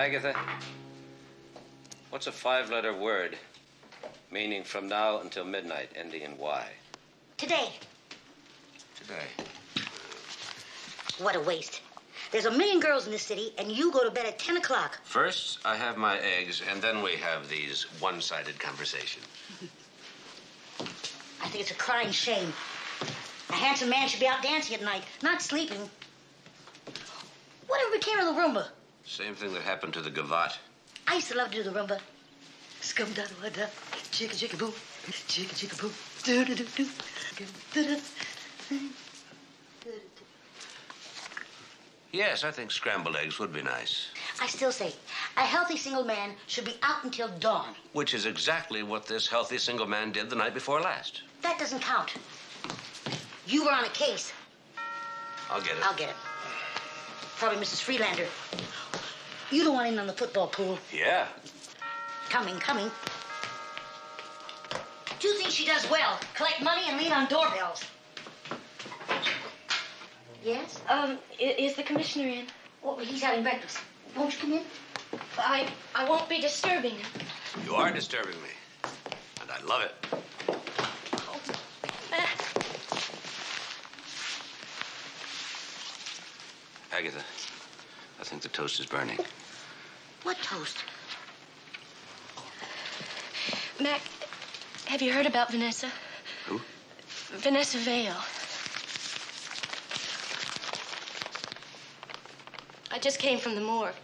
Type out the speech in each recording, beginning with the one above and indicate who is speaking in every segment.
Speaker 1: Agatha, what's a 5-letter word meaning from now until midnight, ending in Y?
Speaker 2: Today.
Speaker 1: Today.
Speaker 2: What a waste. There's a million girls in this city, and you go to bed at 10 o'clock.
Speaker 1: First, I have my eggs, and then we have these one-sided conversations.
Speaker 2: I think it's a crying shame. A handsome man should be out dancing at night, not sleeping. Whatever became of the rumba?
Speaker 1: Same thing that happened to the gavotte.
Speaker 2: I used to love to do the rumba. Scum da da da, chicka chicka boo, chicka chicka boo, do do do do, do do.
Speaker 1: Yes, I think scrambled eggs would be nice.
Speaker 2: I still say, a healthy single man should be out until dawn.
Speaker 1: Which is exactly what this healthy single man did the night before last.
Speaker 2: That doesn't count. You were on a case.
Speaker 1: I'll get it.
Speaker 2: I'll get it. Probably Mrs. Freelander. You don't want in on the football pool.
Speaker 1: Yeah.
Speaker 2: Coming. Two things she does well. Collect money and lean on doorbells. Yes?
Speaker 3: Is the commissioner in?
Speaker 2: Well, he's having breakfast. Won't you come in?
Speaker 3: I won't be disturbing him.
Speaker 1: You are disturbing me. And I love it.
Speaker 3: Oh, Matt.
Speaker 1: Agatha, I think the toast is burning.
Speaker 2: What toast?
Speaker 3: Mac, have you heard about Vanessa?
Speaker 1: Who?
Speaker 3: Vanessa Vale. I just came from the morgue.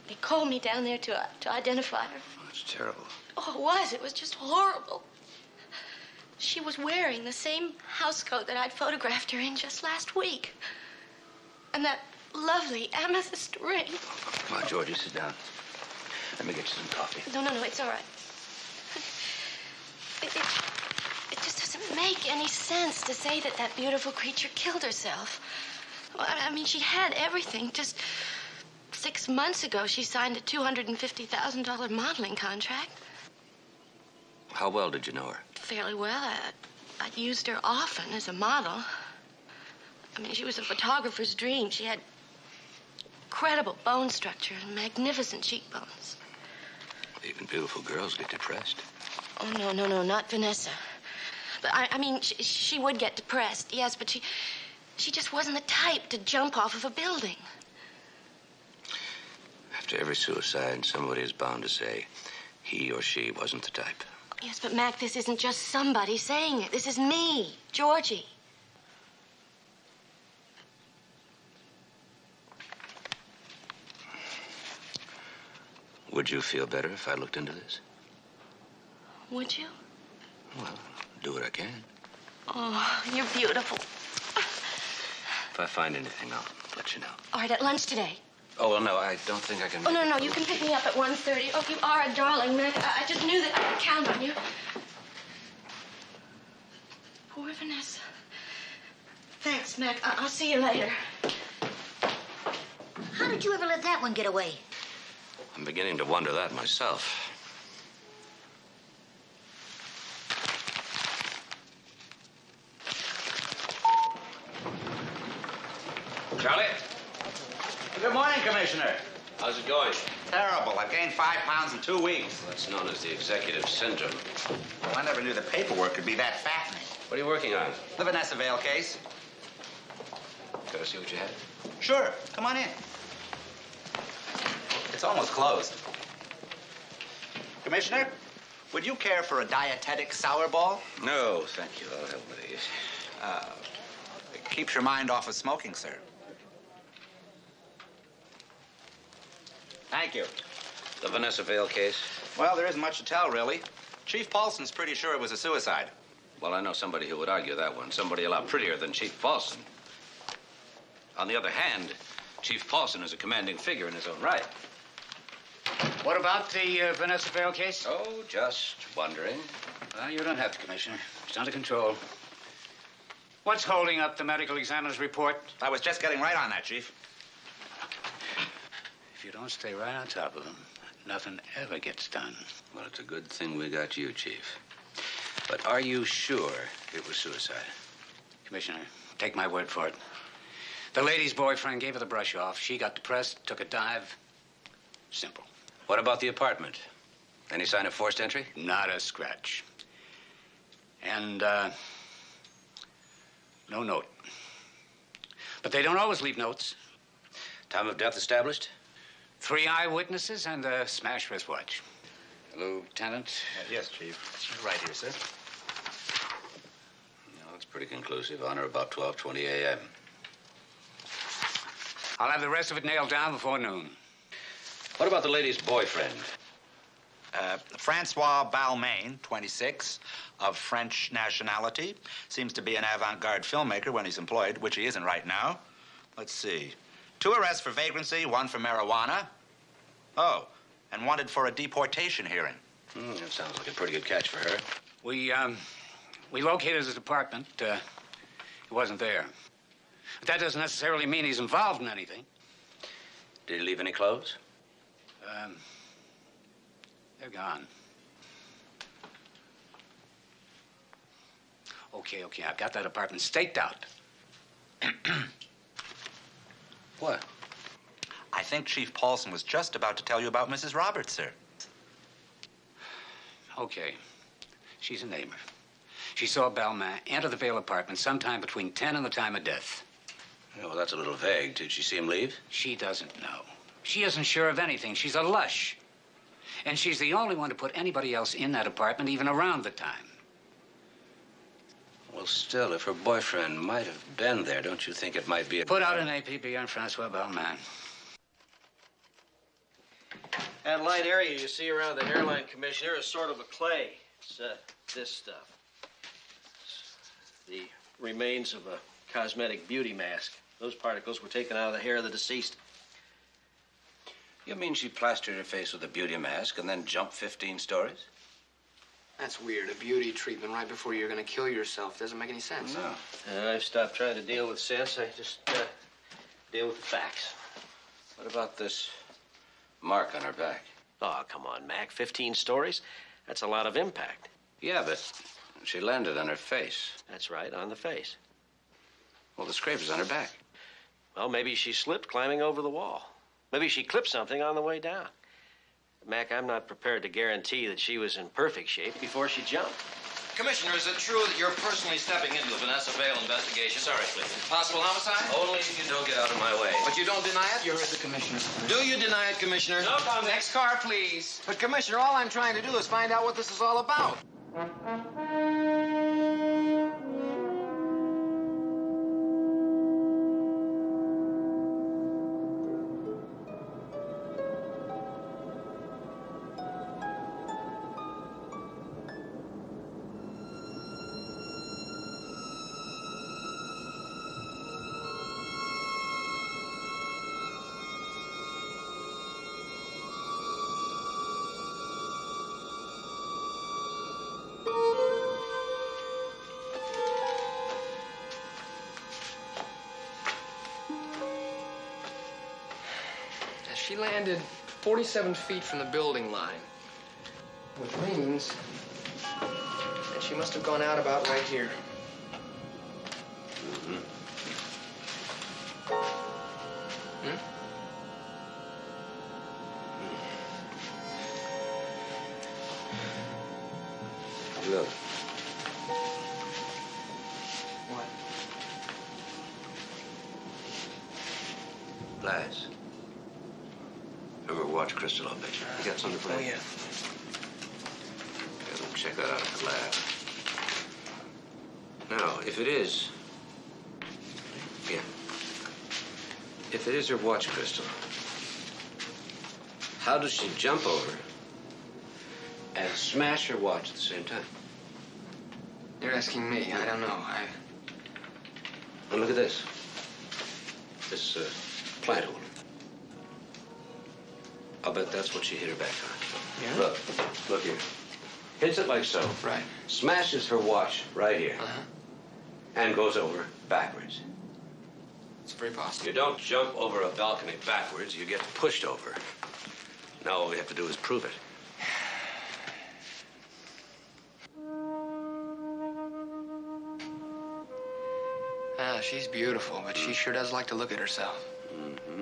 Speaker 3: They called me down there to identify her.
Speaker 1: Oh, that's terrible.
Speaker 3: Oh, it was. It was just horrible. She was wearing the same housecoat that I'd photographed her in just last week. And that lovely amethyst ring.
Speaker 1: Come on, Georgie, sit down. Let me get you some coffee.
Speaker 3: No, it's all right. It just doesn't make any sense to say that that beautiful creature killed herself. Well, I mean, she had everything. Just 6 months ago, she signed a $250,000 modeling contract.
Speaker 1: How well did you know her?
Speaker 3: Fairly well. I'd used her often as a model. I mean, she was a photographer's dream. She had incredible bone structure and magnificent cheekbones.
Speaker 1: Even beautiful girls get depressed.
Speaker 3: Oh, no, not Vanessa. But I mean, she would get depressed, yes, but she just wasn't the type to jump off of a building.
Speaker 1: After every suicide, somebody is bound to say he or she wasn't the type.
Speaker 3: Yes, but Mac, this isn't just somebody saying it. This is me, Georgie.
Speaker 1: Would you feel better if I looked into this?
Speaker 3: Would you?
Speaker 1: Well, do what I can.
Speaker 3: Oh, you're beautiful.
Speaker 1: If I find anything, I'll let you know.
Speaker 3: All right, at lunch today.
Speaker 1: Oh, well, no, I don't think I can.
Speaker 3: Oh, no, you can pick me up at 1:30. Oh, you are a darling, Mac. I just knew that I could count on you. Poor Vanessa. Thanks, Mac. I'll see you later.
Speaker 2: How did you ever let that one get away?
Speaker 1: I'm beginning to wonder that myself. Charlie?
Speaker 4: Good morning, Commissioner.
Speaker 1: How's it going?
Speaker 4: Terrible. I've gained 5 pounds in 2 weeks.
Speaker 1: That's known as the executive syndrome.
Speaker 4: Well, I never knew the paperwork could be that fattening.
Speaker 1: What are you working on?
Speaker 4: The Vanessa Vale case.
Speaker 1: Gotta see what you have.
Speaker 4: Sure. Come on in. It's almost closed. Commissioner, would you care for a dietetic sour ball?
Speaker 1: No, thank you. I'll have one of these.
Speaker 4: It keeps your mind off of smoking, sir. Thank you.
Speaker 1: The Vanessa Vale case?
Speaker 4: Well, there isn't much to tell, really. Chief Paulson's pretty sure it was a suicide.
Speaker 1: Well, I know somebody who would argue that one. Somebody a lot prettier than Chief Paulson. On the other hand, Chief Paulson is a commanding figure in his own right.
Speaker 5: What about the Vanessa Vale case?
Speaker 1: Oh, just wondering.
Speaker 5: Well, you don't have to, Commissioner. It's under control. What's holding up the medical examiner's report?
Speaker 4: I was just getting right on that, Chief.
Speaker 5: If you don't stay right on top of them, nothing ever gets done.
Speaker 1: Well, it's a good thing we got you, Chief. But are you sure it was suicide?
Speaker 5: Commissioner, take my word for it. The lady's boyfriend gave her the brush off. She got depressed, took a dive. Simple.
Speaker 1: What about the apartment? Any sign of forced entry?
Speaker 5: Not a scratch. And, no note. But they don't always leave notes.
Speaker 1: Time of death established?
Speaker 5: 3 eyewitnesses and a smash wristwatch. Lieutenant?
Speaker 4: Yes, Chief. Right here, sir.
Speaker 1: No, that's pretty conclusive. On or about 12:20 a.m.
Speaker 5: I'll have the rest of it nailed down before noon.
Speaker 1: What about the lady's boyfriend?
Speaker 4: Francois Balmain, 26, of French nationality. Seems to be an avant-garde filmmaker when he's employed, which he isn't right now. Let's see. 2 arrests for vagrancy, 1 for marijuana. Oh, and wanted for a deportation hearing.
Speaker 1: That sounds like a pretty good catch for her.
Speaker 5: We located his apartment. He wasn't there. But that doesn't necessarily mean he's involved in anything.
Speaker 1: Did he leave any clothes?
Speaker 5: They're gone. Okay, I've got that apartment staked out.
Speaker 1: What?
Speaker 4: I think Chief Paulson was just about to tell you about Mrs. Roberts, sir.
Speaker 5: Okay. She's a neighbor. She saw Balmain enter the Vale apartment sometime between 10 and the time of death.
Speaker 1: Oh, well, that's a little vague. Did she see him leave?
Speaker 5: She doesn't know. She isn't sure of anything. She's a lush. And she's the only one to put anybody else in that apartment even around the time.
Speaker 1: Well, still, if her boyfriend might have been there, don't you think it might be a...
Speaker 5: Put out an APB on Francois Balmain.
Speaker 6: That light area you see around the hairline, Commissioner, is sort of a clay. It's this stuff. It's the remains of a cosmetic beauty mask. Those particles were taken out of the hair of the deceased.
Speaker 1: You mean she plastered her face with a beauty mask and then jumped 15 stories?
Speaker 7: That's weird. A beauty treatment right before you're going to kill yourself doesn't make any sense.
Speaker 1: No.
Speaker 6: I've stopped trying to deal with sense. I just deal with the facts.
Speaker 1: What about this mark on her back?
Speaker 6: Oh, come on, Mac. 15 stories? That's a lot of impact.
Speaker 1: Yeah, but she landed on her face.
Speaker 6: That's right, on the face.
Speaker 1: Well, the scraper's on her back.
Speaker 6: Well, maybe she slipped climbing over the wall. Maybe she clipped something on the way down. Mac, I'm not prepared to guarantee that she was in perfect shape before she jumped.
Speaker 8: Commissioner, is it true that you're personally stepping into the Vanessa Vale investigation?
Speaker 1: Sorry, Clifton.
Speaker 8: Possible homicide?
Speaker 1: Only if you don't get out of my way.
Speaker 8: But you don't deny it?
Speaker 7: You heard the commissioner.
Speaker 8: Do you deny it, Commissioner?
Speaker 7: No comment. Next car, please.
Speaker 8: But, Commissioner, all I'm trying to do is find out what this is all about.
Speaker 7: She landed 47 feet from the building line, which means that she must have gone out about right here.
Speaker 1: Look.
Speaker 7: What?
Speaker 1: Glass. Remember watch crystal I'll bet you. You got some to play?
Speaker 7: Oh, yeah.
Speaker 1: Yeah, we'll check that out at the lab. Now, if it is... Yeah. If it is her watch crystal, how does she jump over and smash her watch at the same time?
Speaker 7: You're asking me. I don't know.
Speaker 1: Now, look at this. This plant holder. I'll bet that's what she hit her back on.
Speaker 7: Yeah?
Speaker 1: Look here. Hits it like so.
Speaker 7: Right.
Speaker 1: Smashes her watch right here.
Speaker 7: Uh-huh.
Speaker 1: And goes over backwards.
Speaker 7: It's very possible.
Speaker 1: You don't jump over a balcony backwards, you get pushed over. Now all we have to do is prove it.
Speaker 7: She's beautiful, but she sure does like to look at herself.
Speaker 1: Mm-hmm.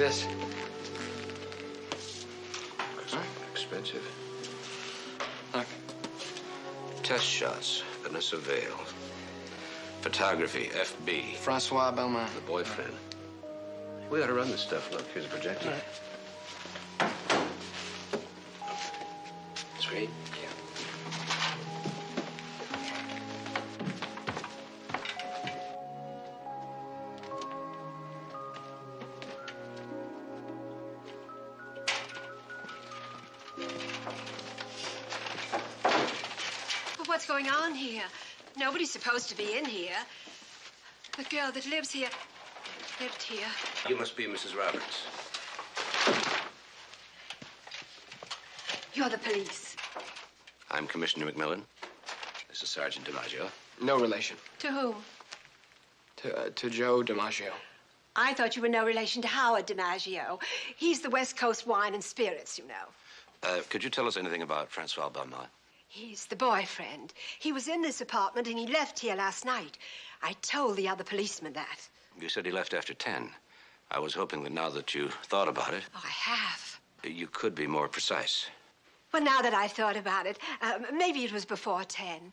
Speaker 7: this?
Speaker 1: Expensive.
Speaker 7: Look.
Speaker 1: Test shots, Vanessa Vale. Photography, FB.
Speaker 7: Francois Belmont.
Speaker 1: The boyfriend. We ought to run this stuff. Look, here's a projector.
Speaker 7: All right.
Speaker 1: Straight?
Speaker 7: Yeah.
Speaker 9: Well, what's going on here? Nobody's supposed to be in here. The girl that lives here lived here.
Speaker 1: You must be Mrs. Roberts.
Speaker 9: You're the police.
Speaker 1: I'm Commissioner McMillan. This is Sergeant DiMaggio.
Speaker 7: No relation.
Speaker 9: To whom?
Speaker 7: To Joe DiMaggio.
Speaker 9: I thought you were no relation to Howard DiMaggio. He's the West Coast Wine and Spirits, you know.
Speaker 1: Could you tell us anything about Francois Belmont?
Speaker 9: He's the boyfriend. He was in this apartment and he left here last night. I told the other policeman that.
Speaker 1: You said he left after 10. I was hoping that now that you thought about it,
Speaker 9: Oh, I have.
Speaker 1: you could be more precise.
Speaker 9: Well, now that I've thought about it, maybe it was before 10.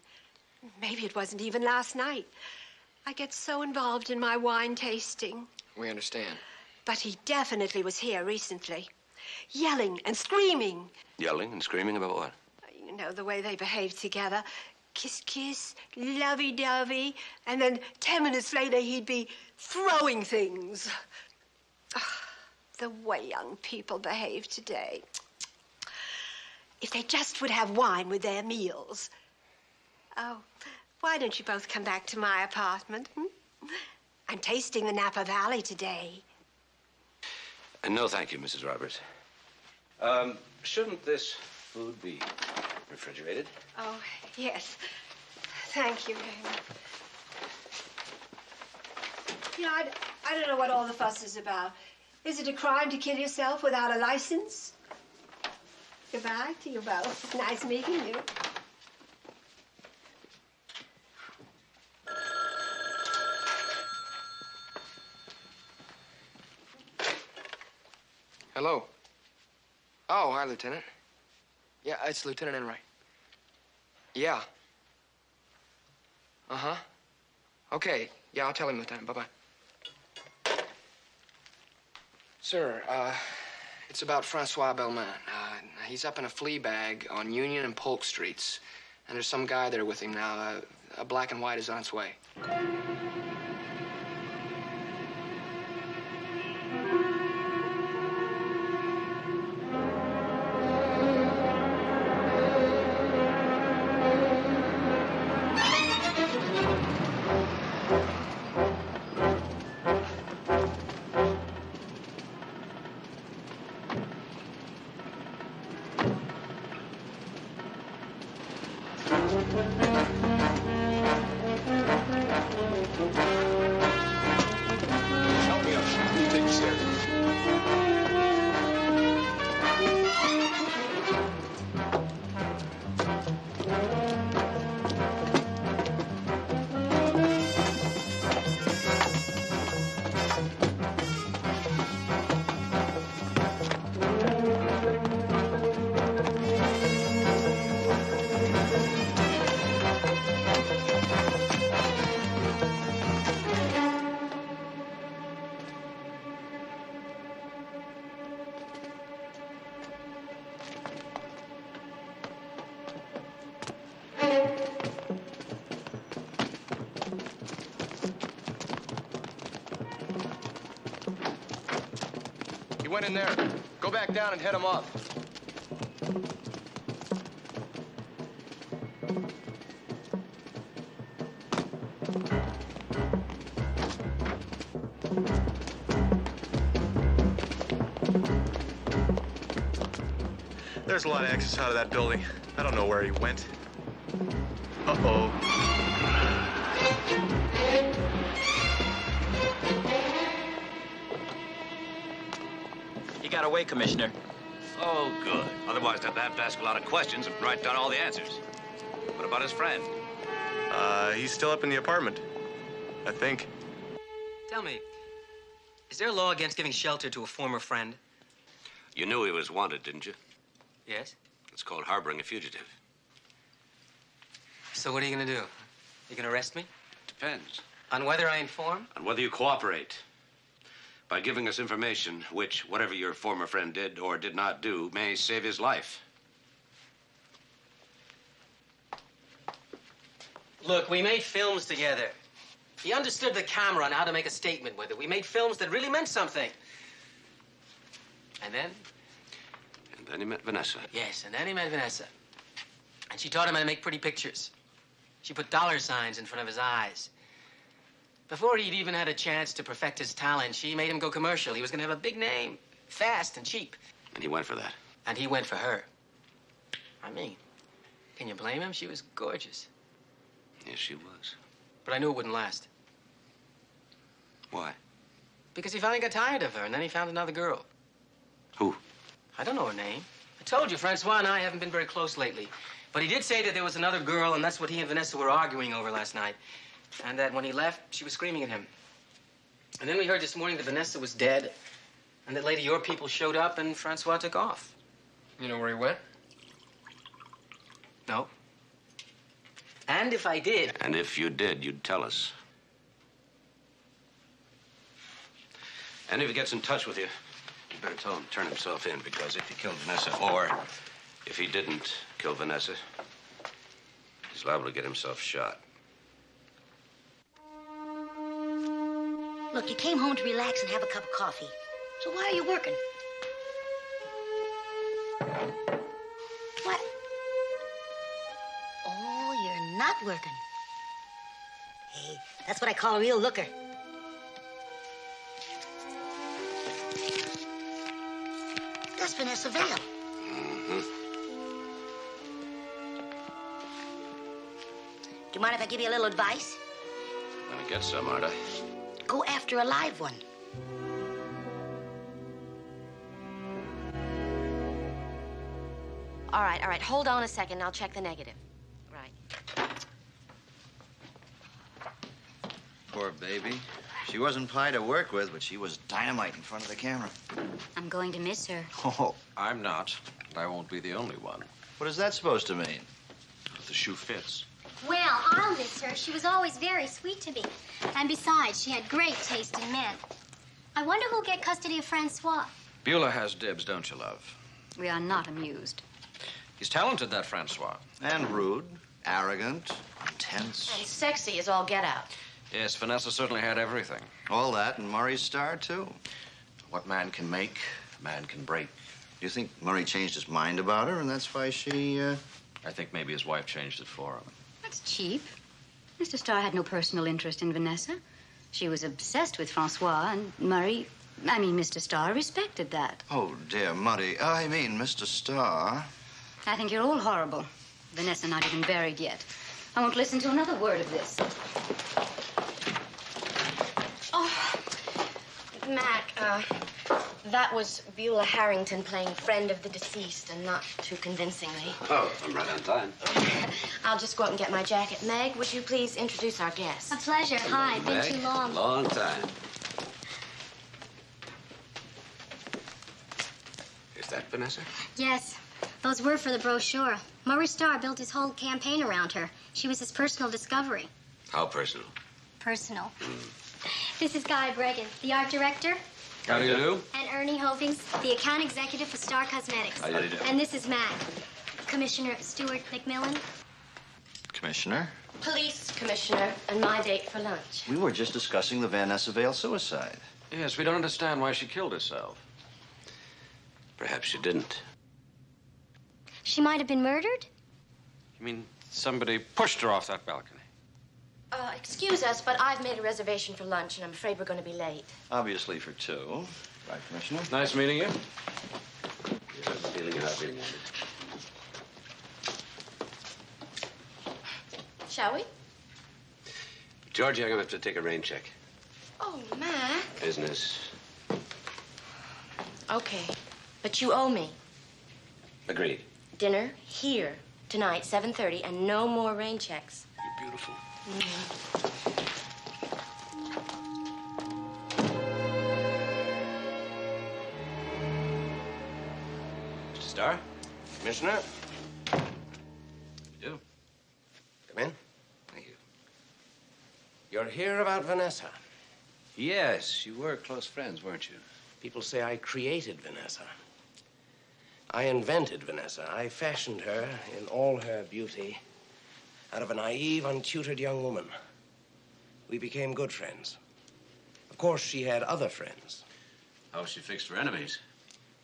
Speaker 9: Maybe it wasn't even last night. I get so involved in my wine tasting.
Speaker 7: We understand.
Speaker 9: But he definitely was here recently. Yelling and screaming.
Speaker 1: Yelling and screaming about what?
Speaker 9: You know, the way they behave together. Kiss, kiss, lovey-dovey. And then 10 minutes later, he'd be throwing things. The way young people behave today. If they just would have wine with their meals. Oh, why don't you both come back to my apartment? I'm tasting the Napa Valley today.
Speaker 1: No, thank you, Mrs. Roberts. Shouldn't this food be refrigerated?
Speaker 9: Oh, yes. Thank you very much. You know, I don't know what all the fuss is about. Is it a crime to kill yourself without a license? Goodbye to you both. Nice meeting you.
Speaker 7: Hello. Oh, hi, Lieutenant. Yeah, it's Lieutenant Enright. Yeah. Uh-huh. Okay. Yeah, I'll tell him, Lieutenant. Bye-bye. Sir, it's about Francois Belmont. He's up in a flea bag on Union and Polk Streets. And there's some guy there with him now. A black and white is on its way.
Speaker 10: Help me up. Take the stairs. He went in there. Go back down and head him off.
Speaker 11: There's a lot of exits out of that building. I don't know where he went. Uh-oh.
Speaker 12: He got away, Commissioner.
Speaker 1: Oh, good. Otherwise, I'd have to ask a lot of questions and write down all the answers. What about his friend?
Speaker 11: He's still up in the apartment, I think.
Speaker 12: Tell me,
Speaker 13: Is there a law against giving shelter to a former friend?
Speaker 1: You knew he was wanted, didn't you?
Speaker 13: Yes.
Speaker 1: It's called harboring a fugitive.
Speaker 13: So what are you going to do? You going to arrest me?
Speaker 1: Depends.
Speaker 13: On whether I inform?
Speaker 1: On whether you cooperate. By giving us information which, whatever your former friend did or did not do, may save his life.
Speaker 13: Look, we made films together. He understood the camera and how to make a statement with it. We made films that really meant something. And then?
Speaker 1: And then he met Vanessa.
Speaker 13: Yes, and then he met Vanessa. And she taught him how to make pretty pictures. She put dollar signs in front of his eyes. Before he'd even had a chance to perfect his talent, she made him go commercial. He was going to have a big name, fast and cheap.
Speaker 1: And he went for that.
Speaker 13: And he went for her. I mean, can you blame him? She was gorgeous.
Speaker 1: Yes, she was.
Speaker 13: But I knew it wouldn't last.
Speaker 1: Why?
Speaker 13: Because he finally got tired of her, and then he found another girl.
Speaker 1: Who?
Speaker 13: I don't know her name. I told you, Francois and I haven't been very close lately. But he did say that there was another girl, and that's what he and Vanessa were arguing over last night. And that when he left, she was screaming at him. And then we heard this morning that Vanessa was dead, and that later your people showed up, and Francois took off.
Speaker 7: You know where he went?
Speaker 13: No. And if I did...
Speaker 1: And if you did, you'd tell us. And if he gets in touch with you, you better tell him to turn himself in, because if he killed Vanessa, or if he didn't kill Vanessa, he's liable to get himself shot.
Speaker 2: Look, you came home to relax and have a cup of coffee. So why are you working? What? Oh, you're not working. Hey, that's what I call a real looker. That's Vanessa Vale.
Speaker 1: Mm-hmm.
Speaker 2: Do you mind if I give you a little advice?
Speaker 1: Gonna get some, aren't I?
Speaker 2: Go after a live one.
Speaker 3: All right. Hold on a second. I'll check the negative. Right.
Speaker 14: Poor baby. She wasn't pie to work with, but she was dynamite in front of the camera.
Speaker 15: I'm going to miss her.
Speaker 14: Oh,
Speaker 6: I'm not. I won't be the only one.
Speaker 14: what is that supposed to mean?
Speaker 6: The shoe fits.
Speaker 16: Well, I'll miss her. She was always very sweet to me. And besides, she had great taste in men. I wonder who'll get custody of Francois.
Speaker 6: Beulah has dibs, don't you, love?
Speaker 15: We are not amused.
Speaker 6: He's talented, that Francois.
Speaker 14: And rude, arrogant, intense.
Speaker 3: And sexy as all get out.
Speaker 6: Yes, Vanessa certainly had everything.
Speaker 14: All that, and Murray's star, too.
Speaker 6: What man can make, man can break.
Speaker 14: Do you think Murray changed his mind about her, and that's why she,
Speaker 6: I think maybe his wife changed it for him.
Speaker 15: That's cheap. Mr. Starr had no personal interest in Vanessa. She was obsessed with Francois, and Mr. Starr respected that.
Speaker 14: Oh, dear, Muddy. Mr. Starr.
Speaker 15: I think you're all horrible. Vanessa not even buried yet. I won't listen to another word of this.
Speaker 3: Oh, Mac, that was Beulah Harrington playing friend of the deceased, and not too convincingly.
Speaker 1: Oh, I'm right on time.
Speaker 3: I'll just go up and get my jacket. Meg, would you please introduce our guest?
Speaker 16: A pleasure. Hi. Been too long.
Speaker 1: Long time. Is that Vanessa?
Speaker 16: Yes. Those were for the brochure. Murray Starr built his whole campaign around her. She was his personal discovery.
Speaker 1: How personal?
Speaker 16: Personal. This is Guy Bregan, the art director.
Speaker 6: How do you do?
Speaker 16: And Ernie Hovings, the account executive for Star Cosmetics.
Speaker 1: How do you do?
Speaker 16: And this is Mac, Commissioner Stuart McMillan.
Speaker 14: Commissioner?
Speaker 3: Police commissioner, and my date for lunch.
Speaker 14: We were just discussing the Vanessa Vale suicide.
Speaker 6: Yes, we don't understand why she killed herself.
Speaker 1: Perhaps she didn't.
Speaker 16: She might have been murdered?
Speaker 6: You mean somebody pushed her off that balcony?
Speaker 3: Excuse us, but I've made a reservation for lunch, and I'm afraid we're going to be late.
Speaker 14: Obviously for two. Right, Commissioner?
Speaker 6: Nice meeting you.
Speaker 1: You have the feeling you're not being wanted.
Speaker 3: Shall we?
Speaker 1: Georgie, I'm going to have to take a rain check.
Speaker 3: Oh, Mac.
Speaker 1: Business.
Speaker 3: Okay, but you owe me.
Speaker 1: Agreed.
Speaker 3: Dinner here tonight, 7:30, and no more rain checks.
Speaker 1: You're beautiful. Commissioner? You do? Come in. Thank you. You're here about Vanessa? Yes, you were close friends, weren't you? People say I created Vanessa. I invented Vanessa. I fashioned her in all her beauty out of a naive, untutored young woman. We became good friends. Of course, she had other friends. How she fixed her enemies?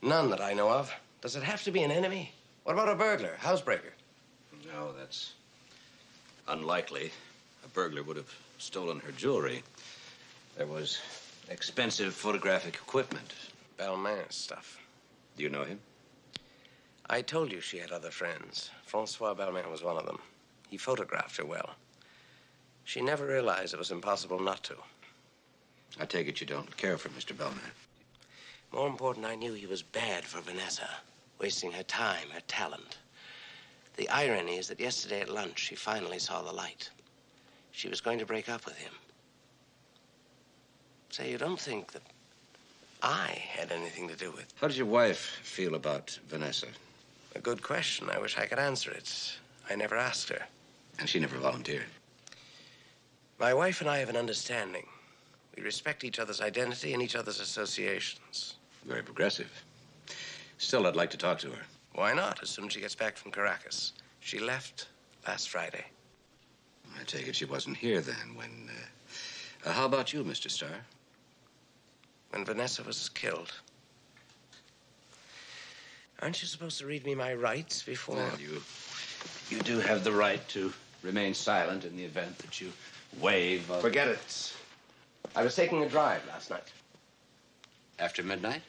Speaker 6: None that I know of. Does it have to be an enemy? What about a burglar, housebreaker?
Speaker 1: No, that's unlikely. A burglar would have stolen her jewelry. There was expensive photographic equipment.
Speaker 6: Balmain stuff.
Speaker 1: Do you know him?
Speaker 6: I told you she had other friends. Francois Balmain was one of them. He photographed her well. She never realized it was impossible not to.
Speaker 1: I take it you don't care for Mr. Balmain.
Speaker 6: More important, I knew he was bad for Vanessa, wasting her time, her talent. The irony is that yesterday at lunch, she finally saw the light. She was going to break up with him. Say, you don't think that I had anything to do with it?
Speaker 1: How does your wife feel about Vanessa?
Speaker 6: A good question. I wish I could answer it. I never asked her.
Speaker 1: And she never volunteered.
Speaker 6: My wife and I have an understanding. We respect each other's identity and each other's associations.
Speaker 1: Very progressive. Still, I'd like to talk to her.
Speaker 6: Why not, as soon as she gets back from Caracas? She left last Friday.
Speaker 1: I take it she wasn't here then when... how about you, Mr. Starr?
Speaker 6: When Vanessa was killed. Aren't you supposed to read me my rights before...
Speaker 1: Well, you do have the right to remain silent in the event that you waive...
Speaker 6: Forget it. I was taking a drive last night.
Speaker 1: After midnight?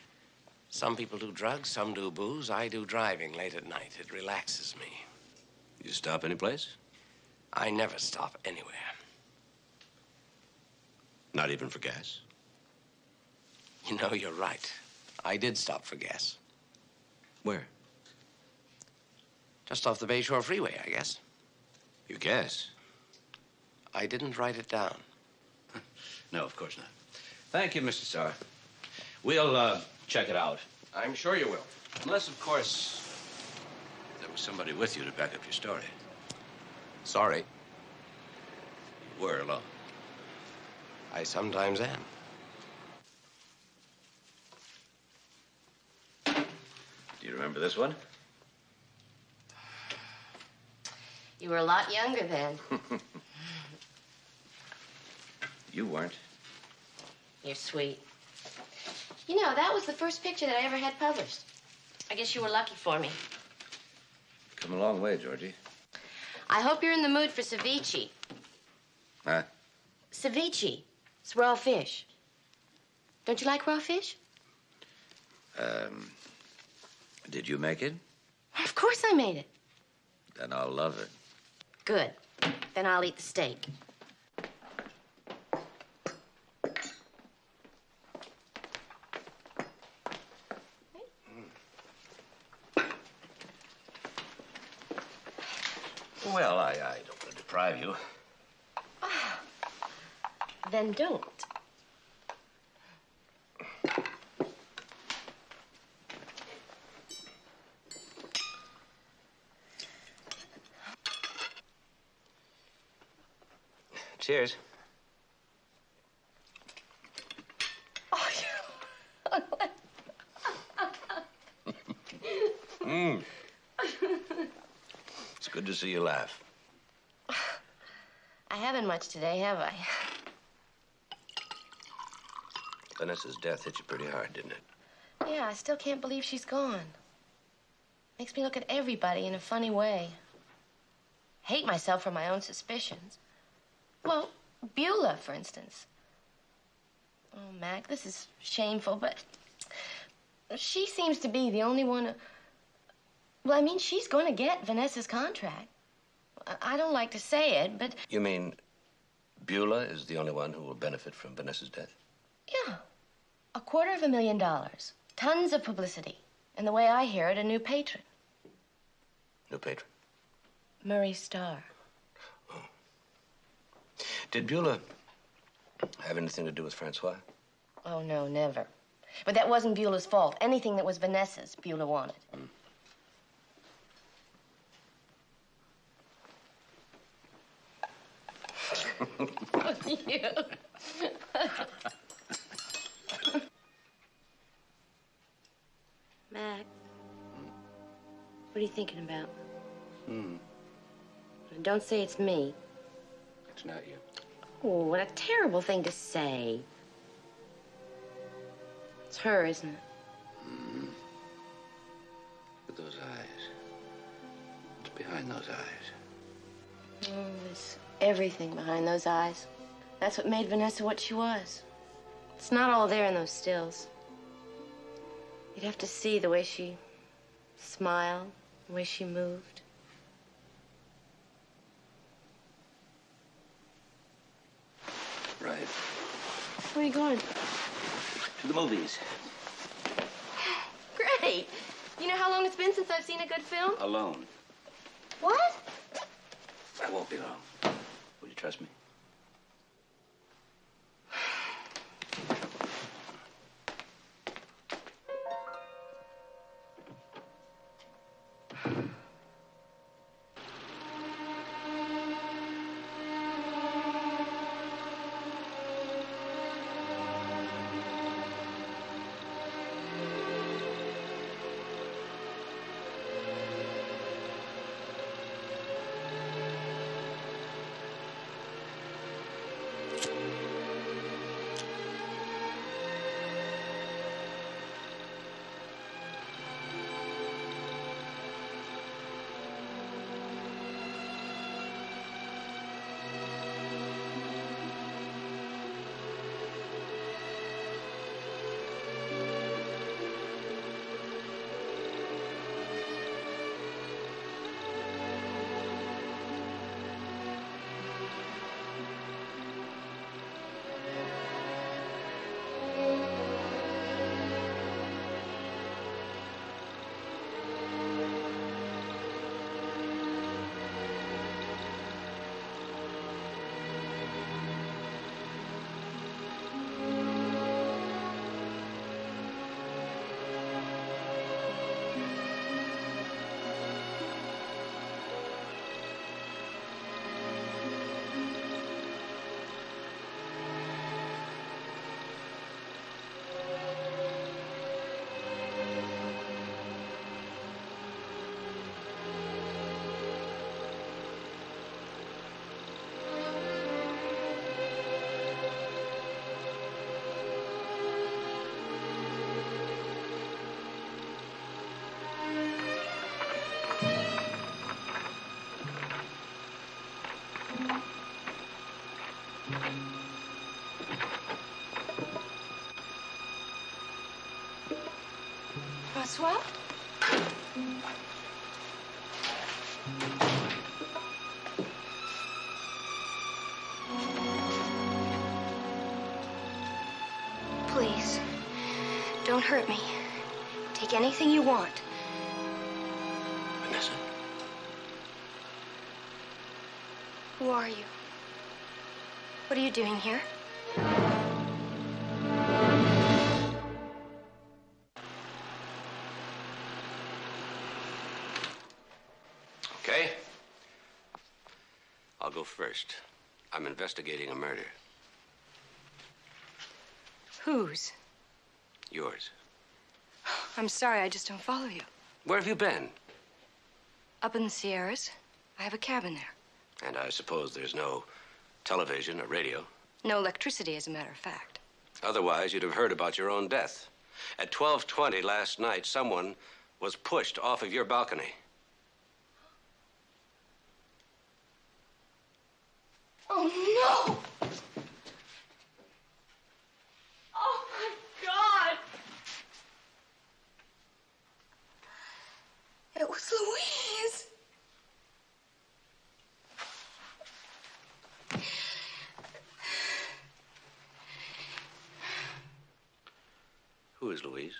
Speaker 6: Some people do drugs, some do booze. I do driving late at night. It relaxes me.
Speaker 1: You stop any place?
Speaker 6: I never stop anywhere.
Speaker 1: Not even for gas?
Speaker 6: You know, you're right. I did stop for gas.
Speaker 1: Where?
Speaker 6: Just off the Bayshore Freeway, I guess.
Speaker 1: You guess?
Speaker 6: I didn't write it down.
Speaker 1: No, of course not. Thank you, Mr. Starr. We'll, check it out.
Speaker 6: I'm sure you will.
Speaker 1: Unless, of course, there was somebody with you to back up your story.
Speaker 6: Sorry.
Speaker 1: You were alone.
Speaker 6: I sometimes am.
Speaker 1: Do you remember this one?
Speaker 3: You were a lot younger then.
Speaker 1: You weren't.
Speaker 3: You're sweet. You know, that was the first picture that I ever had published. I guess you were lucky for me.
Speaker 1: Come a long way, Georgie.
Speaker 3: I hope you're in the mood for ceviche.
Speaker 1: Huh?
Speaker 3: Ceviche. It's raw fish. Don't you like raw fish?
Speaker 1: Did you make it?
Speaker 3: Of course I made it.
Speaker 1: Then I'll love it.
Speaker 3: Good. Then I'll eat the steak.
Speaker 1: Well, I don't want to deprive you.
Speaker 3: Then don't.
Speaker 1: Cheers.
Speaker 3: Oh,
Speaker 1: Mm. It's good to see you laugh.
Speaker 3: I haven't much today, have I?
Speaker 1: Vanessa's death hit you pretty hard, didn't it?
Speaker 3: Yeah, I still can't believe she's gone. Makes me look at everybody in a funny way. Hate myself for my own suspicions. Well, Beulah, for instance. Oh, Mac, this is shameful, but she seems to be the only one. Well, I mean, she's going to get Vanessa's contract. I don't like to say it, but...
Speaker 1: You mean Beulah is the only one who will benefit from Vanessa's death?
Speaker 3: Yeah. $250,000. Tons of publicity. And the way I hear it, a new patron.
Speaker 1: New patron?
Speaker 3: Murray Starr.
Speaker 1: Did Beulah have anything to do with Francois?
Speaker 3: Oh, no, never. But that wasn't Beulah's fault. Anything that was Vanessa's, Beulah wanted. You. Mac, what are you thinking about? Don't say it's me.
Speaker 1: It's not you.
Speaker 3: Oh, what a terrible thing to say. It's her, isn't it?
Speaker 1: With those eyes. What's behind those eyes?
Speaker 3: Oh, there's everything behind those eyes. That's what made Vanessa what she was. It's not all there in those stills. You'd have to see the way she smiled, the way she moved.
Speaker 1: Right.
Speaker 3: Where are you going?
Speaker 1: To the movies.
Speaker 3: Great. You know how long it's been since I've seen a good film?
Speaker 1: Alone.
Speaker 3: What?
Speaker 1: I won't be long. Will you trust me?
Speaker 3: Francois?
Speaker 17: Please, don't hurt me. Take anything you want.
Speaker 1: Vanessa?
Speaker 17: Who are you? What are you doing here?
Speaker 1: Okay. I'll go first. I'm investigating a murder.
Speaker 17: Whose?
Speaker 1: Yours.
Speaker 17: I'm sorry, I just don't follow you.
Speaker 1: Where have you been?
Speaker 17: Up in the Sierras. I have a cabin there.
Speaker 1: And I suppose there's no television or radio.
Speaker 17: No electricity, as a matter of fact.
Speaker 1: Otherwise, you'd have heard about your own death. At 12:20 last night, someone was pushed off of your balcony.
Speaker 3: Oh, no! Oh, my God!
Speaker 17: It was Louise.
Speaker 1: Who is Louise?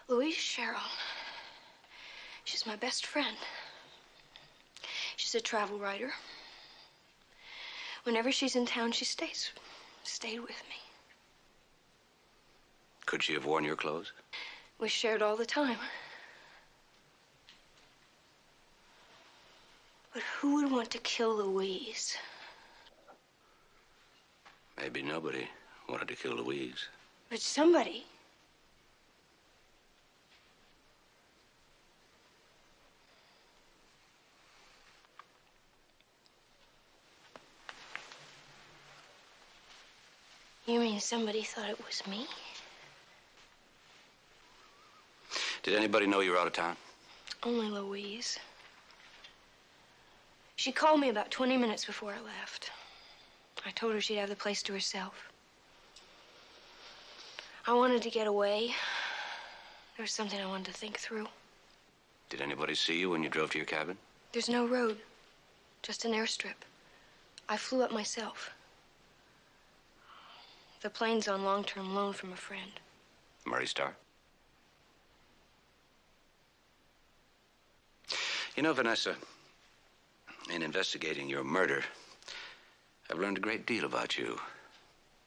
Speaker 17: Louise Sherrill. She's my best friend. She's a travel writer. Whenever she's in town, she stayed with me.
Speaker 1: Could she have worn your clothes?
Speaker 17: We shared all the time.
Speaker 3: But who would want to kill Louise?
Speaker 1: Maybe nobody wanted to kill Louise.
Speaker 3: But somebody. You mean somebody thought it was me?
Speaker 1: Did anybody know you were out of town?
Speaker 3: Only Louise. She called me about 20 minutes before I left. I told her she'd have the place to herself. I wanted to get away. There was something I wanted to think through.
Speaker 1: Did anybody see you when you drove to your cabin?
Speaker 3: There's no road, just an airstrip. I flew up myself. The plane's on long-term loan from a friend.
Speaker 1: Murray Starr? You know, Vanessa, in investigating your murder, I've learned a great deal about you.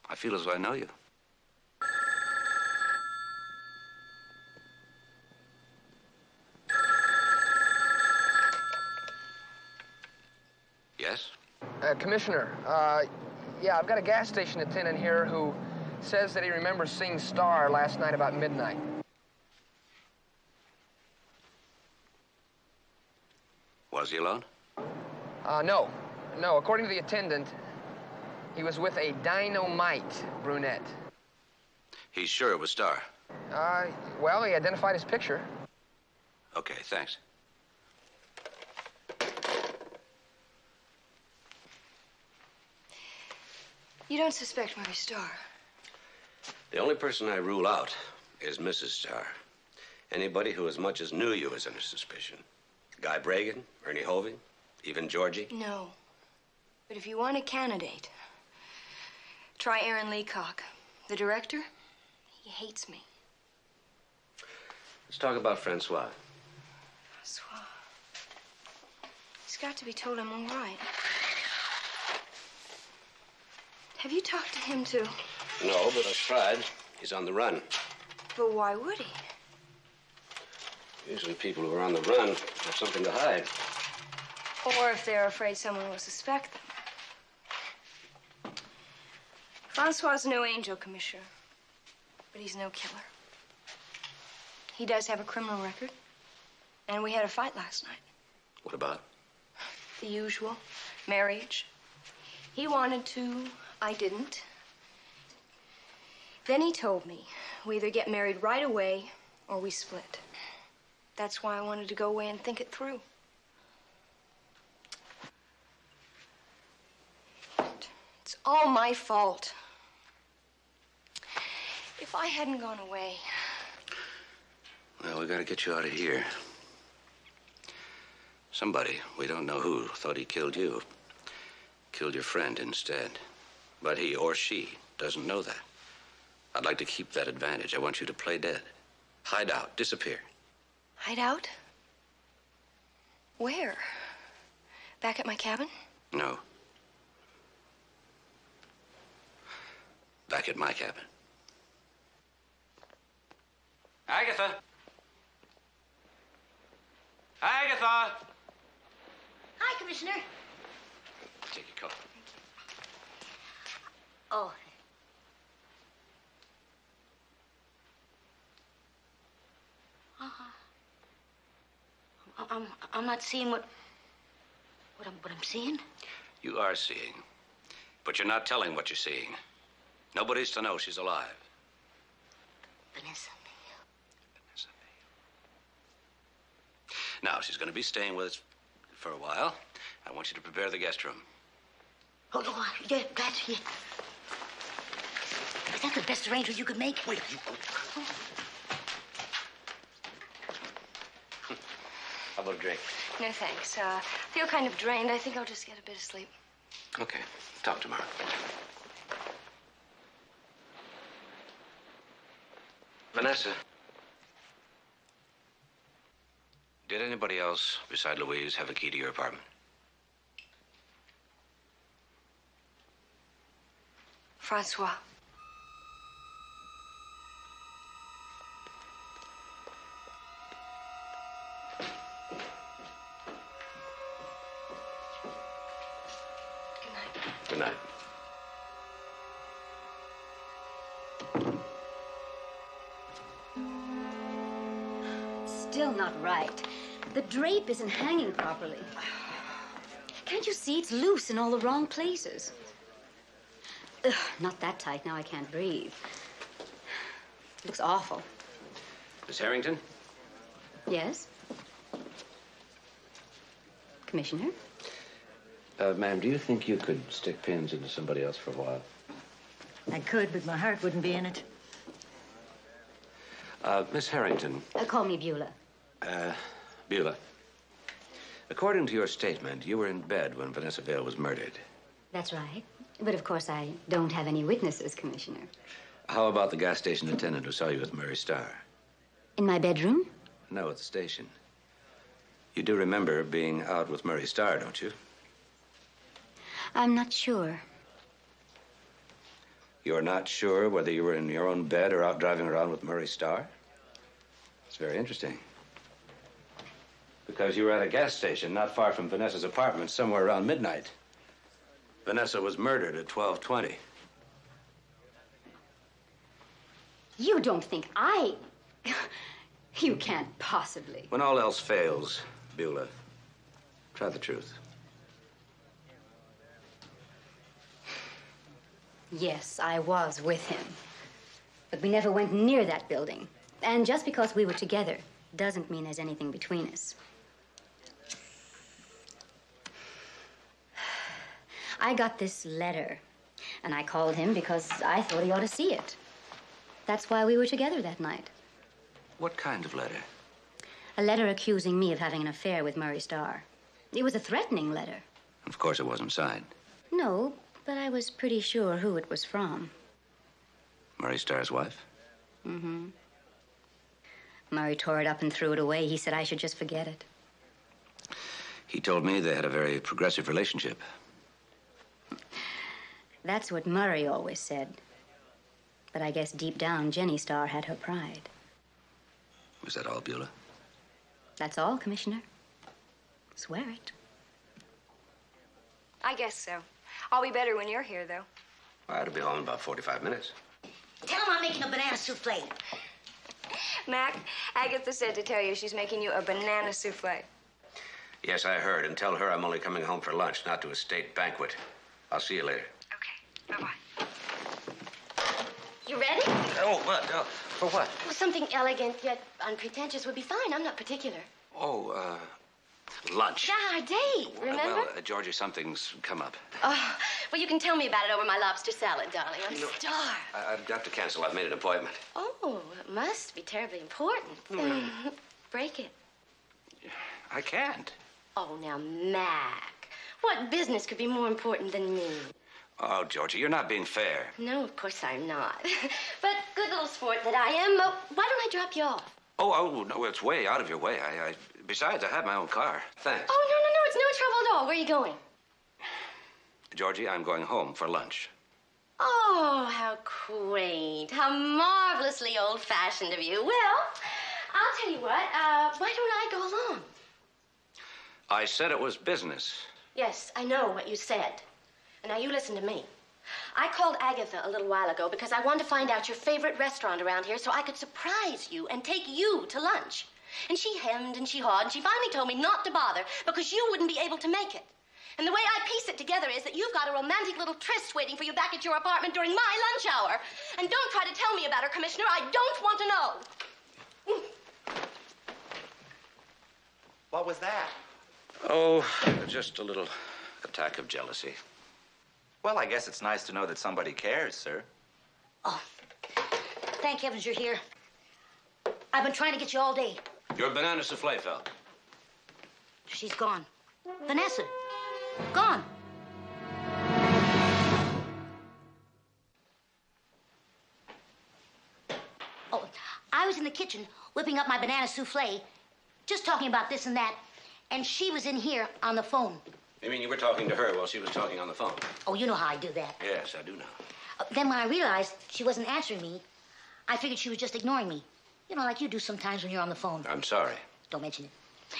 Speaker 1: I feel as though I know you. Yes?
Speaker 7: Commissioner, yeah, I've got a gas station attendant here who says that he remembers seeing Starr last night about midnight.
Speaker 1: Was he alone?
Speaker 7: No. No, according to the attendant, he was with a dynamite brunette.
Speaker 1: He's sure it was Starr.
Speaker 7: Well, he identified his picture.
Speaker 1: Okay, thanks.
Speaker 3: You don't suspect Murray Starr?
Speaker 1: The only person I rule out is Mrs. Starr. Anybody who as much as knew you is under suspicion. Guy Bragan, Ernie Hoving, even Georgie?
Speaker 3: No. But if you want a candidate, try Aaron Leacock. The director, he hates me.
Speaker 1: Let's talk about Francois.
Speaker 3: Francois. He's got to be told I'm all right. Have you talked to him, too?
Speaker 1: No, but I've tried. He's on the run.
Speaker 3: But why would he?
Speaker 1: Usually people who are on the run have something to hide.
Speaker 3: Or if they're afraid someone will suspect them. Francois' no angel, Commissioner. But he's no killer. He does have a criminal record. And we had a fight last night.
Speaker 1: What about?
Speaker 3: The usual. Marriage. He wanted to. I didn't. Then he told me we either get married right away or we split. That's why I wanted to go away and think it through. It's all my fault. If I hadn't gone away...
Speaker 1: Well, we gotta get you out of here. Somebody, we don't know who, thought he killed you. Killed your friend instead. But he or she doesn't know that. I'd like to keep that advantage. I want you to play dead. Hide out, disappear.
Speaker 3: Hide out? Where? Back at my cabin?
Speaker 1: No. Back at my cabin.
Speaker 13: Agatha! Agatha!
Speaker 2: Hi, Commissioner.
Speaker 1: Take your coat.
Speaker 2: Oh. I'm not seeing what I'm seeing.
Speaker 1: You are seeing. But you're not telling what you're seeing. Nobody's to know she's alive.
Speaker 2: Vanessa.
Speaker 1: Now, she's going to be staying with us for a while. I want you to prepare the guest room.
Speaker 2: Oh, yeah, that's it. Is that the best arrangement you could make? Wait, you...
Speaker 1: How about a drink?
Speaker 3: No, thanks. I feel kind of drained. I think I'll just get a bit of sleep.
Speaker 1: Okay. Talk tomorrow. Vanessa. Did anybody else beside Louise have a key to your apartment?
Speaker 3: Francois.
Speaker 1: Good night.
Speaker 15: Still not right. The drape isn't hanging properly. Can't you see it's loose in all the wrong places? Ugh, not that tight. Now I can't breathe. It looks awful.
Speaker 1: Miss Harrington?
Speaker 15: Yes? Commissioner?
Speaker 1: Ma'am, do you think you could stick pins into somebody else for a while?
Speaker 2: I could, but my heart wouldn't be in it.
Speaker 1: Miss Harrington.
Speaker 15: Call me Beulah.
Speaker 1: Beulah. According to your statement, you were in bed when Vanessa Vale was murdered.
Speaker 15: That's right. But of course, I don't have any witnesses, Commissioner.
Speaker 1: How about the gas station attendant who saw you with Murray Starr?
Speaker 15: In my bedroom?
Speaker 1: No, at the station. You do remember being out with Murray Starr, don't you?
Speaker 15: I'm not sure.
Speaker 1: You're not sure whether you were in your own bed or out driving around with Murray Starr? It's very interesting. Because you were at a gas station not far from Vanessa's apartment somewhere around midnight. Vanessa was murdered at 12:20.
Speaker 15: You don't think I... You can't possibly.
Speaker 1: When all else fails, Beulah, try the truth.
Speaker 15: Yes, I was with him. But we never went near that building. And just because we were together doesn't mean there's anything between us. I got this letter, and I called him because I thought he ought to see it. That's why we were together that night.
Speaker 1: What kind of letter?
Speaker 15: A letter accusing me of having an affair with Murray Starr. It was a threatening letter.
Speaker 1: Of course, it wasn't signed.
Speaker 15: No, but I was pretty sure who it was from.
Speaker 1: Murray Starr's wife?
Speaker 15: Mm-hmm. Murray tore it up and threw it away. He said I should just forget it.
Speaker 1: He told me they had a very progressive relationship.
Speaker 15: That's what Murray always said. But I guess deep down, Jenny Starr had her pride.
Speaker 1: Was that all, Beulah?
Speaker 15: That's all, Commissioner. Swear it.
Speaker 9: I guess so. I'll be better when you're here, though.
Speaker 1: I ought to be home in about 45 minutes.
Speaker 2: Tell him I'm making a banana souffle.
Speaker 9: Mac, Agatha said to tell you she's making you a banana souffle.
Speaker 1: Yes, I heard. And tell her I'm only coming home for lunch, not to a state banquet. I'll see you later.
Speaker 9: Bye-bye.
Speaker 3: You ready?
Speaker 1: Oh, what? For what?
Speaker 3: Well, something elegant yet unpretentious would be fine. I'm not particular.
Speaker 1: Oh, lunch.
Speaker 3: Yeah, our date, remember?
Speaker 1: Well, Georgie, something's come up.
Speaker 3: Oh, well, you can tell me about it over my lobster salad, darling. I'm starved.
Speaker 1: I've got to cancel. I've made an appointment.
Speaker 3: Oh, it must be terribly important. Break it.
Speaker 1: I can't.
Speaker 3: Oh, now, Mac, what business could be more important than me?
Speaker 1: Oh, Georgie, you're not being fair.
Speaker 3: No, of course I'm not. But good little sport that I am. Why don't I drop you off?
Speaker 1: Oh, no, it's way out of your way. Besides, I have my own car. Thanks.
Speaker 3: Oh, no, it's no trouble at all. Where are you going?
Speaker 1: Georgie, I'm going home for lunch.
Speaker 3: Oh, how quaint. How marvelously old-fashioned of you. Well, I'll tell you what. Why don't I go along?
Speaker 1: I said it was business.
Speaker 3: Yes, I know what you said. And now you listen to me. I called Agatha a little while ago because I wanted to find out your favorite restaurant around here so I could surprise you and take you to lunch. And she hemmed and she hawed, and she finally told me not to bother because you wouldn't be able to make it. And the way I piece it together is that you've got a romantic little tryst waiting for you back at your apartment during my lunch hour. And don't try to tell me about her, Commissioner. I don't want to know.
Speaker 4: What was that?
Speaker 1: Oh, just a little attack of jealousy.
Speaker 4: Well, I guess it's nice to know that somebody cares, sir.
Speaker 2: Oh, thank heavens you're here. I've been trying to get you all day.
Speaker 1: Your banana souffle fell.
Speaker 2: She's gone. Vanessa, gone. Oh, I was in the kitchen whipping up my banana souffle, just talking about this and that, and she was in here on the phone.
Speaker 1: You mean you were talking to her while she was talking on the phone?
Speaker 2: Oh, you know how I do that.
Speaker 1: Yes, I do know.
Speaker 2: Then when I realized she wasn't answering me, I figured she was just ignoring me. You know, like you do sometimes when you're on the phone.
Speaker 1: I'm sorry.
Speaker 2: Don't mention it.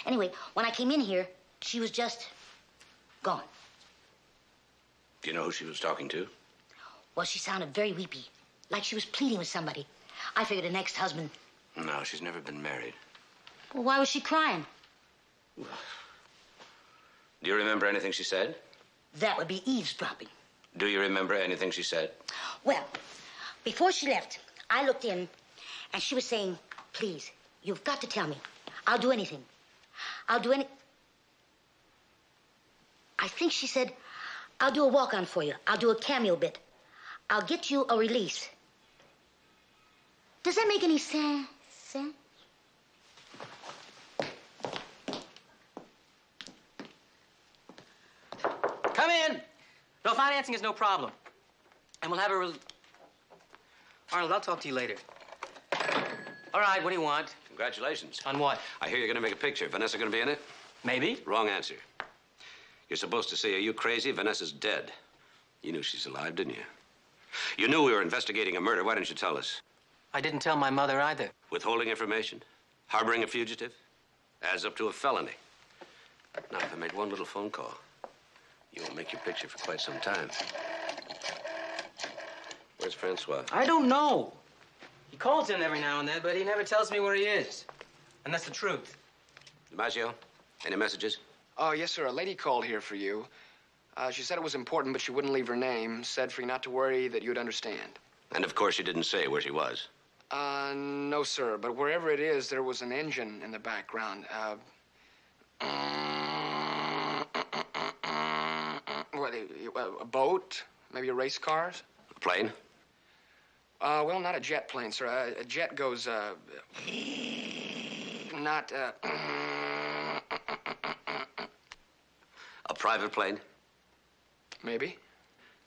Speaker 2: Anyway, when I came in here, she was just gone.
Speaker 1: Do you know who she was talking to?
Speaker 2: Well, she sounded very weepy, like she was pleading with somebody. I figured an ex-husband.
Speaker 1: No, she's never been married.
Speaker 2: Well, why was she crying?
Speaker 1: Do you remember anything she said?
Speaker 2: That would be eavesdropping.
Speaker 1: Do you remember anything she said?
Speaker 2: Well, before she left, I looked in, and she was saying, please, you've got to tell me. I'll do anything. I'll do any... I think she said, I'll do a walk-on for you. I'll do a cameo bit. I'll get you a release. Does that make any sense?
Speaker 13: Come in. No, financing is no problem. And we'll have a... Arnold, I'll talk to you later. All right, what do you want?
Speaker 1: Congratulations.
Speaker 13: On what?
Speaker 1: I hear you're going to make a picture. Vanessa going to be in it?
Speaker 13: Maybe.
Speaker 1: Wrong answer. You're supposed to say, are you crazy? Vanessa's dead. You knew she's alive, didn't you? You knew we were investigating a murder. Why didn't you tell us?
Speaker 13: I didn't tell my mother either.
Speaker 1: Withholding information? Harboring a fugitive? Adds up to a felony. Now, if I make one little phone call, you won't make your picture for quite some time. Where's Francois?
Speaker 13: I don't know. He calls in every now and then, but he never tells me where he is. And that's the truth.
Speaker 1: DiMaggio, any messages?
Speaker 7: Oh, yes, sir. A lady called here for you. She said it was important, but she wouldn't leave her name. Said for you not to worry, that you'd understand.
Speaker 1: And of course, she didn't say where she was.
Speaker 7: No, sir. But wherever it is, there was an engine in the background. What, a boat? Maybe a race cars?
Speaker 1: A plane?
Speaker 7: Well, not a jet plane, sir. A jet goes, not,
Speaker 1: A private plane?
Speaker 7: Maybe.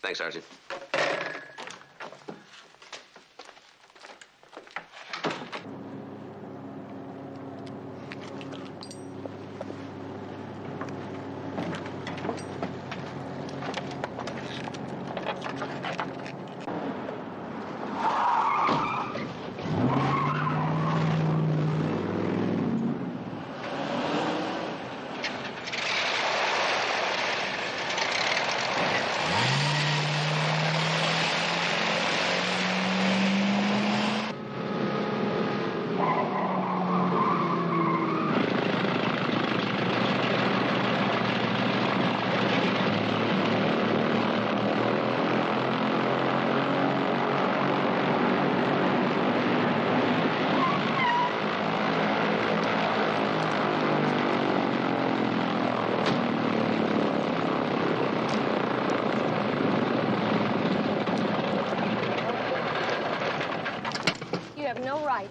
Speaker 1: Thanks, Sergeant.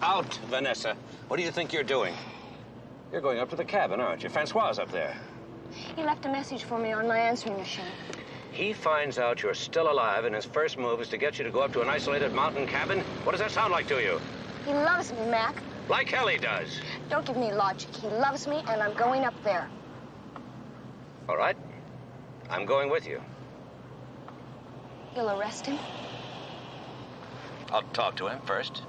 Speaker 1: Out, Vanessa. What do you think you're doing? You're going up to the cabin, aren't you? Francois up there.
Speaker 17: He left a message for me on my answering machine.
Speaker 1: He finds out you're still alive, and his first move is to get you to go up to an isolated mountain cabin? What does that sound like to you?
Speaker 17: He loves me, Mac.
Speaker 1: Like hell he does.
Speaker 17: Don't give me logic. He loves me, and I'm going up there.
Speaker 1: All right. I'm going with you.
Speaker 17: You'll arrest him?
Speaker 1: I'll talk to him first.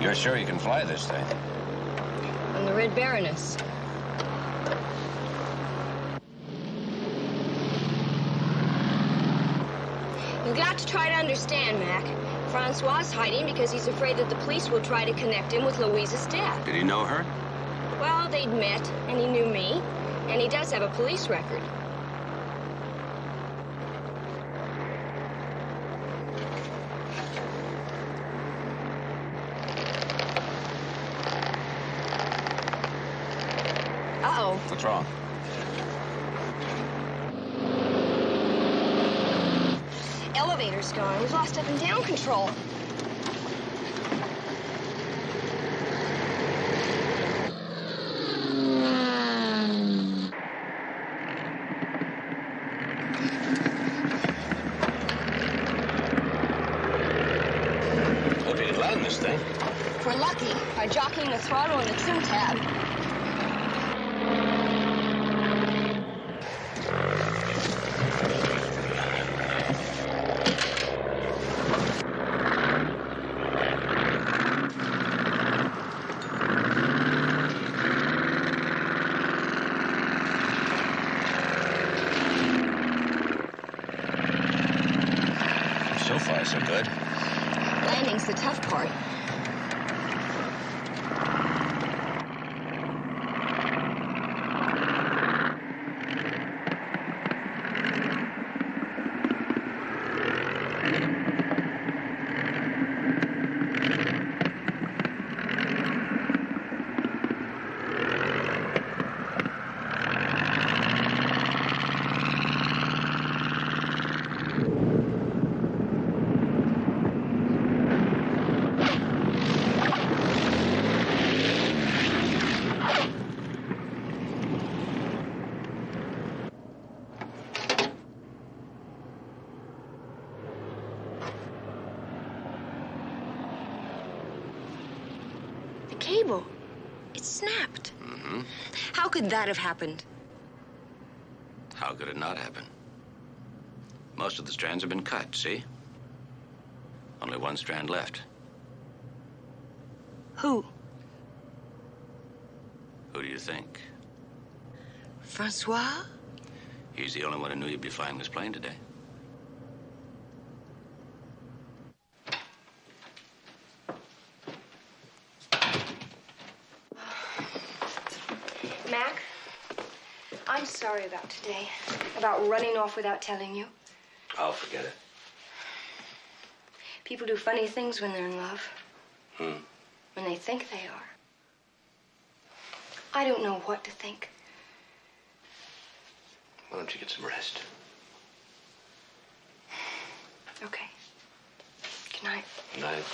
Speaker 1: You're sure you can fly this thing?
Speaker 3: I'm the Red Baroness. You've got to try to understand, Mac. Francois is hiding because he's afraid that the police will try to connect him with Louise's death.
Speaker 1: Did he know her?
Speaker 3: Well, they'd met, and he knew me, and he does have a police record. Uh-oh.
Speaker 1: What's wrong?
Speaker 3: Elevator's gone. We've lost up and down control.
Speaker 1: Hope you can land this thing.
Speaker 3: If we're lucky, by jockeying the throttle and the trim tab.
Speaker 14: any good.
Speaker 3: Landing's the tough part. Cable. It snapped.
Speaker 1: Mm-hmm.
Speaker 3: How could that have happened?
Speaker 1: How could it not happen? Most of the strands have been cut, see? Only one strand left.
Speaker 3: Who?
Speaker 1: Who do you think?
Speaker 3: Francois?
Speaker 1: He's the only one who knew you'd be flying this plane today.
Speaker 3: Mac, I'm sorry about today. About running off without telling you.
Speaker 1: I'll forget it.
Speaker 3: People do funny things when they're in love.
Speaker 1: Hmm.
Speaker 3: When they think they are. I don't know what to think.
Speaker 1: Why don't you get some rest?
Speaker 3: Okay. Good night.
Speaker 1: Good night.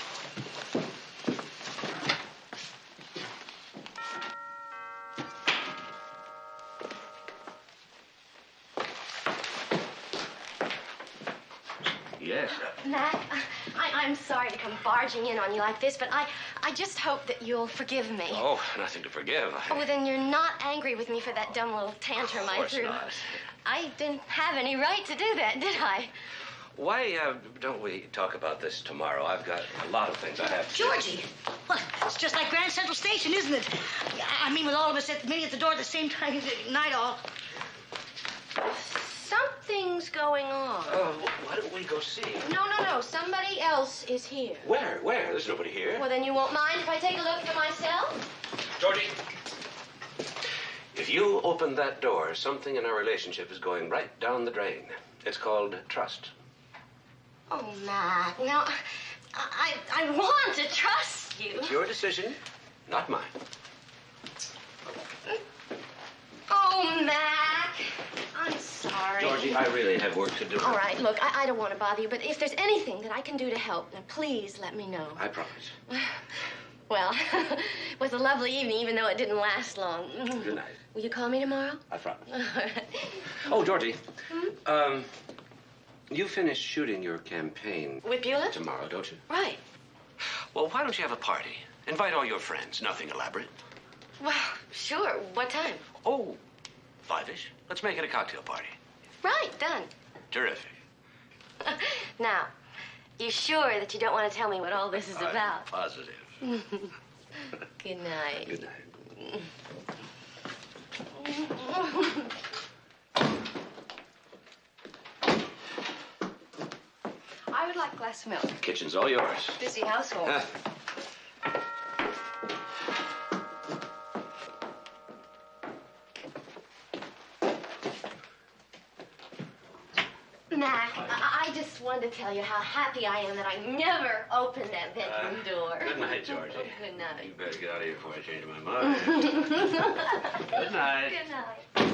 Speaker 1: Yes.
Speaker 3: Mac, I'm sorry to come barging in on you like this, but I just hope that you'll forgive me.
Speaker 1: Oh, nothing to forgive.
Speaker 3: Oh, well, then you're not angry with me for that dumb little tantrum I threw.
Speaker 1: Of course not.
Speaker 3: I didn't have any right to do that, did I?
Speaker 1: Why don't we talk about this tomorrow? I've got a lot of things I have to do.
Speaker 2: Georgie! Well, it's just like Grand Central Station, isn't it? I mean, with all of us meeting at the door at the same time, night all.
Speaker 3: Something's going on.
Speaker 1: Why don't we go see?
Speaker 3: No. Somebody else is here.
Speaker 1: Where? There's nobody here.
Speaker 3: Well, then you won't mind if I take a look for myself?
Speaker 1: Georgie, if you open that door, something in our relationship is going right down the drain. It's called trust.
Speaker 3: Oh, Mac, now, I want to trust you.
Speaker 1: It's your decision, not mine.
Speaker 3: Oh, Mac, I'm sorry.
Speaker 1: Georgie, I really have work to do.
Speaker 3: All right, look, I don't want to bother you, but if there's anything that I can do to help, then please let me know.
Speaker 1: I promise.
Speaker 3: Well, it was a lovely evening, even though it didn't last long.
Speaker 1: Good night.
Speaker 3: Will you call me tomorrow?
Speaker 1: I promise.
Speaker 3: All right.
Speaker 1: Oh, Georgie, you finish shooting your campaign
Speaker 3: With Beulah?
Speaker 1: tomorrow, don't you?
Speaker 3: Right.
Speaker 1: Well, why don't you have a party? Invite all your friends. Nothing elaborate.
Speaker 3: Well, sure. What time?
Speaker 1: Oh, 5-ish. Let's make it a cocktail party.
Speaker 3: Right, done.
Speaker 1: Terrific.
Speaker 3: Now, you sure that you don't want to tell me what all this is
Speaker 1: I'm
Speaker 3: about?
Speaker 1: positive.
Speaker 3: Good night.
Speaker 1: Good night.
Speaker 3: I would like a glass of milk.
Speaker 1: Kitchen's all yours.
Speaker 3: Busy household. Mac, I just wanted to tell you how happy I am that I never opened that bedroom door.
Speaker 1: Good night, Georgie.
Speaker 3: Good night.
Speaker 1: You better get out of here before I change my mind. Good night.
Speaker 3: Good night.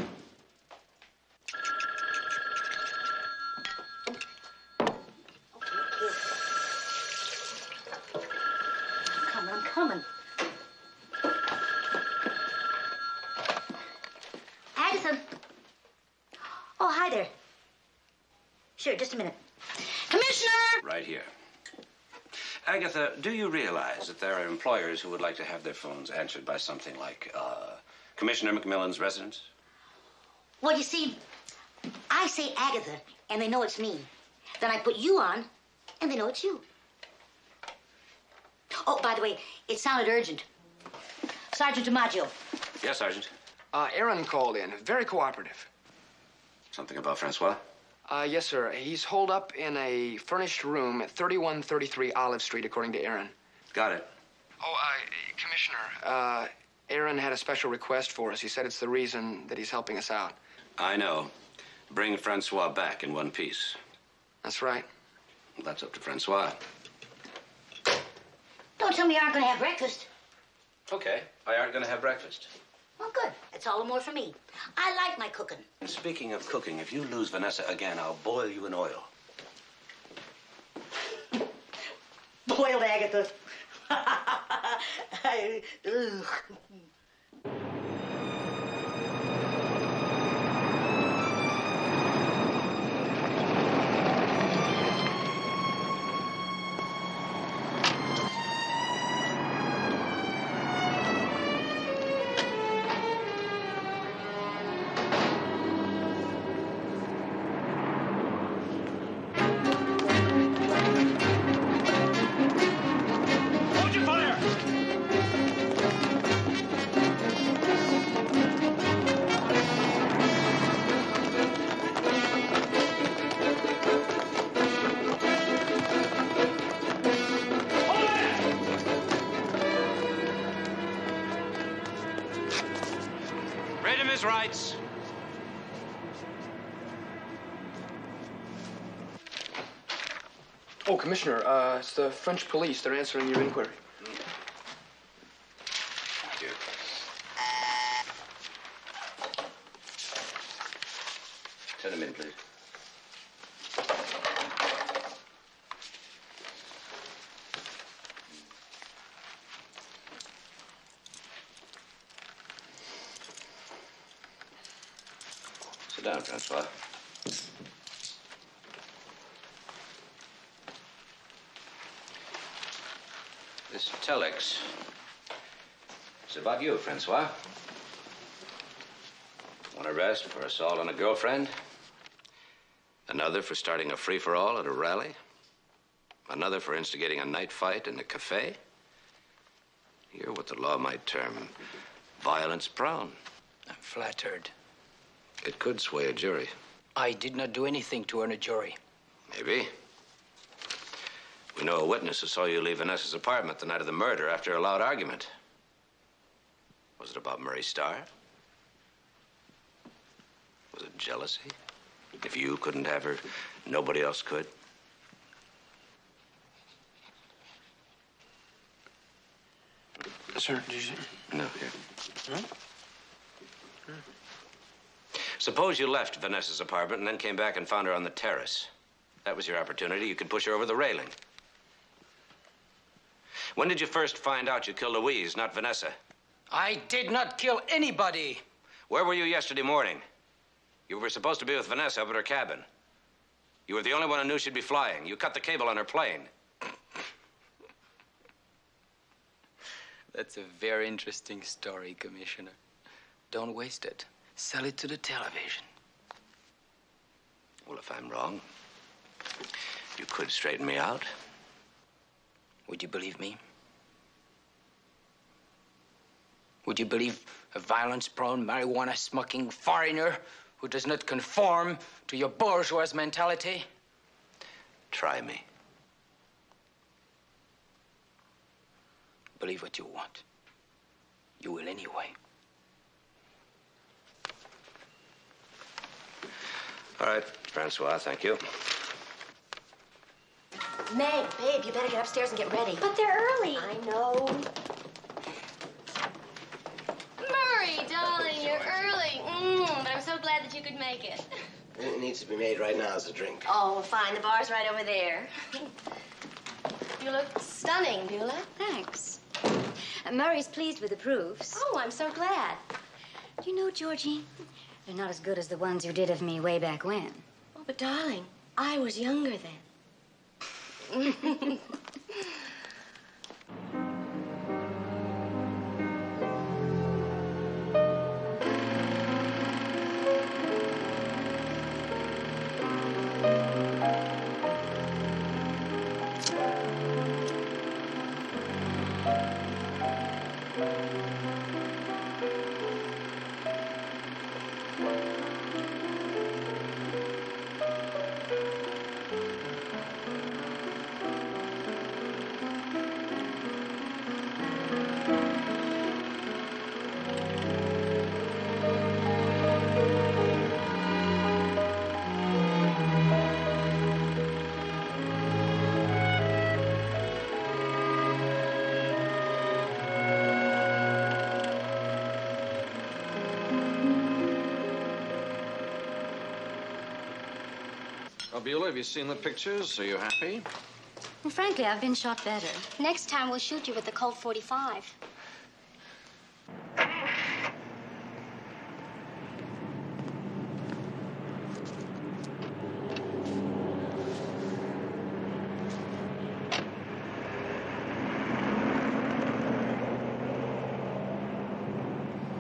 Speaker 2: I'm coming. Agatha. Oh, hi there. Sure, just a minute. Commissioner!
Speaker 1: Right here. Agatha, do you realize that there are employers who would like to have their phones answered by something like, Commissioner McMillan's residence?
Speaker 2: Well, you see, I say Agatha, and they know it's me. Then I put you on, and they know it's you. Oh, by the way, it sounded urgent. Sergeant DiMaggio.
Speaker 1: Yes, Sergeant.
Speaker 7: Aaron called in. Very cooperative.
Speaker 1: Something about Francois?
Speaker 7: Yes, sir. He's holed up in a furnished room at 3133 Olive Street, according to Aaron.
Speaker 1: Got it.
Speaker 7: Oh, Commissioner. Aaron had a special request for us. He said it's the reason that he's helping us out.
Speaker 1: I know. Bring Francois back in one piece.
Speaker 7: That's right.
Speaker 1: Well, that's up to Francois.
Speaker 2: Don't tell me you aren't going to have breakfast.
Speaker 1: Okay, I aren't going to have breakfast.
Speaker 2: Well, good. That's all the more for me. I like my cooking.
Speaker 1: And speaking of cooking, if you lose Vanessa again, I'll boil you in oil.
Speaker 2: Boiled Agatha. Ugh.
Speaker 1: Read him his rights.
Speaker 7: Oh, Commissioner, it's the French police. They're answering your inquiry.
Speaker 1: Thank you. Send him in, please. Sit down, Francois. This telex is about you, Francois. One arrest for assault on a girlfriend. Another for starting a free-for-all at a rally. Another for instigating a night fight in a cafe. You're what the law might term violence-prone.
Speaker 5: I'm flattered.
Speaker 1: It could sway a jury.
Speaker 5: I did not do anything to earn a jury.
Speaker 1: Maybe. We know a witness who saw you leave Vanessa's apartment the night of the murder after a loud argument. Was it about Murray Starr? Was it jealousy? If you couldn't have her, nobody else could?
Speaker 7: Sir, did you...
Speaker 1: No, here. Huh? Suppose you left Vanessa's apartment and then came back and found her on the terrace. That was your opportunity. You could push her over the railing. When did you first find out you killed Louise, not Vanessa?
Speaker 5: I did not kill anybody.
Speaker 1: Where were you yesterday morning? You were supposed to be with Vanessa up at her cabin. You were the only one who knew she'd be flying. You cut the cable on her plane.
Speaker 5: That's a very interesting story, Commissioner. Don't waste it. Sell it to the television.
Speaker 1: Well, if I'm wrong, you could straighten me out.
Speaker 5: Would you believe me? Would you believe a violence-prone, marijuana-smoking foreigner who does not conform to your bourgeois mentality?
Speaker 1: Try me.
Speaker 5: Believe what you want. You will anyway.
Speaker 1: All right, Francois, thank you.
Speaker 17: Meg, babe, you better get upstairs and get ready.
Speaker 16: But they're early.
Speaker 17: I know.
Speaker 3: Murray, darling, you're early. But I'm so glad that you could make it.
Speaker 6: It needs to be made right now as a drink.
Speaker 3: Oh, fine. The bar's right over there. You look stunning, Beulah.
Speaker 15: Thanks. Murray's pleased with the proofs.
Speaker 3: Oh, I'm so glad.
Speaker 15: Do you know, Georgie, they're not as good as the ones you did of me way back when.
Speaker 3: Oh, but darling, I was younger then.
Speaker 6: Beulah, have you seen the pictures? Are you happy?
Speaker 15: Well, frankly, I've been shot better.
Speaker 16: Next time we'll shoot you with the Colt 45.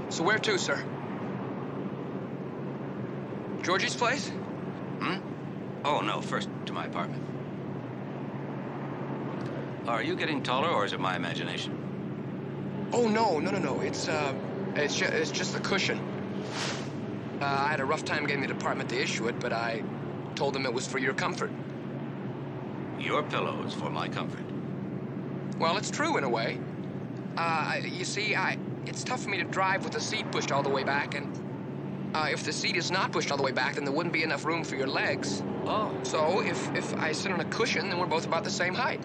Speaker 7: So where to, sir? Georgie's place?
Speaker 1: Oh, no, first to my apartment. Are you getting taller, or is it my imagination?
Speaker 7: Oh, no. It's just the cushion. I had a rough time getting the department to issue it, but I told them it was for your comfort.
Speaker 1: Your pillow is for my comfort.
Speaker 7: Well, it's true in a way. You see, it's tough for me to drive with the seat pushed all the way back, and if the seat is not pushed all the way back, then there wouldn't be enough room for your legs.
Speaker 1: Oh.
Speaker 7: So if I sit on a cushion, then we're both about the same height.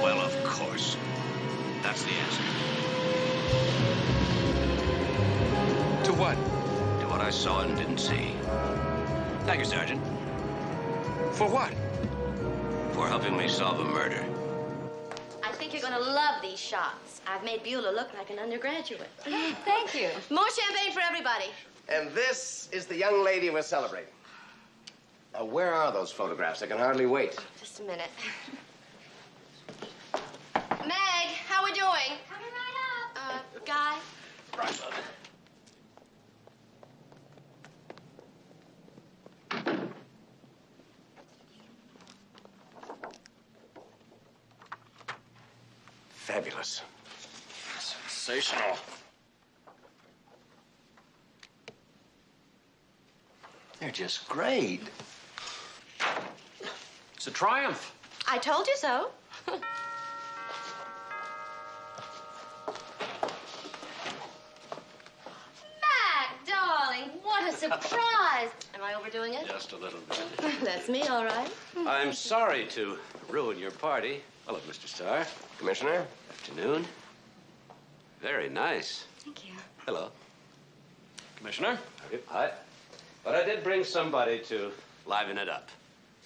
Speaker 1: Well, of course. That's the answer.
Speaker 7: To what?
Speaker 1: To what I saw and didn't see. Thank you, Sergeant.
Speaker 7: For what?
Speaker 1: For helping me solve a murder.
Speaker 3: I think you're gonna love these shots. I've made Beulah look like an undergraduate.
Speaker 15: Thank you.
Speaker 3: More champagne for everybody.
Speaker 18: And this is the young lady we're celebrating. Now, where are those photographs? I can hardly wait.
Speaker 3: Just a minute. Meg, how we doing?
Speaker 16: Coming right up.
Speaker 3: Guy?
Speaker 18: Right, love. Fabulous. Sensational. They're just great.
Speaker 6: It's a triumph.
Speaker 3: I told you so. Mac, darling, what a surprise. Am I overdoing it?
Speaker 1: Just a little bit.
Speaker 3: That's me, all right.
Speaker 1: I'm sorry to ruin your party. Hello, Mr. Starr.
Speaker 18: Commissioner?
Speaker 1: Afternoon. Very nice.
Speaker 15: Thank you.
Speaker 1: Hello.
Speaker 6: Commissioner?
Speaker 1: Hi. But I did bring somebody to liven it up.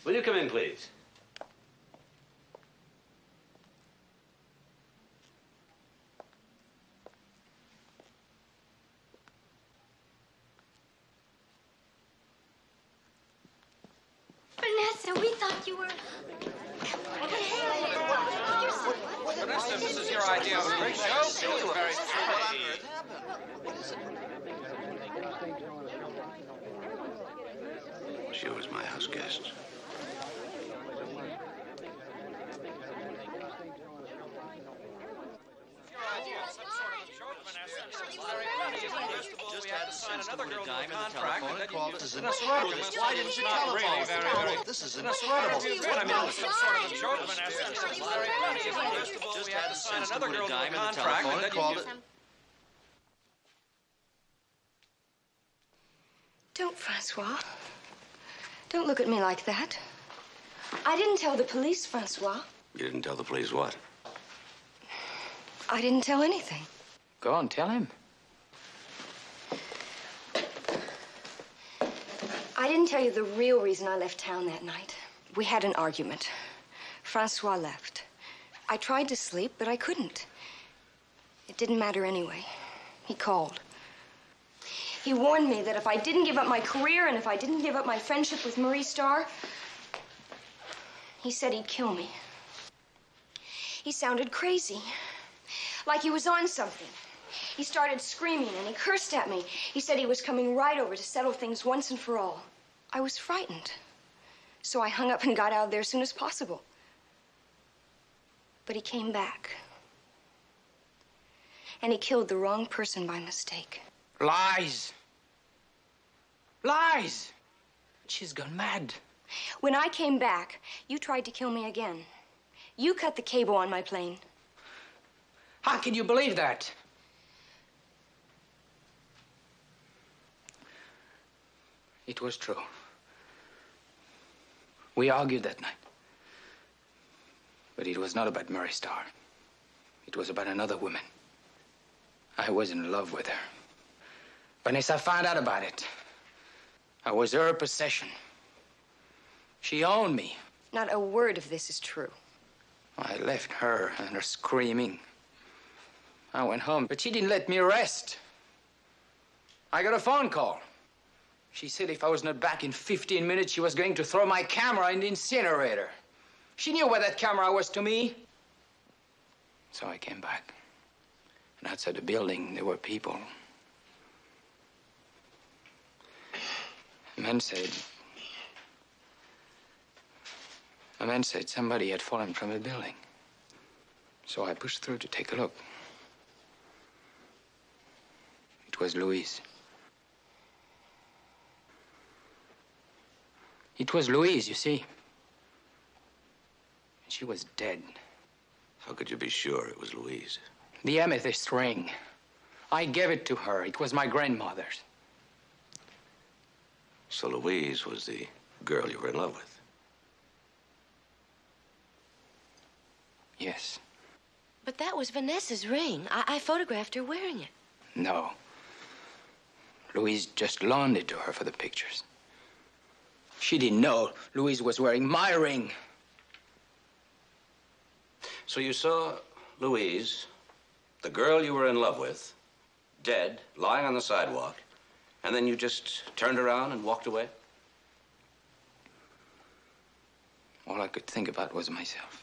Speaker 1: Will you come in, please?
Speaker 16: Vanessa, we thought you were...
Speaker 8: Vanessa, this is your idea of a great show. It was very
Speaker 1: She was my house guest.
Speaker 8: Just had to sign another girl to a contract.
Speaker 14: This is incredible. Why didn't you tell us? This is incredible.
Speaker 8: I mean, it was some sort of a joke, Vanessa. Just had to sign another girl to a contract. And then you...
Speaker 17: Don't, Francois. Don't look at me like that. I didn't tell the police, Francois.
Speaker 1: You didn't tell the police what?
Speaker 17: I didn't tell anything.
Speaker 5: Go on, tell him.
Speaker 17: I didn't tell you the real reason I left town that night. We had an argument. Francois left. I tried to sleep, but I couldn't. It didn't matter anyway. He called. He warned me that if I didn't give up my career and if I didn't give up my friendship with Marie Starr, he said he'd kill me. He sounded crazy, like he was on something. He started screaming and he cursed at me. He said he was coming right over to settle things once and for all. I was frightened, so I hung up and got out of there as soon as possible. But he came back, and he killed the wrong person by mistake.
Speaker 5: Lies. Lies. She's gone mad.
Speaker 17: When I came back, you tried to kill me again. You cut the cable on my plane.
Speaker 5: How can you believe that? It was true. We argued that night. But it was not about Mary Starr. It was about another woman. I was in love with her. Vanessa found out about it. I was her possession. She owned me.
Speaker 17: Not a word of this is true.
Speaker 5: I left her and her screaming. I went home, but she didn't let me rest. I got a phone call. She said if I was not back in 15 minutes, she was going to throw my camera in the incinerator. She knew what that camera was to me. So I came back. And outside the building, there were people. A man said somebody had fallen from the building. So I pushed through to take a look. It was Louise. It was Louise, you see. She was dead.
Speaker 1: How could you be sure it was Louise?
Speaker 5: The amethyst ring. I gave it to her. It was my grandmother's.
Speaker 1: So Louise was the girl you were in love with?
Speaker 5: Yes.
Speaker 3: But that was Vanessa's ring. I photographed her wearing it.
Speaker 5: No. Louise just loaned it to her for the pictures. She didn't know Louise was wearing my ring.
Speaker 1: So you saw Louise, the girl you were in love with, dead, lying on the sidewalk, and then you just turned around and walked away?
Speaker 5: All I could think about was myself.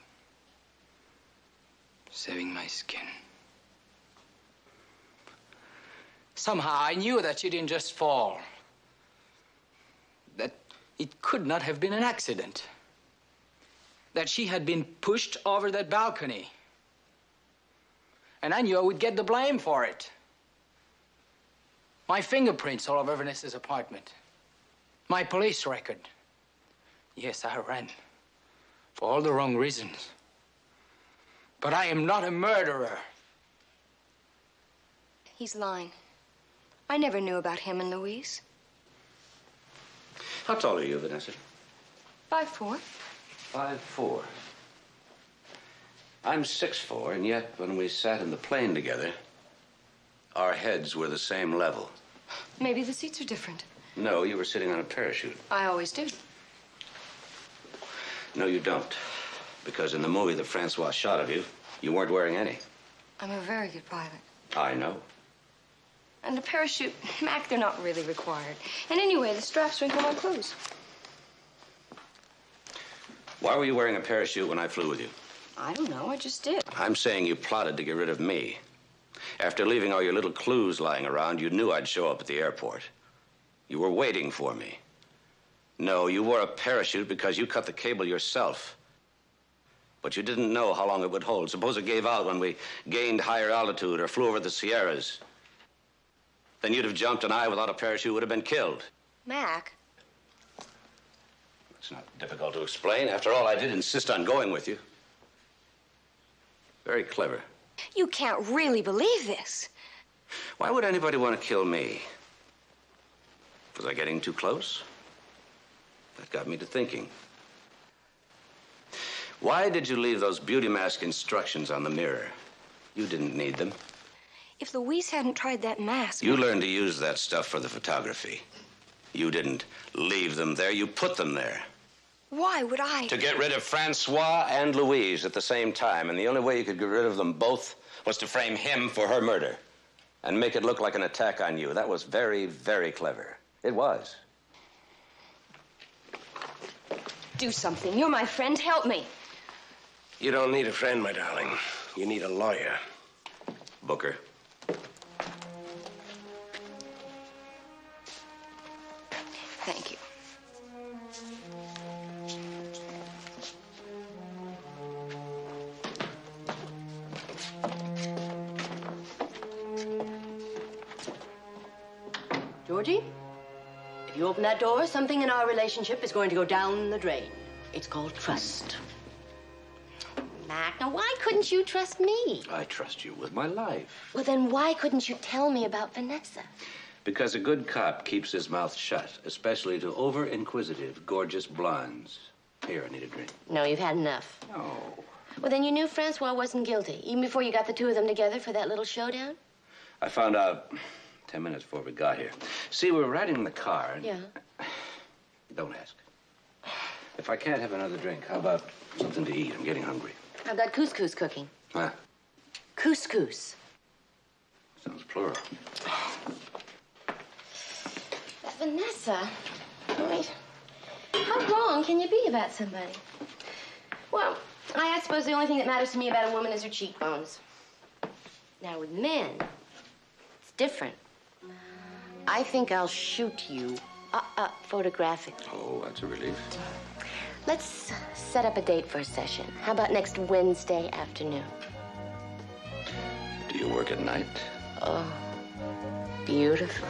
Speaker 5: Saving my skin. Somehow I knew that she didn't just fall. That it could not have been an accident. That she had been pushed over that balcony. And I knew I would get the blame for it. My fingerprints all over Vanessa's apartment. My police record. Yes, I ran. For all the wrong reasons. But I am not a murderer.
Speaker 17: He's lying. I never knew about him and Louise.
Speaker 1: How tall are you, Vanessa?
Speaker 17: 5'4".
Speaker 1: 5'4". I'm 6'4", and yet when we sat in the plane together, our heads were the same level.
Speaker 17: Maybe the seats are different.
Speaker 1: No, you were sitting on a parachute.
Speaker 17: I always do.
Speaker 1: No, you don't. Because in the movie that Francois shot of you, you weren't wearing any.
Speaker 17: I'm a very good pilot.
Speaker 1: I know.
Speaker 17: And a parachute, Mac, they're not really required. And anyway, the straps wrinkle my clothes.
Speaker 1: Why were you wearing a parachute when I flew with you?
Speaker 17: I don't know, I just did.
Speaker 1: I'm saying you plotted to get rid of me. After leaving all your little clues lying around, you knew I'd show up at the airport. You were waiting for me. No, you wore a parachute because you cut the cable yourself. But you didn't know how long it would hold. Suppose it gave out when we gained higher altitude or flew over the Sierras. Then you'd have jumped and I, without a parachute, would have been killed.
Speaker 17: Mac.
Speaker 1: It's not difficult to explain. After all, I did insist on going with you. Very clever.
Speaker 17: You can't really believe this.
Speaker 1: Why would anybody want to kill me? Was I getting too close? That got me to thinking. Why did you leave those beauty mask instructions on the mirror? You didn't need them.
Speaker 17: If Louise hadn't tried that mask...
Speaker 1: You learned to use that stuff for the photography. You didn't leave them there. You put them there.
Speaker 17: Why would I?
Speaker 1: To get rid of Francois and Louise at the same time. And the only way you could get rid of them both was to frame him for her murder and make it look like an attack on you. That was very, very clever. It was.
Speaker 17: Do something. You're my friend. Help me.
Speaker 18: You don't need a friend, my darling. You need a lawyer.
Speaker 1: Booker.
Speaker 17: Thank you.
Speaker 19: Georgie, if you open that door, something in our relationship is going to go down the drain. It's called trust.
Speaker 3: Mac, now why couldn't you trust me?
Speaker 1: I trust you with my life.
Speaker 3: Well, then why couldn't you tell me about Vanessa?
Speaker 1: Because a good cop keeps his mouth shut, especially to over-inquisitive, gorgeous blondes. Here, I need a drink.
Speaker 3: No, you've had enough.
Speaker 1: No.
Speaker 3: Well, then you knew Francois wasn't guilty, even before you got the two of them together for that little showdown?
Speaker 1: I found out 10 minutes before we got here. See, we were riding in the car. And...
Speaker 3: Yeah.
Speaker 1: Don't ask. If I can't have another drink, how about something to eat? I'm getting hungry.
Speaker 3: I've got couscous cooking.
Speaker 1: Huh?
Speaker 3: Couscous.
Speaker 1: Sounds plural.
Speaker 3: Vanessa, wait. How wrong can you be about somebody? Well, I suppose the only thing that matters to me about a woman is her cheekbones. Now, with men, it's different. I think I'll shoot you photographically.
Speaker 1: Oh, that's a relief.
Speaker 3: Let's set up a date for a session. How about next Wednesday afternoon?
Speaker 1: Do you work at night?
Speaker 3: Oh, beautifully.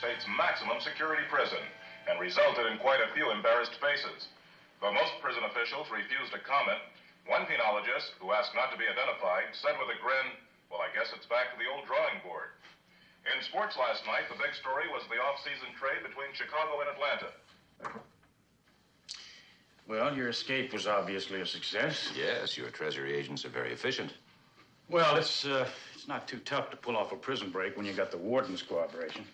Speaker 20: state's maximum security prison and resulted in quite a few embarrassed faces. Though most prison officials refused to comment, one penologist, who asked not to be identified, said with a grin, well, I guess it's back to the old drawing board. In sports last night, the big story was the off-season trade between Chicago and Atlanta.
Speaker 21: Well, your escape was obviously a success.
Speaker 1: Yes, your Treasury agents are very efficient.
Speaker 21: Well, it's not too tough to pull off a prison break when you got the warden's cooperation.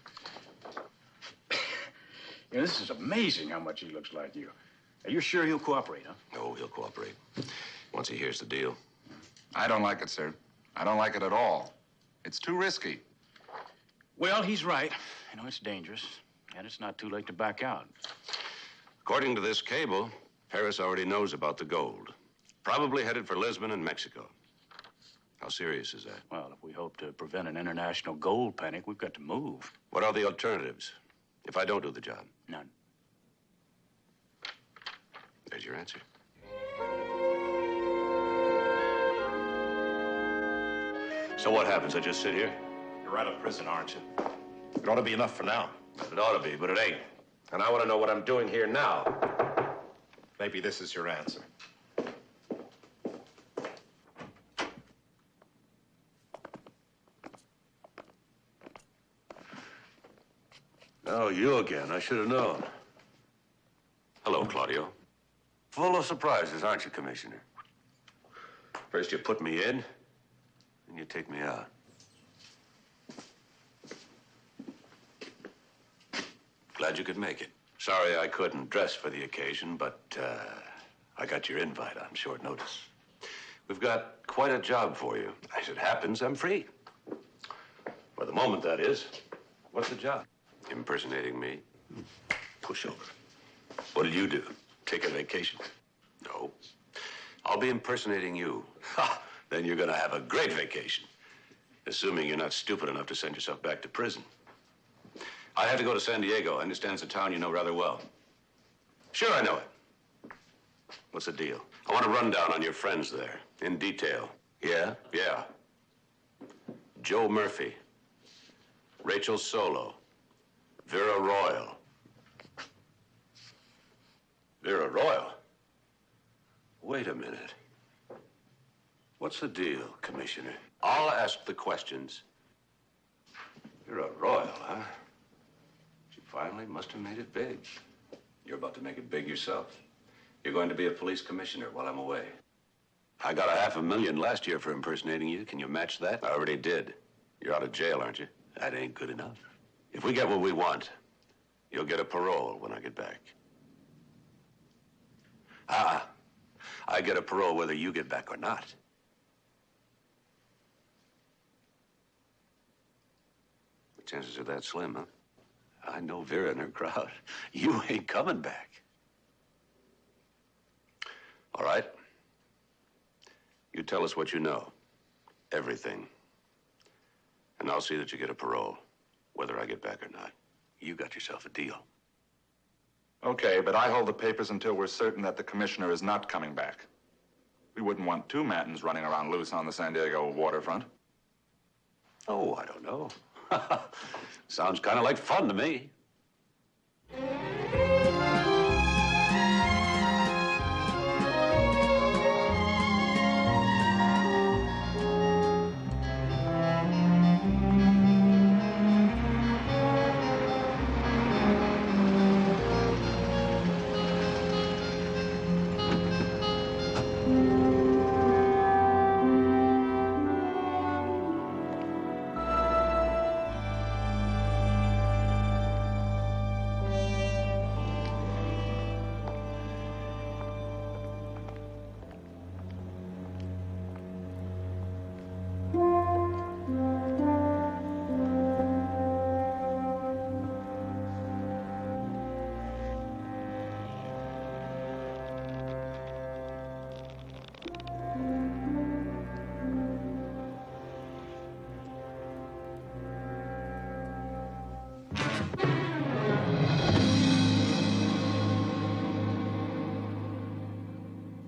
Speaker 21: Yeah, this is amazing how much he looks like you. Are you sure he'll cooperate, huh?
Speaker 1: Oh, he'll cooperate. Once he hears the deal.
Speaker 10: I don't like it, sir. I don't like it at all. It's too risky.
Speaker 21: Well, he's right. You know, it's dangerous, and it's not too late to back out.
Speaker 1: According to this cable, Paris already knows about the gold. Probably headed for Lisbon and Mexico. How serious is that?
Speaker 21: Well, if we hope to prevent an international gold panic, we've got to move.
Speaker 1: What are the alternatives if I don't do the job?
Speaker 21: None.
Speaker 1: There's your answer. So what happens? I just sit here?
Speaker 11: You're out of prison, aren't you? It ought to be enough for now.
Speaker 1: It ought to be, but it ain't. And I want to know what I'm doing here now.
Speaker 11: Maybe this is your answer.
Speaker 1: Oh, you again. I should have known. Hello, Claudio. Full of surprises, aren't you, Commissioner? First you put me in, then you take me out. Glad you could make it. Sorry I couldn't dress for the occasion, but I got your invite on short notice. We've got quite a job for you. As it happens, I'm free. For the moment, that is. What's the job? Impersonating me. Push over. What'll you do? Take a vacation? No. I'll be impersonating you. Ha! Then you're gonna have a great vacation. Assuming you're not stupid enough to send yourself back to prison. I had to go to San Diego. I understand it's a town you know rather well. Sure, I know it. What's the deal? I want a rundown on your friends there, in detail. Yeah? Yeah. Joe Murphy. Rachel Solo. Vera Royal. Vera Royal? Wait a minute. What's the deal, Commissioner? I'll ask the questions. Vera Royal, huh? She finally must have made it big. You're about to make it big yourself. You're going to be a police commissioner while I'm away. I got $500,000 last year for impersonating you. Can you match that? I already did. You're out of jail, aren't you? That ain't good enough. If we get what we want, you'll get a parole when I get back. I get a parole whether you get back or not. The chances are that slim, huh? I know Vera and her crowd. You ain't coming back. All right. You tell us what you know. Everything. And I'll see that you get a parole, whether I get back or not. You got yourself a deal.
Speaker 10: Okay, but I hold the papers until we're certain that the commissioner is not coming back. We wouldn't want two Mantons running around loose on the San Diego waterfront.
Speaker 1: Oh, I don't know. Sounds kind of like fun to me.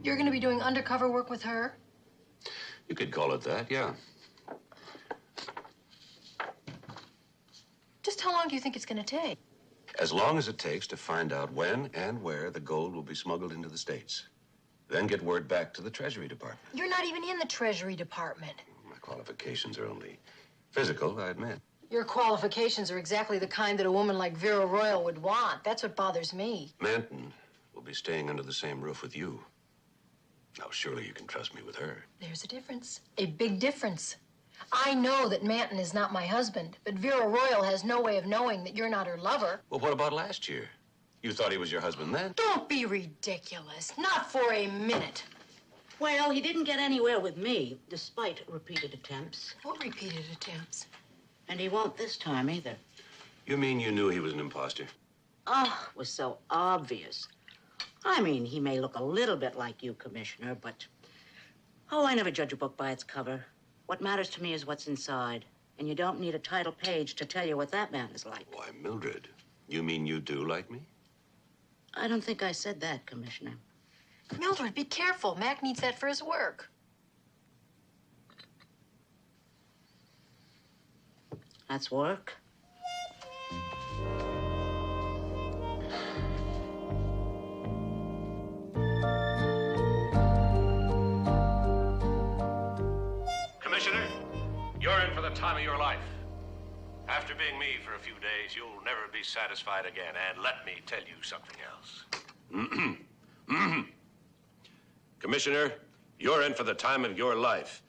Speaker 22: You're going to be doing undercover work with her?
Speaker 1: You could call it that, yeah.
Speaker 22: Just how long do you think it's going to take?
Speaker 1: As long as it takes to find out when and where the gold will be smuggled into the States. Then get word back to the Treasury Department.
Speaker 22: You're not even in the Treasury Department.
Speaker 1: My qualifications are only physical, I admit.
Speaker 22: Your qualifications are exactly the kind that a woman like Vera Royal would want. That's what bothers me.
Speaker 1: Manton will be staying under the same roof with you. Now, surely you can trust me with her.
Speaker 22: There's a difference. A big difference. I know that Manton is not my husband, but Vera Royal has no way of knowing that you're not her lover.
Speaker 1: Well, what about last year? You thought he was your husband then?
Speaker 22: Don't be ridiculous. Not for a minute.
Speaker 9: Well, he didn't get anywhere with me, despite repeated attempts.
Speaker 22: What repeated attempts?
Speaker 9: And he won't this time either.
Speaker 1: You mean you knew he was an imposter?
Speaker 9: Oh, it was so obvious. I mean, he may look a little bit like you, Commissioner, but... Oh, I never judge a book by its cover. What matters to me is what's inside. And you don't need a title page to tell you what that man is like.
Speaker 1: Why, Mildred, you mean you do like me?
Speaker 9: I don't think I said that, Commissioner.
Speaker 22: Mildred, be careful. Mac needs that for his work.
Speaker 9: That's work.
Speaker 1: Commissioner, you're in for the time of your life. After being me for a few days, you'll never be satisfied again. And let me tell you something else. Commissioner, you're in for the time of your life.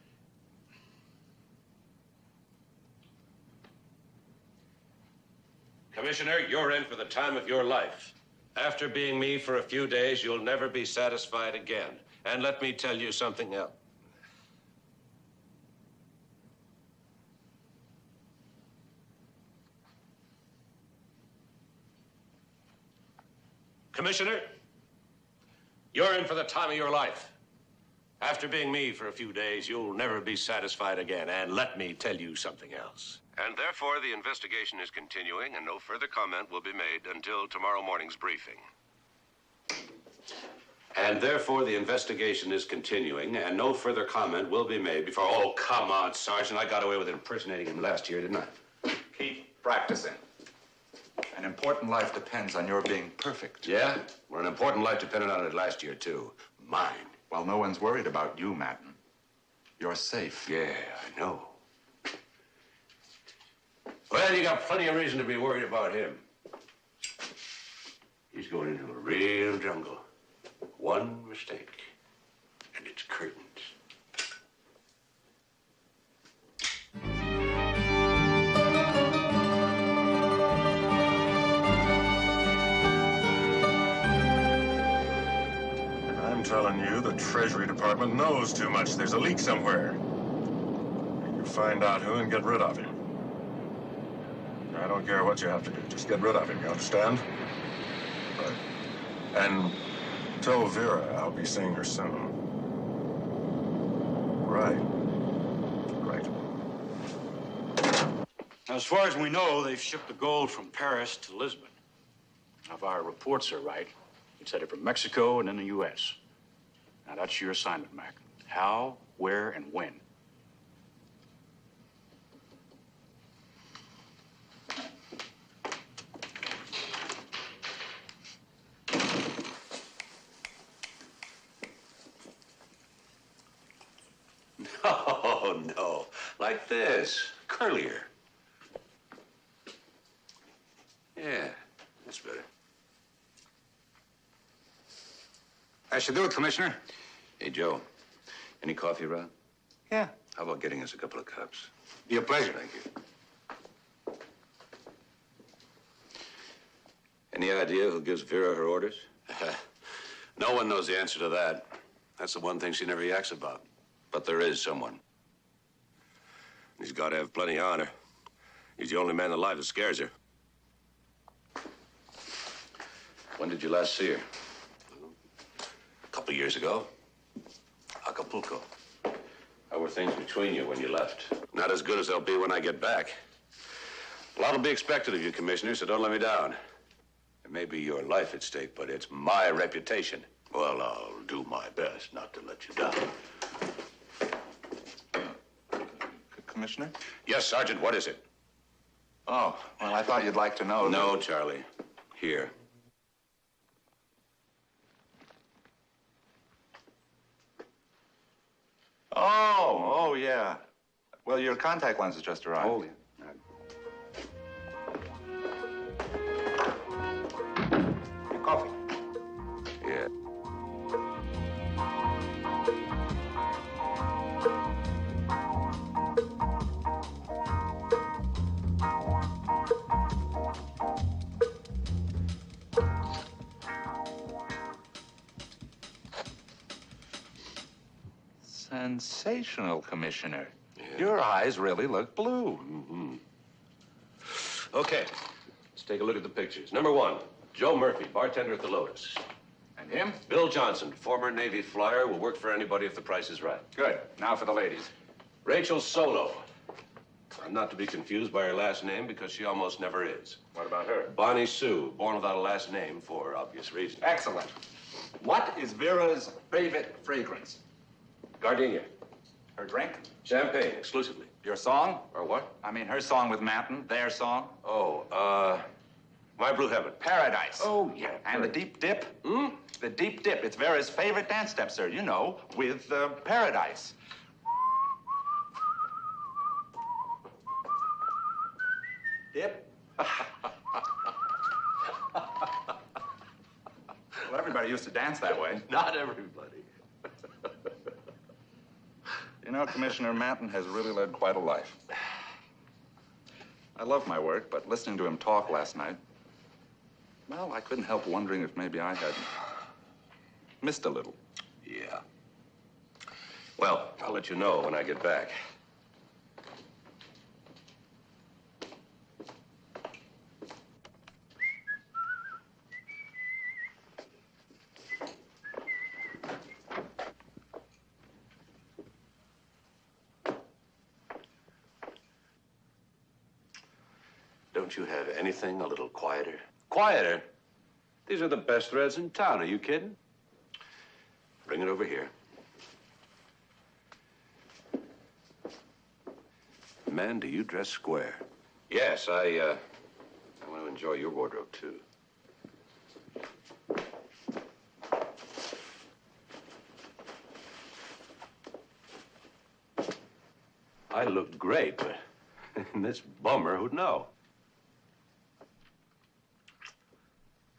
Speaker 1: Commissioner, you're in for the time of your life. After being me for a few days, you'll never be satisfied again. And let me tell you something else. Commissioner, you're in for the time of your life. After being me for a few days, you'll never be satisfied again. And let me tell you something else. And therefore, the investigation is continuing, and no further comment will be made until tomorrow morning's briefing. And therefore, the investigation is continuing, and no further comment will be made before... Oh, come on, Sergeant. I got away with impersonating him last year, didn't I?
Speaker 10: Keep practicing. An important life depends on your being perfect.
Speaker 1: Yeah? Well, an important life depended on it last year, too. Mine.
Speaker 10: Well, no one's worried about you, Madden. You're safe.
Speaker 1: Yeah, I know. Well, you got plenty of reason to be worried about him. He's going into a real jungle. One mistake, and it's curtains.
Speaker 12: I'm telling you, the Treasury Department knows too much. There's a leak somewhere. You find out who and get rid of him. I don't care what you have to do. Just get rid of him, you understand? Right. And tell Vera I'll be seeing her soon. Right. Right.
Speaker 21: As far as we know, they've shipped the gold from Paris to Lisbon. Now, if our reports are right, it's headed from Mexico and then the U.S. Now, that's your assignment, Mac. How, where, and when.
Speaker 1: Oh, no. Like this. Curlier. Yeah, that's better.
Speaker 23: I should do it, Commissioner.
Speaker 1: Hey, Joe. Any coffee around?
Speaker 23: Yeah.
Speaker 1: How about getting us a couple of cups?
Speaker 23: Be a pleasure.
Speaker 1: Thank you. Any idea who gives Vera her orders? No one knows the answer to that. That's the one thing she never yaks about. But there is someone. He's got to have plenty of honor. He's the only man alive that scares her. When did you last see her? A couple years ago. Acapulco. How were things between you when you left? Not as good as they'll be when I get back. A lot will be expected of you, Commissioner, so don't let me down. It may be your life at stake, but it's my reputation. Well, I'll do my best not to let you down.
Speaker 10: Commissioner?
Speaker 1: Yes, Sergeant, what is it?
Speaker 10: Oh, well, I thought you'd like to know.
Speaker 1: No, Charlie. Here.
Speaker 10: Oh, yeah. Well, your contact lens has just arrived.
Speaker 21: Oh, yeah.
Speaker 10: Your coffee.
Speaker 1: Yeah.
Speaker 10: Sensational, Commissioner. Yeah. Your eyes really look blue.
Speaker 1: Mm-hmm. Okay, let's take a look at the pictures. Number 1, Joe Murphy, bartender at the Lotus.
Speaker 10: And him?
Speaker 1: Bill Johnson, former Navy flyer, will work for anybody if the price is right.
Speaker 10: Good. Now for the ladies.
Speaker 1: Rachel Solo. I'm not to be confused by her last name because she almost never is.
Speaker 10: What about her?
Speaker 1: Bonnie Sue, born without a last name for obvious reasons.
Speaker 10: Excellent. What is Vera's favorite fragrance?
Speaker 1: Gardenia.
Speaker 10: Her drink?
Speaker 1: Champagne, exclusively.
Speaker 10: Your song?
Speaker 1: Or what?
Speaker 10: I mean, her song with Manton, their song.
Speaker 1: Oh, My Blue Heaven.
Speaker 10: Paradise. Oh, yeah. And the deep dip?
Speaker 1: Hmm?
Speaker 10: The deep dip. It's Vera's favorite dance step, sir. You know, with Paradise. Dip? Well, everybody used to dance that way.
Speaker 1: Not everybody.
Speaker 10: You know, Commissioner, Manton has really led quite a life. I love my work, but listening to him talk last night, well, I couldn't help wondering if maybe I had missed a little.
Speaker 1: Yeah. Well, I'll let you know when I get back. Don't you have anything a little quieter? Quieter? These are the best threads in town. Are you kidding? Bring it over here. Man, do you dress square? Yes, I want to enjoy your wardrobe, too. I look great, but this bummer, who'd know?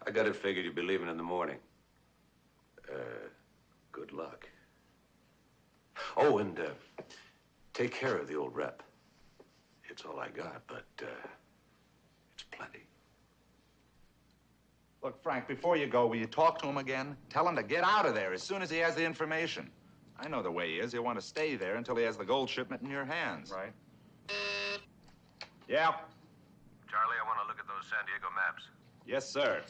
Speaker 1: I got it figured you'd be leaving in the morning. Good luck. Oh, and take care of the old rep. It's all I got, but it's plenty.
Speaker 10: Look, Frank, before you go, will you talk to him again? Tell him to get out of there as soon as he has the information. I know the way he is. He'll want to stay there until he has the gold shipment in your hands.
Speaker 1: Right.
Speaker 10: Yeah?
Speaker 1: Charlie, I want to look at those San Diego maps.
Speaker 10: Yes, sir.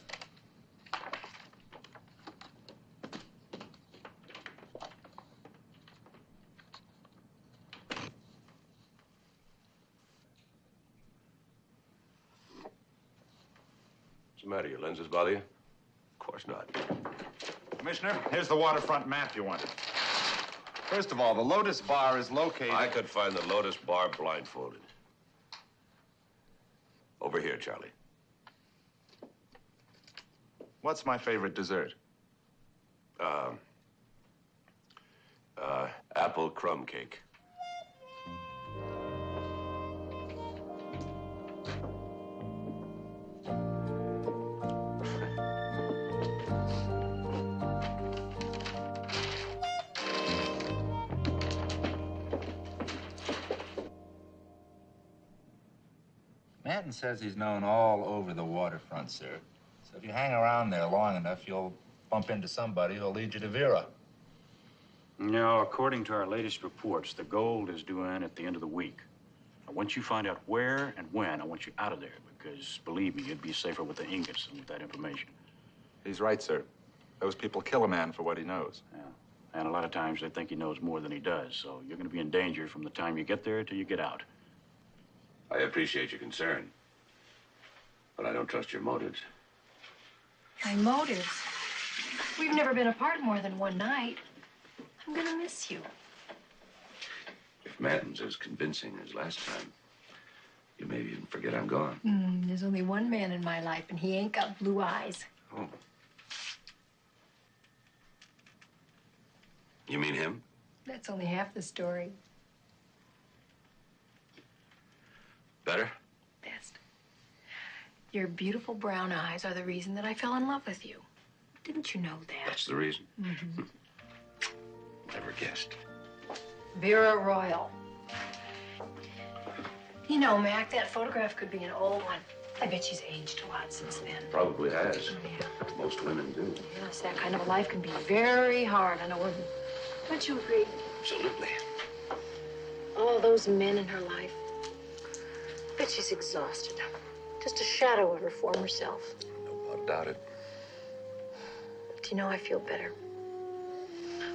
Speaker 1: What's the matter? Your lenses bother you? Of course not.
Speaker 10: Commissioner, here's the waterfront map you wanted. First of all, the Lotus Bar is located...
Speaker 1: I could find the Lotus Bar blindfolded. Over here, Charlie.
Speaker 10: What's my favorite dessert?
Speaker 1: Apple crumb cake.
Speaker 2: Manton says he's known all over the waterfront, sir. So if you hang around there long enough, you'll bump into somebody who'll lead you to Vera.
Speaker 21: No, according to our latest reports, the gold is due in at the end of the week. Now, once you find out where and when, I want you out of there, because, believe me, you'd be safer with the ingots than with that information.
Speaker 10: He's right, sir. Those people kill a man for what he knows.
Speaker 21: Yeah. And a lot of times they think he knows more than he does, so you're going to be in danger from the time you get there till you get out.
Speaker 1: I appreciate your concern, but I don't trust your motives.
Speaker 22: My motives? We've never been apart more than one night. I'm gonna miss you.
Speaker 1: If Manton's as convincing as last time, you may even forget I'm gone.
Speaker 22: There's only one man in my life, and he ain't got blue eyes.
Speaker 1: Oh. You mean him?
Speaker 22: That's only half the story.
Speaker 1: Better?
Speaker 22: Best. Your beautiful brown eyes are the reason that I fell in love with you. Didn't you know that?
Speaker 1: That's the reason.
Speaker 22: Mm-hmm.
Speaker 1: Never guessed.
Speaker 22: Vera Royal. You know, Mac, that photograph could be an old one. I bet she's aged a lot since then.
Speaker 1: Probably has.
Speaker 22: Yeah.
Speaker 1: Most women do.
Speaker 22: Yes, that kind of a life can be very hard on a woman. Don't you agree?
Speaker 1: Absolutely.
Speaker 22: All those men in her life. But she's exhausted. Just a shadow of her former self.
Speaker 1: I doubt it.
Speaker 22: Do you know, I feel better.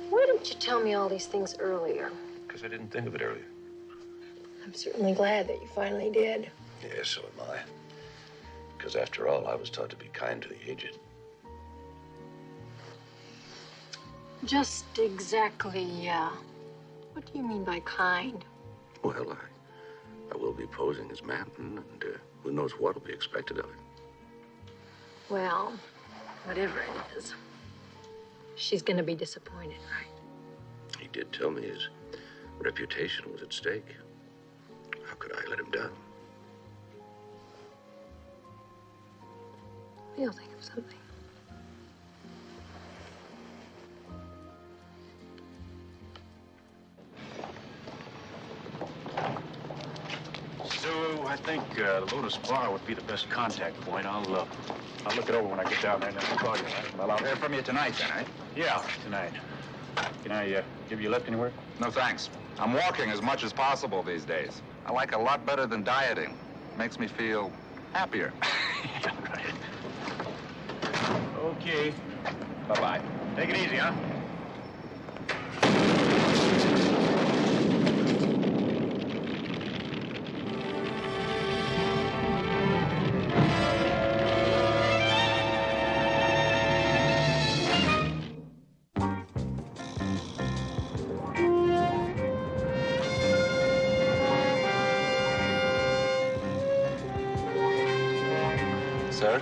Speaker 22: Why didn't you tell me all these things earlier?
Speaker 1: Because I didn't think of it earlier.
Speaker 22: I'm certainly glad that you finally did.
Speaker 1: Yes, so am I. Because after all, I was taught to be kind to the aged.
Speaker 22: Just exactly, what do you mean by kind?
Speaker 1: Well, I will be posing as Manton, and who knows what will be expected of him.
Speaker 22: Well, whatever it is, she's gonna be disappointed, right?
Speaker 1: He did tell me his reputation was at stake. How could I let him down?
Speaker 22: You'll think of something.
Speaker 21: So I think Lotus Bar would be the best contact point. I'll look it over when I get down there and then I'll call you. Right?
Speaker 2: Well, I'll hear from you tonight, then, eh?
Speaker 21: Yeah, tonight. Can I give you a lift anywhere?
Speaker 2: No, thanks. I'm walking as much as possible these days. I like a lot better than dieting. Makes me feel happier.
Speaker 21: Yeah, right. Okay. Bye-bye. Take it easy, huh?
Speaker 10: Sir?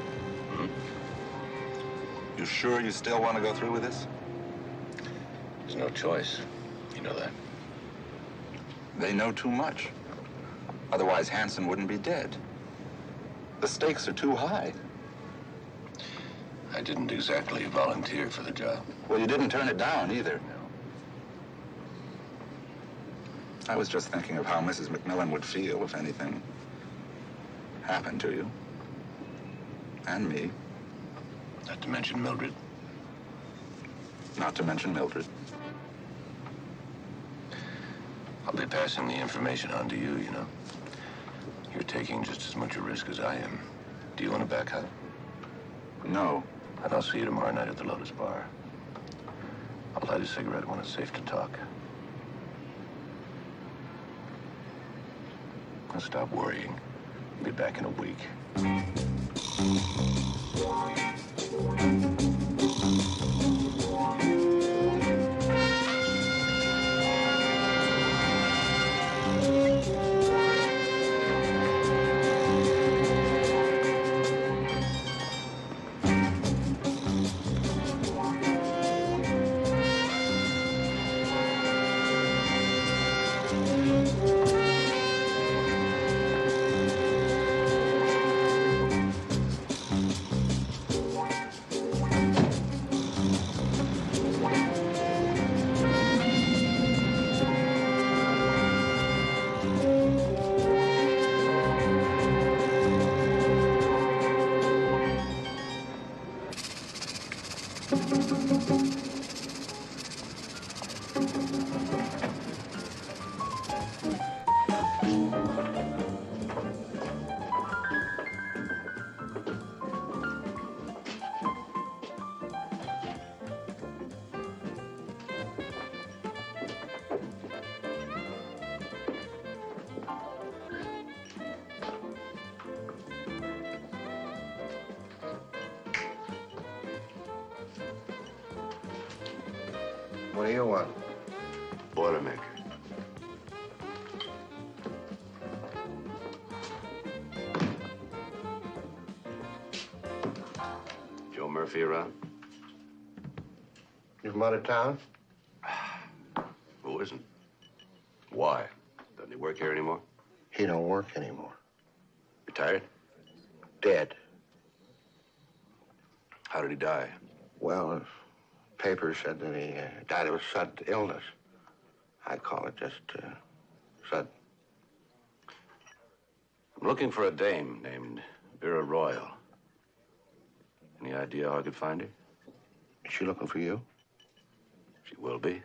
Speaker 10: You sure you still want to go through with this?
Speaker 1: There's no choice. You know that.
Speaker 10: They know too much. Otherwise, Hanson wouldn't be dead. The stakes are too high.
Speaker 1: I didn't exactly volunteer for the job.
Speaker 10: Well, you didn't turn it down either. I was just thinking of how Mrs. McMillan would feel if anything happened to you. And me.
Speaker 1: Not to mention Mildred.
Speaker 10: Not to mention Mildred.
Speaker 1: I'll be passing the information on to you, you know. You're taking just as much a risk as I am. Do you want to back out?
Speaker 10: No.
Speaker 1: And I'll see you tomorrow night at the Lotus Bar. I'll light a cigarette when it's safe to talk. Now stop worrying. I'll be back in a week.
Speaker 18: What do you want?
Speaker 1: Boilermaker. Joe Murphy around?
Speaker 18: You from out of town?
Speaker 1: Who isn't? Why? Doesn't he work here anymore?
Speaker 18: He don't work anymore.
Speaker 1: Retired?
Speaker 18: Dead.
Speaker 1: How did he die?
Speaker 18: Well, papers said that he died of a sudden illness. I call it just sudden.
Speaker 1: I'm looking for a dame named Vera Royal. Any idea how I could find her?
Speaker 18: Is she looking for you?
Speaker 1: She will be.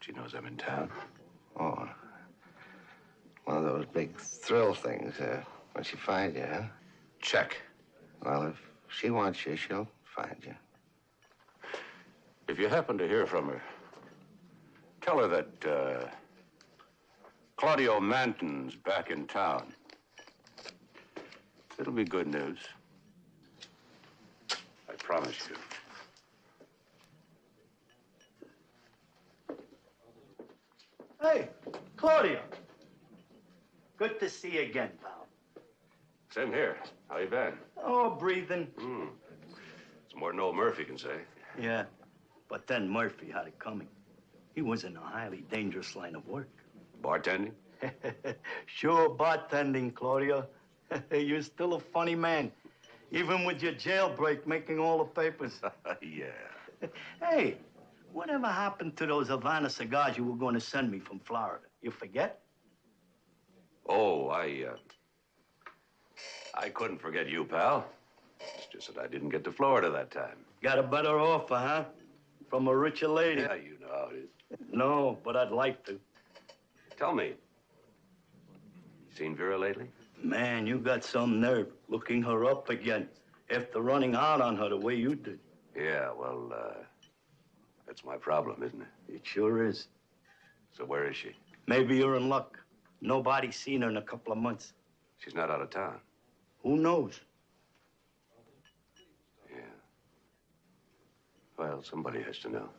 Speaker 1: She knows I'm in town.
Speaker 18: Oh. One of those big thrill things, when she finds you, huh?
Speaker 1: Check.
Speaker 18: Well, if she wants you, she'll find you.
Speaker 1: If you happen to hear from her, tell her that, Claudio Manton's back in town. It'll be good news. I promise you.
Speaker 4: Hey, Claudio. Good to see you again, pal.
Speaker 1: Same here. How you been?
Speaker 4: Oh, breathing.
Speaker 1: It's more than old Murphy can say.
Speaker 4: Yeah, but then Murphy had it coming. He was in a highly dangerous line of work.
Speaker 1: Bartending?
Speaker 4: Sure, bartending, Claudio. You're still a funny man. Even with your jailbreak making all the papers.
Speaker 1: Yeah.
Speaker 4: Hey, whatever happened to those Havana cigars you were going to send me from Florida? You forget?
Speaker 1: Oh, I couldn't forget you, pal. It's just that I didn't get to Florida that time.
Speaker 4: Got a better offer, huh? From a richer lady?
Speaker 1: Yeah, you know how it is.
Speaker 4: No, but I'd like to.
Speaker 1: Tell me, you seen Vera lately?
Speaker 4: Man, you got some nerve looking her up again after running out on her the way you did.
Speaker 1: Yeah, well, that's my problem, isn't it?
Speaker 4: It sure is.
Speaker 1: So where is she?
Speaker 4: Maybe you're in luck. Nobody's seen her in a couple of months.
Speaker 1: She's not out of town.
Speaker 4: Who knows?
Speaker 1: Yeah. Well, somebody has to know.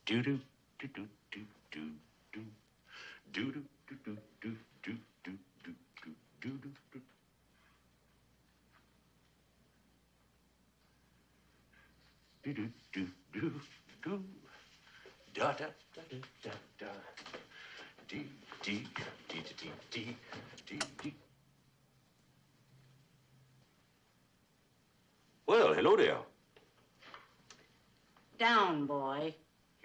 Speaker 1: Do do do do do do do do do do do do do do do do do do. Do do do do do. Da da da da da da. Dee dee dee dee dee dee dee. Well, hello there.
Speaker 9: Down, boy.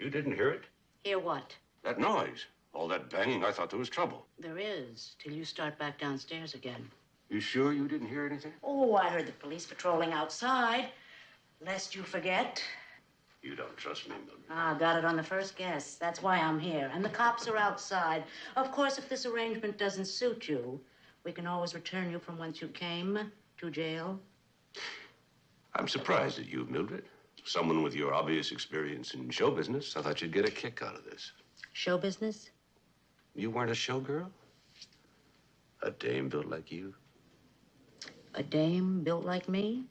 Speaker 1: You didn't hear it?
Speaker 9: Hear what?
Speaker 1: That noise. All that banging, I thought there was trouble.
Speaker 9: There is, till you start back downstairs again.
Speaker 1: You sure you didn't hear anything?
Speaker 9: Oh, I heard the police patrolling outside. Lest you forget.
Speaker 1: You don't trust me, Mildred.
Speaker 9: Ah, got it on the first guess. That's why I'm here. And the cops are outside. Of course, if this arrangement doesn't suit you, we can always return you from whence you came to jail.
Speaker 1: I'm surprised at you, Mildred. Someone with your obvious experience in show business, I thought you'd get a kick out of this.
Speaker 9: Show business?
Speaker 1: You weren't a showgirl? A dame built like you?
Speaker 9: A dame built like me?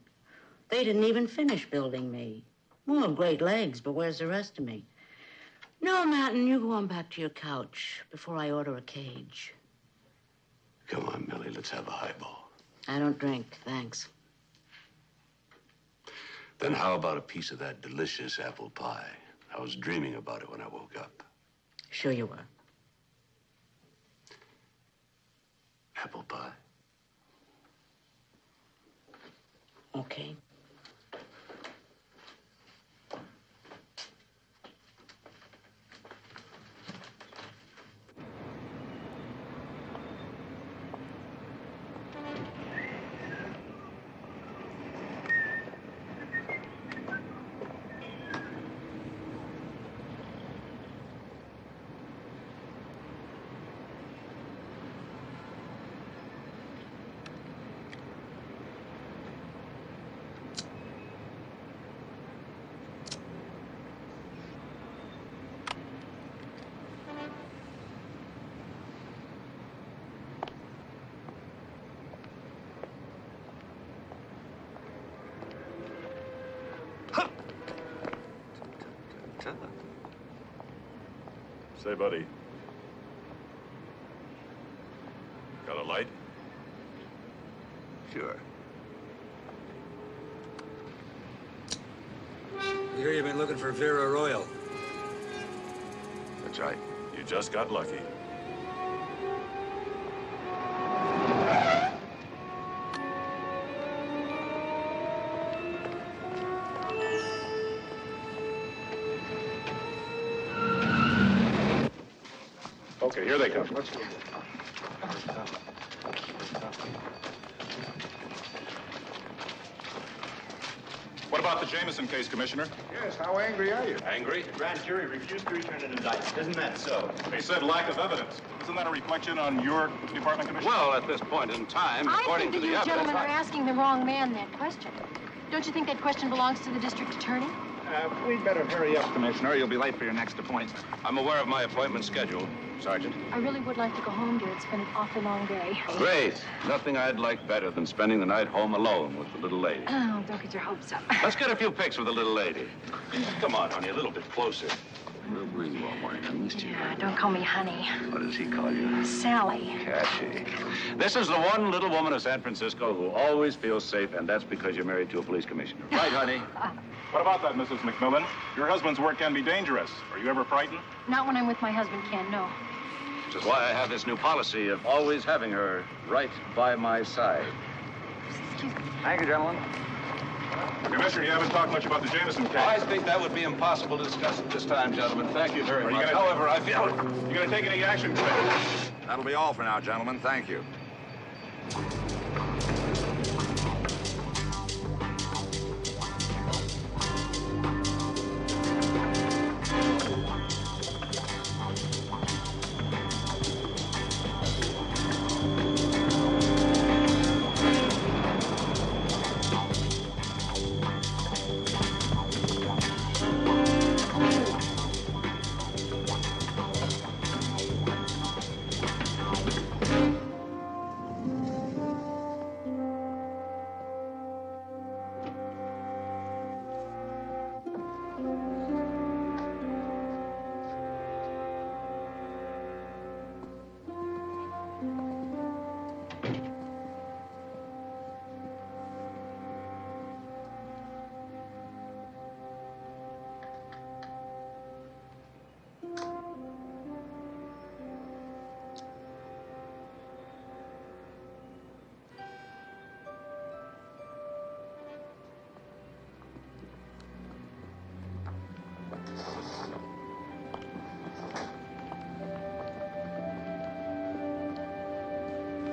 Speaker 9: They didn't even finish building me. Well, great legs, but where's the rest of me? No, Manton, you go on back to your couch before I order a cage.
Speaker 1: Come on, Millie, let's have a highball.
Speaker 9: I don't drink, thanks.
Speaker 1: Then how about a piece of that delicious apple pie? I was dreaming about it when I woke up.
Speaker 9: Sure you were.
Speaker 1: Apple pie?
Speaker 9: Okay.
Speaker 12: Say, buddy, Got a light?
Speaker 18: Sure.
Speaker 7: We hear you've been looking for Vera Royal.
Speaker 18: That's right.
Speaker 12: You just got lucky. Okay, here they come. Let's go. What about the Jameson case, Commissioner?
Speaker 10: Yes, how angry are you?
Speaker 12: Angry?
Speaker 13: The grand jury refused to return an indictment. Isn't that so?
Speaker 12: They said lack of evidence. Isn't that a reflection on your department, Commissioner?
Speaker 1: Well, at this point in time,
Speaker 22: I
Speaker 1: according
Speaker 22: think
Speaker 1: to
Speaker 22: that
Speaker 1: the
Speaker 22: you
Speaker 1: evidence...
Speaker 22: gentlemen are asking the wrong man that question. Don't you think that question belongs to the district attorney?
Speaker 10: We'd better hurry up, Commissioner. You'll be late for your next appointment.
Speaker 1: I'm aware of my appointment schedule, Sergeant.
Speaker 22: I really would like to go home, dear. It's been an awfully long day.
Speaker 1: Great. Nothing I'd like better than spending the night home alone with the little lady.
Speaker 22: Oh, don't get your hopes up.
Speaker 1: Let's get a few pics with the little lady. Come on, honey, a little bit closer.
Speaker 18: We'll bring you all morning. I missed you.
Speaker 22: Yeah, don't call me honey.
Speaker 18: What does he call you?
Speaker 22: Sally.
Speaker 1: Catchy. This is the one little woman of San Francisco who always feels safe, and that's because you're married to a police commissioner. Right, honey?
Speaker 12: What about that, Mrs. McMillan? Your husband's work can be dangerous. Are you ever frightened?
Speaker 22: Not when I'm with my husband, Ken, no.
Speaker 1: Which is why I have this new policy of always having her right by my side.
Speaker 22: Excuse me.
Speaker 10: Thank you, gentlemen.
Speaker 12: Commissioner, you haven't talked much about the Jameson case.
Speaker 1: I think that would be impossible to discuss at this time, gentlemen. Thank you very much.
Speaker 12: Gonna,
Speaker 1: However, I feel...
Speaker 12: You gonna take any action, Commissioner?
Speaker 10: That'll be all for now, gentlemen. Thank you.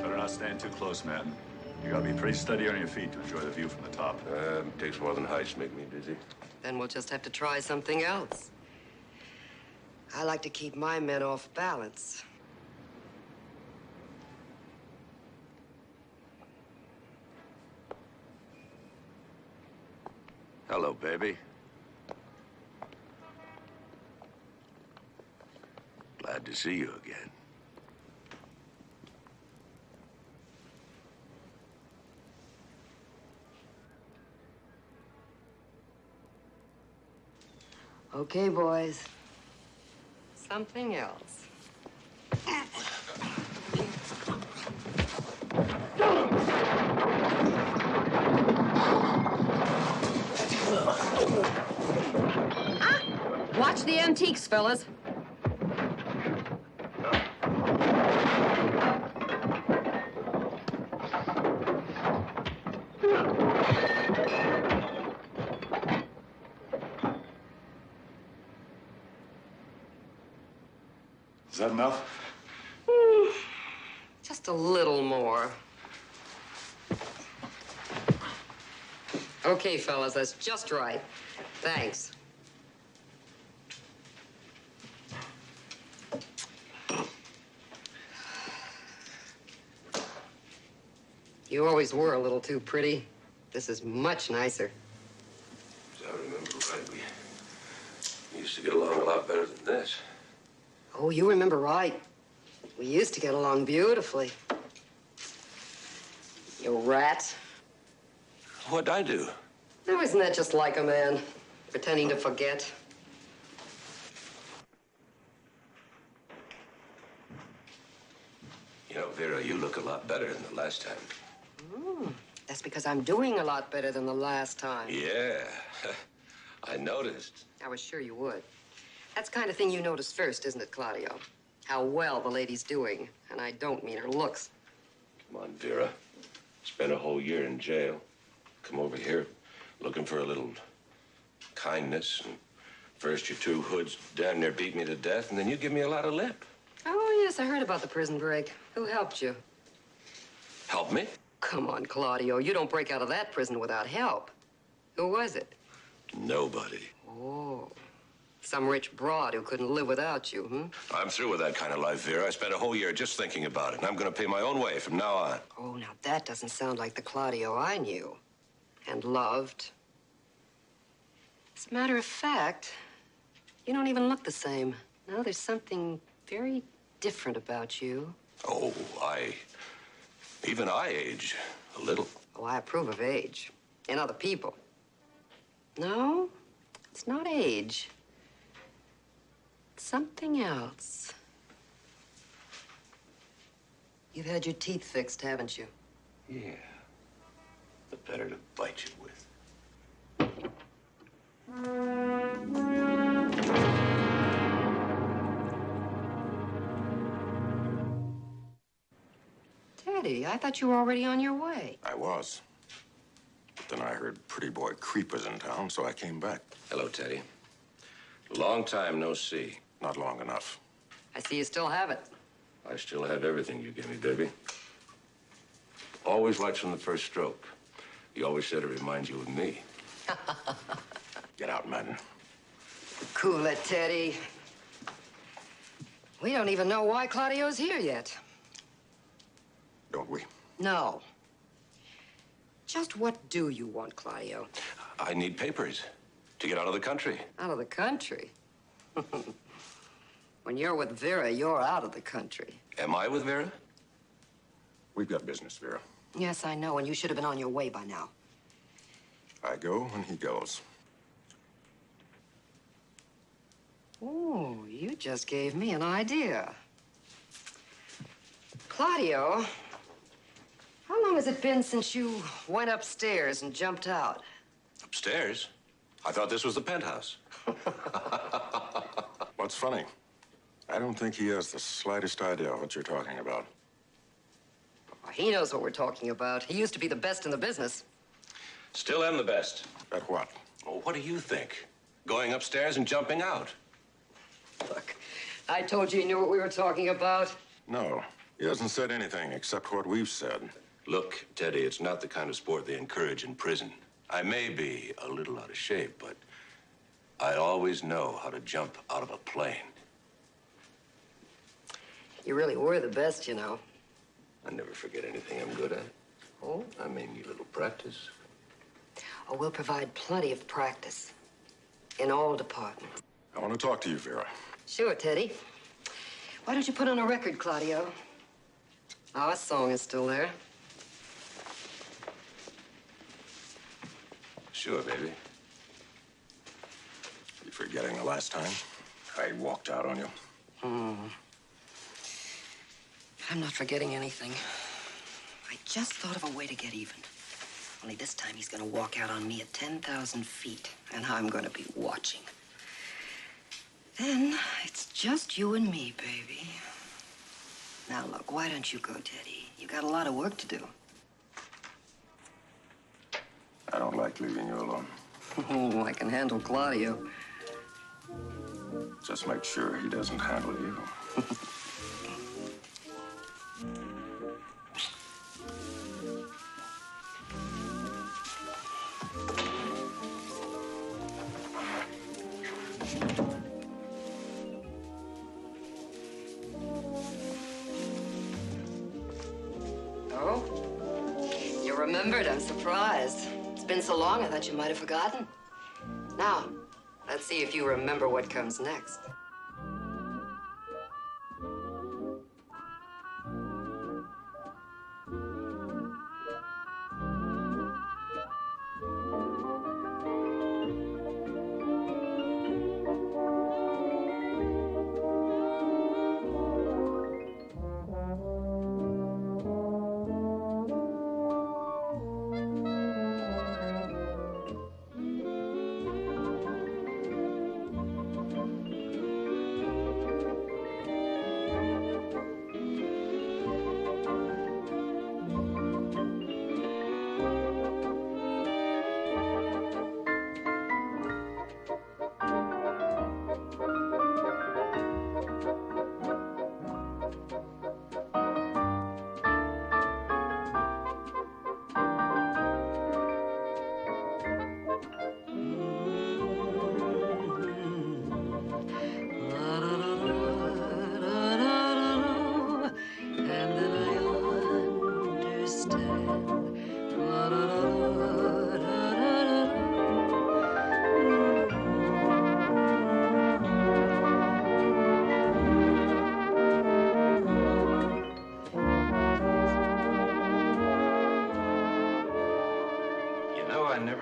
Speaker 12: Better not stand too close, man. You gotta be pretty steady on your feet to enjoy the view from the top.
Speaker 1: Takes more than heights to make me dizzy.
Speaker 15: Then we'll just have to try something else. I like to keep my men off balance.
Speaker 1: Hello, baby. Glad to see you again.
Speaker 15: Okay, boys. Something else.
Speaker 19: Watch the antiques, fellas.
Speaker 12: Is that enough?
Speaker 15: Just a little more. Okay, fellas, that's just right. Thanks. You always were a little too pretty. This is much nicer.
Speaker 1: As I remember right, we used to get along a lot better than this.
Speaker 15: Oh, you remember right. We used to get along beautifully. You rat.
Speaker 1: What'd I do?
Speaker 15: Now, isn't that just like a man? Pretending to forget.
Speaker 1: You know, Vera, you look a lot better than the last time.
Speaker 15: That's because I'm doing a lot better than the last time.
Speaker 1: Yeah, I noticed.
Speaker 15: I was sure you would. That's the kind of thing you notice first, isn't it, Claudio? How well the lady's doing. And I don't mean her looks.
Speaker 1: Come on, Vera. Spent a whole year in jail. Come over here looking for a little kindness. And first your two hoods damn near beat me to death, and then you give me a lot of lip.
Speaker 15: Oh, yes, I heard about the prison break. Who helped you?
Speaker 1: Help me?
Speaker 15: Come on, Claudio. You don't break out of that prison without help. Who was it?
Speaker 1: Nobody.
Speaker 15: Oh. Some rich broad who couldn't live without you, hmm?
Speaker 1: I'm through with that kind of life, Vera. I spent a whole year just thinking about it, and I'm going to pay my own way from now on.
Speaker 15: Oh, now that doesn't sound like the Claudio I knew and loved. As a matter of fact, you don't even look the same. No, there's something very different about you.
Speaker 1: Oh, even I age a little.
Speaker 15: Oh, I approve of age in other people. No, it's not age. It's something else. You've had your teeth fixed, haven't you?
Speaker 1: Yeah. The better to bite you with.
Speaker 15: Teddy, I thought you were already on your way.
Speaker 12: I was. But then I heard Pretty Boy Creep was in town, so I came back.
Speaker 1: Hello, Teddy. Long time no see.
Speaker 12: Not long enough.
Speaker 15: I see you still have it.
Speaker 1: I still have everything you give me, baby. Always liked from the first stroke. You always said it reminds you of me.
Speaker 12: Get out, man.
Speaker 15: Cool it, Teddy. We don't even know why Claudio's here yet.
Speaker 12: Don't we?
Speaker 15: No. Just what do you want, Claudio?
Speaker 1: I need papers to get out of the country.
Speaker 15: Out of the country? When you're with Vera, you're out of the country.
Speaker 1: Am I with Vera?
Speaker 12: We've got business, Vera.
Speaker 15: Yes, I know, and you should have been on your way by now.
Speaker 12: I go when he goes.
Speaker 15: Oh, you just gave me an idea. Claudio, how long has it been since you went upstairs and jumped out?
Speaker 1: Upstairs? I thought this was the penthouse.
Speaker 12: What's funny? I don't think he has the slightest idea what you're talking about.
Speaker 15: Oh, he knows what we're talking about. He used to be the best in the business.
Speaker 1: Still am the best.
Speaker 12: At what?
Speaker 1: Oh, what do you think? Going upstairs and jumping out.
Speaker 15: Look, I told you he knew what we were talking about.
Speaker 12: No, he hasn't said anything except what we've said.
Speaker 1: Look, Teddy, it's not the kind of sport they encourage in prison. I may be a little out of shape, but I always know how to jump out of a plane.
Speaker 15: You really were the best, you know.
Speaker 1: I never forget anything I'm good at.
Speaker 15: Oh?
Speaker 1: I may need a little practice.
Speaker 15: Oh, we'll provide plenty of practice in all departments.
Speaker 12: I want to talk to you, Vera.
Speaker 15: Sure, Teddy. Why don't you put on a record, Claudio? Our song is still there.
Speaker 1: Sure, baby.
Speaker 12: You forgetting the last time I walked out on you?
Speaker 15: I'm not forgetting anything. I just thought of a way to get even. Only this time he's gonna walk out on me at 10,000 feet, and I'm gonna be watching. Then it's just you and me, baby. Now, look, why don't you go, Teddy? You got a lot of work to do.
Speaker 12: I don't like leaving you alone.
Speaker 15: Oh, I can handle Claudio.
Speaker 12: Just make sure he doesn't handle you.
Speaker 15: Oh? You remembered? I'm surprised. It's been so long, I thought you might have forgotten. Now, let's see if you remember what comes next.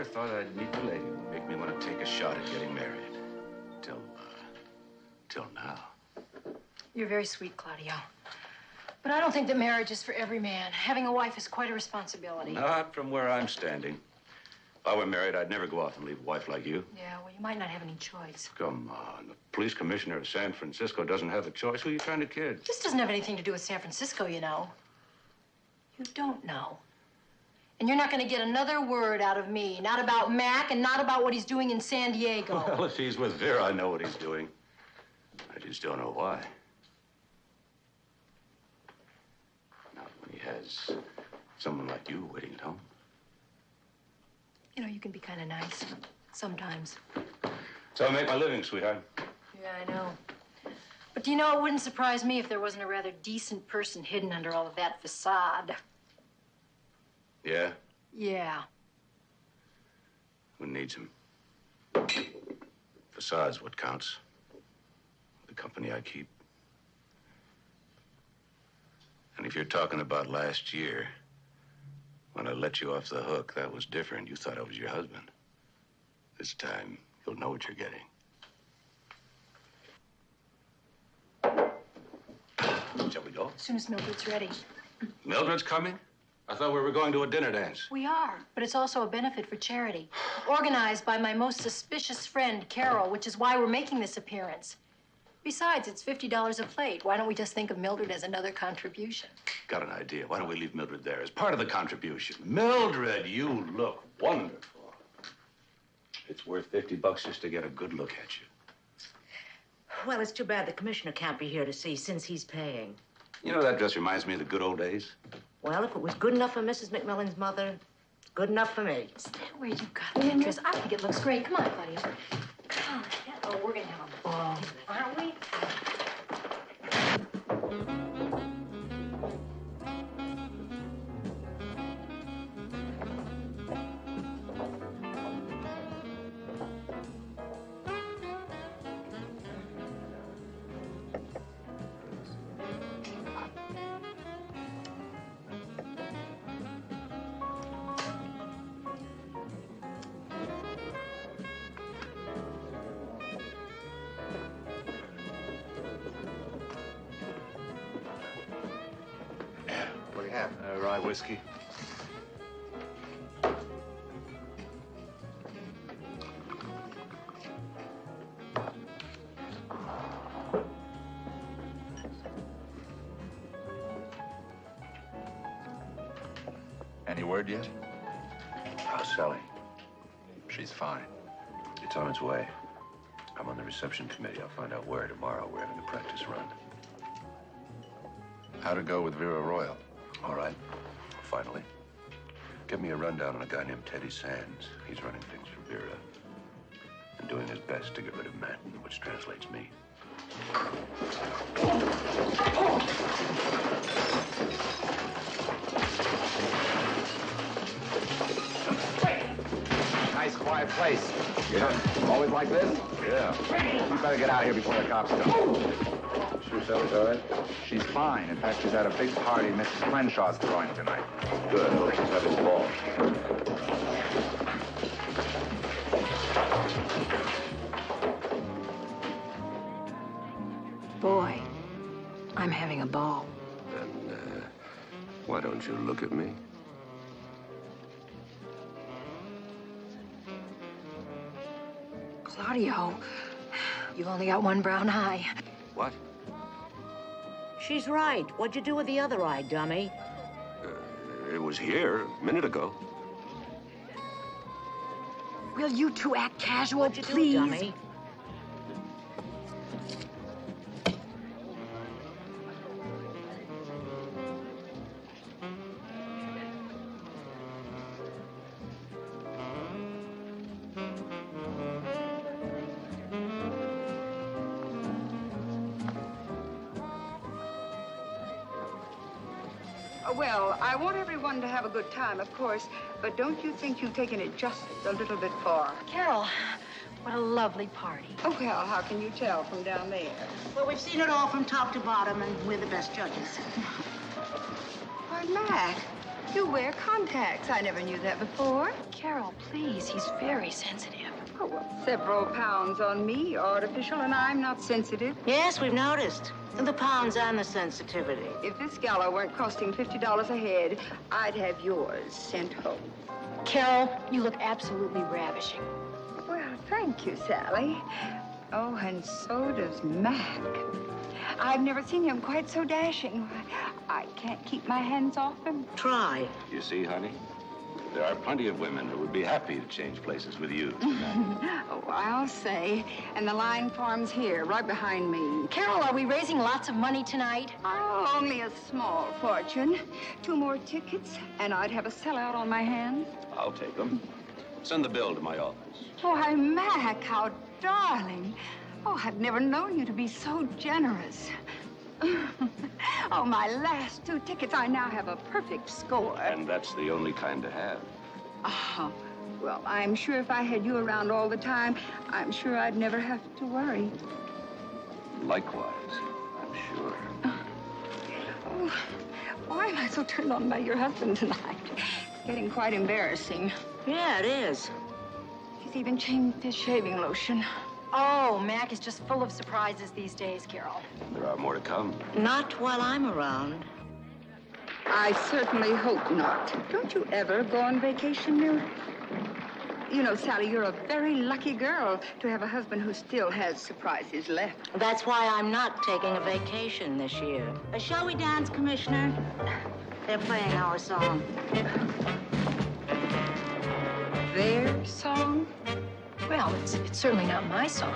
Speaker 1: never thought I'd meet the lady who would make me want to take a shot at getting married. Till now.
Speaker 22: You're very sweet, Claudio. But I don't think that marriage is for every man. Having a wife is quite a responsibility.
Speaker 1: Not from where I'm standing. If I were married, I'd never go off and leave a wife like you.
Speaker 22: Yeah, well, you might not have any choice.
Speaker 1: Come on. The police commissioner of San Francisco doesn't have a choice. Who are you trying to kid?
Speaker 22: This doesn't have anything to do with San Francisco, you know. You don't know. And you're not going to get another word out of me. Not about Mac and not about what he's doing in San Diego.
Speaker 1: Well, if he's with Vera, I know what he's doing. I just don't know why. Not when he has someone like you waiting at home.
Speaker 22: You know, you can be kind of nice sometimes.
Speaker 1: So I make my living, sweetheart.
Speaker 22: Yeah, I know. But do you know, it wouldn't surprise me if there wasn't a rather decent person hidden under all of that facade.
Speaker 1: Yeah?
Speaker 22: Yeah.
Speaker 1: Who needs him? Facade's what counts. The company I keep. And if you're talking about last year, when I let you off the hook, that was different. You thought I was your husband. This time, you'll know what you're getting. Shall we go?
Speaker 22: As soon as Mildred's ready.
Speaker 1: Mildred's coming? I thought we were going to a dinner dance.
Speaker 22: We are, but it's also a benefit for charity. Organized by my most suspicious friend, Carol, which is why we're making this appearance. Besides, it's $50 a plate. Why don't we just think of Mildred as another contribution?
Speaker 1: Got an idea. Why don't we leave Mildred there as part of the contribution? Mildred, you look wonderful. It's worth $50 just to get a good look at you.
Speaker 9: Well, it's too bad the commissioner can't be here to see since he's paying.
Speaker 1: You know, that dress reminds me of the good old days.
Speaker 9: Well, if it was good enough for Mrs. McMillan's mother, it's good enough for me.
Speaker 22: Is that where you got that dress? I think it looks great. Come on, Claudia. Come on. Oh, we're going to have a ball, aren't we?
Speaker 1: Rye whiskey.
Speaker 2: Any word yet?
Speaker 1: How's Sally?
Speaker 2: She's fine.
Speaker 1: It's on its way. I'm on the reception committee. I'll find out where tomorrow. We're having a practice run.
Speaker 2: How'd it go with Vera Royal?
Speaker 1: All right. Finally. Give me a rundown on a guy named Teddy Sands. He's running things for Vera and doing his best to get rid of Manton, which translates me.
Speaker 23: Nice, quiet place. Yeah. Always like this?
Speaker 1: Yeah.
Speaker 23: You better get out of here before the cops come.
Speaker 1: Sure Sally's all right?
Speaker 23: She's fine. In fact, she's at a big party Mrs. Clenshaw's throwing tonight.
Speaker 1: Good. I hope she's having a ball.
Speaker 22: Boy, I'm having a ball.
Speaker 1: Then, why don't you look at me?
Speaker 22: Claudio, you've only got one brown eye.
Speaker 1: What?
Speaker 9: She's right. What'd you do with the other eye, dummy?
Speaker 1: It was here a minute ago.
Speaker 22: Will you two act casual,
Speaker 9: What'd you
Speaker 22: please?
Speaker 9: do, dummy?
Speaker 6: Well, I want everyone to have a good time, of course, but don't you think you've taken it just a little bit far?
Speaker 22: Carol, what a lovely party.
Speaker 6: Oh, well, how can you tell from down there?
Speaker 9: Well, we've seen it all from top to bottom, and we're the best judges.
Speaker 6: Why, Mac, You wear contacts. I never knew that before.
Speaker 22: Carol, please. He's very sensitive.
Speaker 6: Oh, well, several pounds on me, artificial, and I'm not sensitive.
Speaker 9: Yes, we've noticed. The pounds and the sensitivity.
Speaker 6: If this gala weren't costing $50 a head, I'd have yours sent home.
Speaker 22: Carol, you look absolutely ravishing.
Speaker 6: Well, thank you, Sally. Oh, and so does Mac. I've never seen him quite so dashing. I can't keep my hands off him.
Speaker 9: Try.
Speaker 1: You see, honey, there are plenty of women who would be happy to change places with you.
Speaker 6: Oh, I'll say. And the line forms here, right behind me.
Speaker 22: Carol, are we raising lots of money tonight?
Speaker 6: Oh, only a small fortune. 2 more tickets, and I'd have a sellout on my hands.
Speaker 1: I'll take them. Send the bill to my office.
Speaker 6: Why, Mac, how darling. Oh, I've never known you to be so generous. Oh, my last 2 tickets, I now have a perfect score.
Speaker 1: And that's the only kind to have.
Speaker 6: Oh, well, I'm sure if I had you around all the time, I'm sure I'd never have to worry.
Speaker 1: Likewise, I'm sure.
Speaker 6: Oh, why am I so turned on by your husband tonight? It's getting quite embarrassing.
Speaker 9: Yeah, it is.
Speaker 6: He's even changed his shaving lotion.
Speaker 22: Oh, Mac is just full of surprises these days, Carol.
Speaker 1: There are more to come.
Speaker 9: Not while I'm around.
Speaker 6: I certainly hope not. Don't you ever go on vacation, Mildred? You know, Sally, you're a very lucky girl to have a husband who still has surprises left.
Speaker 9: That's why I'm not taking a vacation this year. Shall we dance, Commissioner? They're playing our song.
Speaker 6: Their song?
Speaker 22: Well, it's certainly not my song.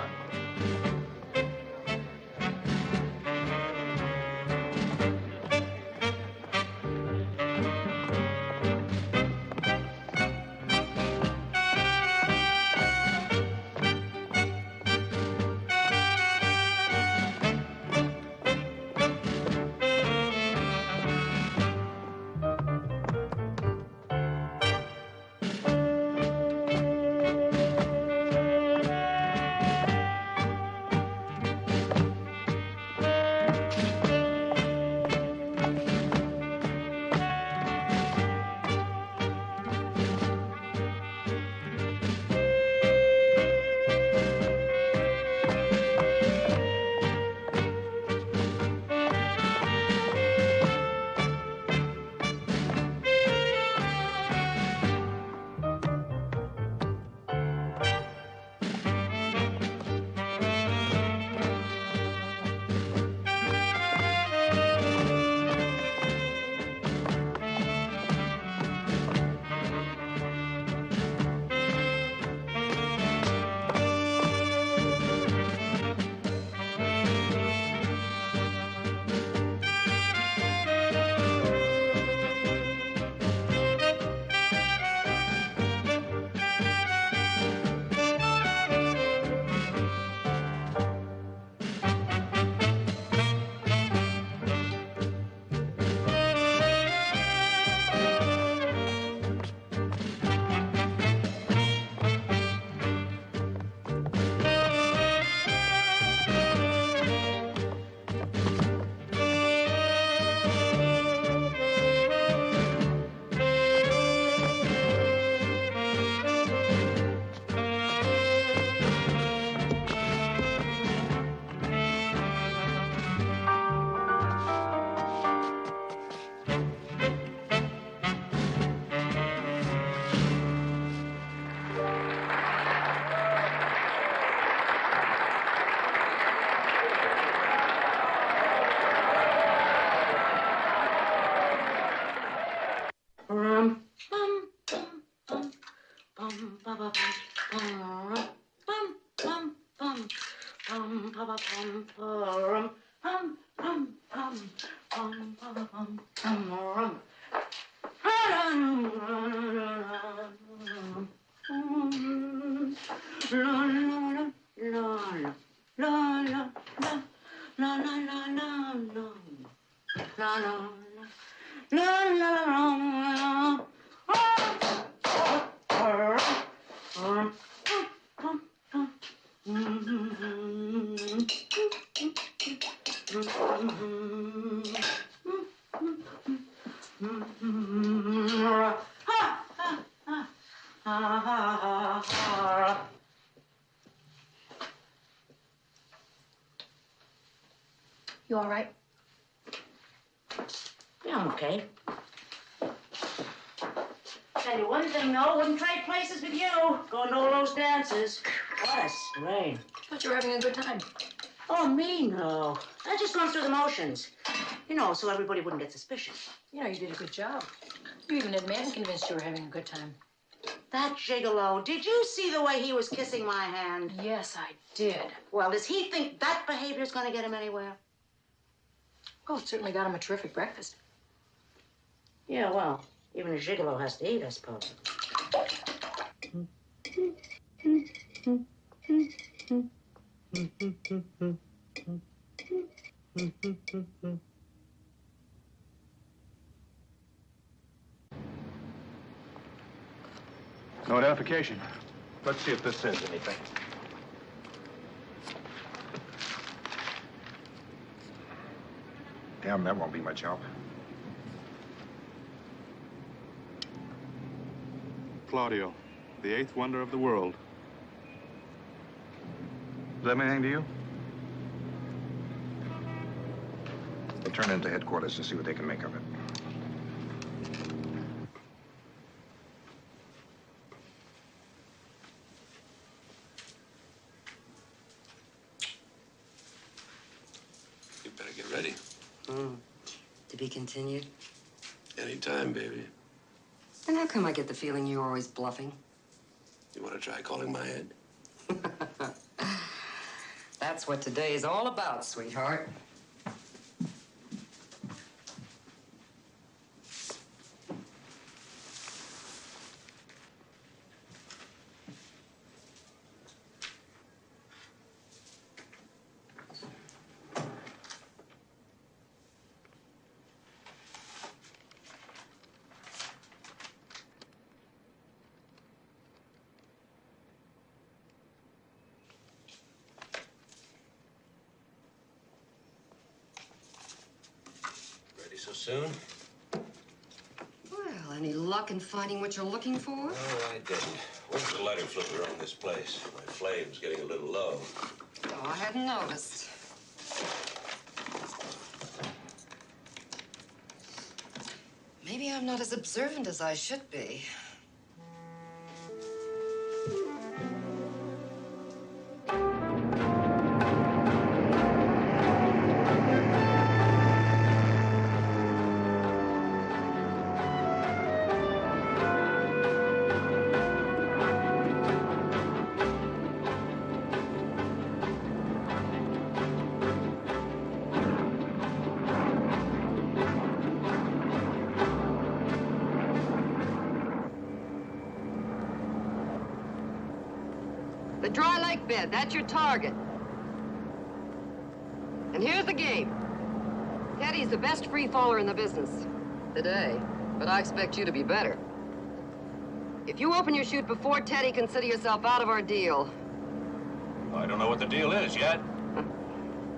Speaker 22: all right?
Speaker 9: Yeah, I'm okay. Tell you one thing, though, wouldn't trade places with you. Going to all those dances. What a strain.
Speaker 22: Thought you were having a good time.
Speaker 9: Oh, me, no. I just gone through the motions. You know, so everybody wouldn't get suspicious.
Speaker 22: You know, you did a good job. You even had Manton convinced you were having a good time.
Speaker 9: That gigolo, did you see the way he was kissing my hand?
Speaker 22: Yes, I did.
Speaker 9: Well, does he think that behavior's going to get him anywhere?
Speaker 22: Well, it certainly got him a terrific breakfast.
Speaker 9: Yeah, well, even a gigolo has to eat, I suppose.
Speaker 13: No identification. Let's see if this says anything. Damn, that won't be much help.
Speaker 10: Claudio, the eighth wonder of the world.
Speaker 13: Does that mean anything to you? We'll turn into headquarters to see what they can make of it.
Speaker 1: You better get ready.
Speaker 15: To be continued?
Speaker 1: Anytime, baby.
Speaker 15: And how come I get the feeling you're always bluffing?
Speaker 1: You want to try calling my head?
Speaker 15: That's what today is all about, sweetheart.
Speaker 1: So soon?
Speaker 15: Well, any luck in finding what you're looking for?
Speaker 1: No, I didn't. Where's the lighter flicker on this place? My flame's getting a little low.
Speaker 15: Oh, I hadn't noticed. Maybe I'm not as observant as I should be. The dry lake bed, that's your target. And here's the game. Teddy's the best free faller in the business today, but I expect you to be better. If you open your chute before Teddy, consider yourself out of our deal.
Speaker 1: I don't know what the deal is yet.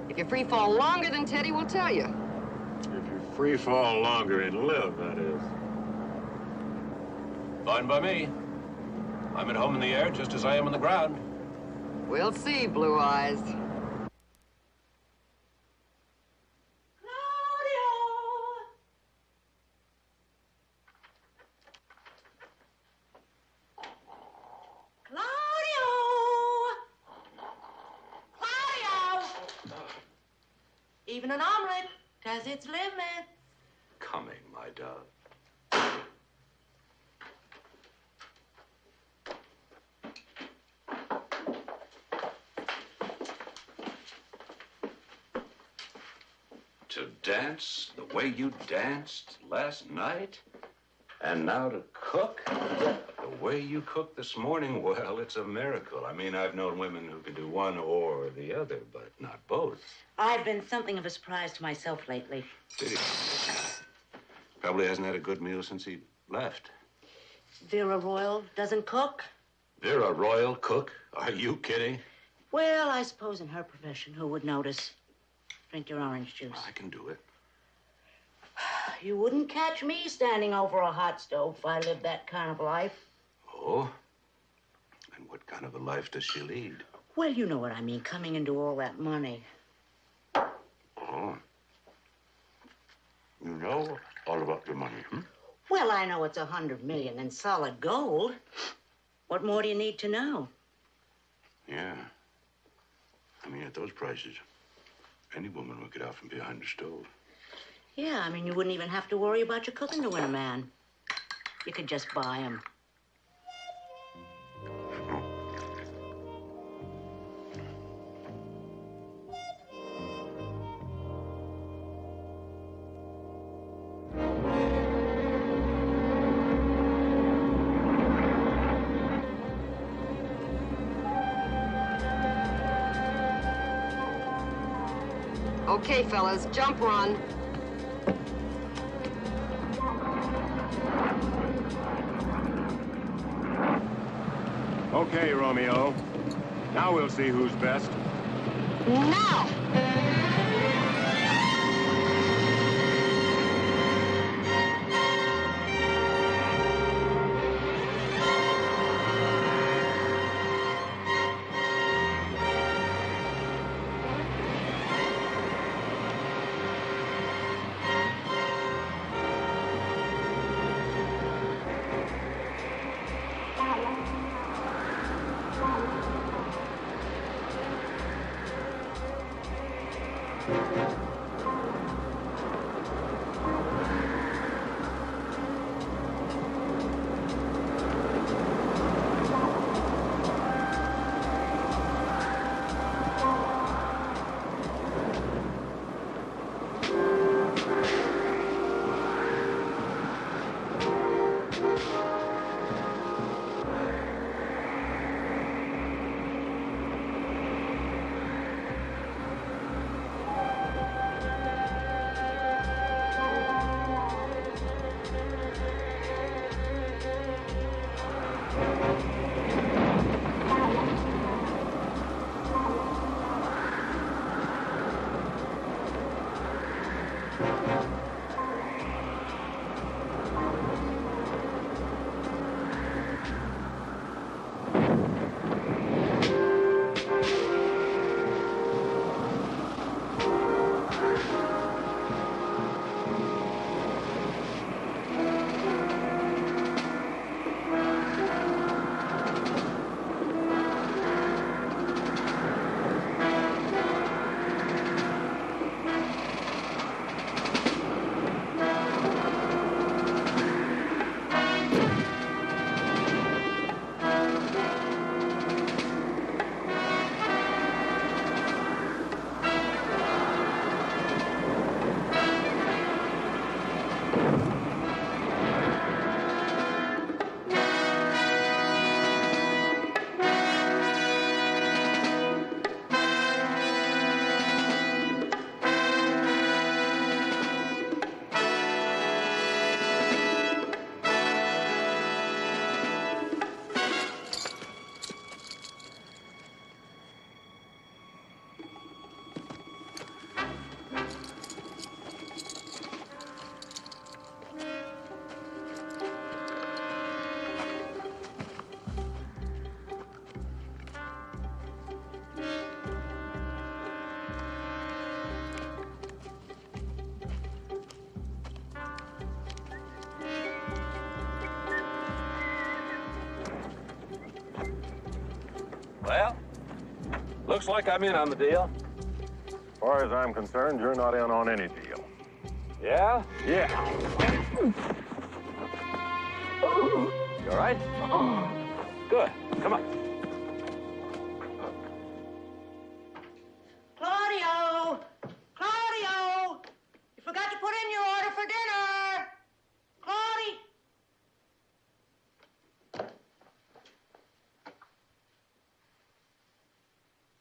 Speaker 15: If you free fall longer than Teddy will tell you.
Speaker 12: If you free fall longer and live, that is.
Speaker 1: Fine by me. I'm at home in the air just as I am on the ground.
Speaker 15: We'll see, Blue Eyes.
Speaker 9: Even an omelet has its limit.
Speaker 1: Coming, my dove. To dance the way you danced last night, and now to cook the way you cooked this morning, well, it's a miracle. I mean, I've known women who can do one or the other, but not both.
Speaker 9: I've been something of a surprise to myself lately.
Speaker 1: Did he? Probably hasn't had a good meal since he left.
Speaker 9: Vera Royal doesn't cook?
Speaker 1: Vera Royal cook? Are you kidding?
Speaker 9: Well, I suppose in her profession, who would notice? Drink your orange juice.
Speaker 1: I can do it.
Speaker 9: You wouldn't catch me standing over a hot stove if I lived that kind of life.
Speaker 1: Oh? And what kind of a life does she lead?
Speaker 9: Well, you know what I mean, coming into all that money.
Speaker 1: Oh,
Speaker 8: You know all about your money, hmm?
Speaker 9: Well, I know it's $100 million in solid gold. What more do you need to know?
Speaker 8: Yeah. I mean, at those prices, any woman would get out from behind the stove.
Speaker 9: Yeah, I mean, you wouldn't even have to worry about your cooking to win a man. You could just buy him.
Speaker 15: Okay, fellas, jump run.
Speaker 12: Okay, Romeo. Now we'll see who's best.
Speaker 9: Now!
Speaker 14: Well, looks like I'm in on the deal.
Speaker 12: As far as I'm concerned, you're not in on any deal.
Speaker 14: Yeah?
Speaker 12: Yeah.
Speaker 14: You all right? Good. Come on.
Speaker 9: Claudio! Claudio! You forgot to put in your order for dinner! Claudio!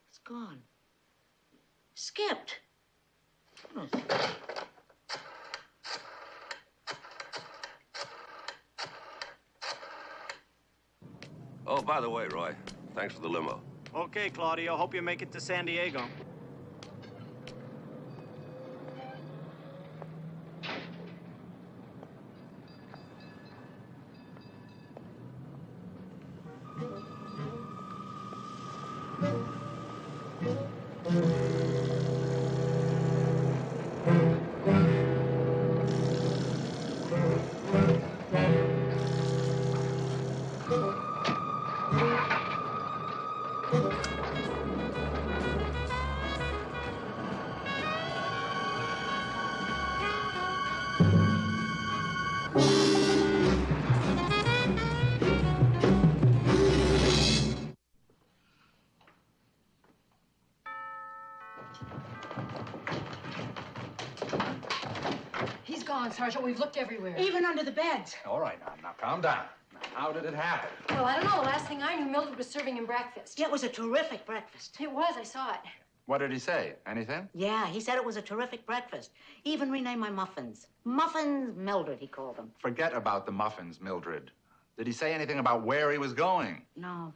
Speaker 9: It's gone. Skipped. Oh.
Speaker 14: Oh, by the way, Roy, thanks for the limo.
Speaker 16: Okay, Claudio. Hope you make it to San Diego.
Speaker 22: on, Sergeant. We've looked everywhere.
Speaker 9: Even under the beds.
Speaker 2: All right, now calm down. Now, how did it happen?
Speaker 22: Well, I don't know. The last thing I knew, Mildred was serving him breakfast.
Speaker 9: Yeah, it was a terrific breakfast.
Speaker 22: It was. I saw it.
Speaker 2: What did he say? Anything?
Speaker 9: Yeah, he said it was a terrific breakfast. He even renamed my muffins. Muffins Mildred, he called them.
Speaker 2: Forget about the muffins, Mildred. Did he say anything about where he was going?
Speaker 9: No.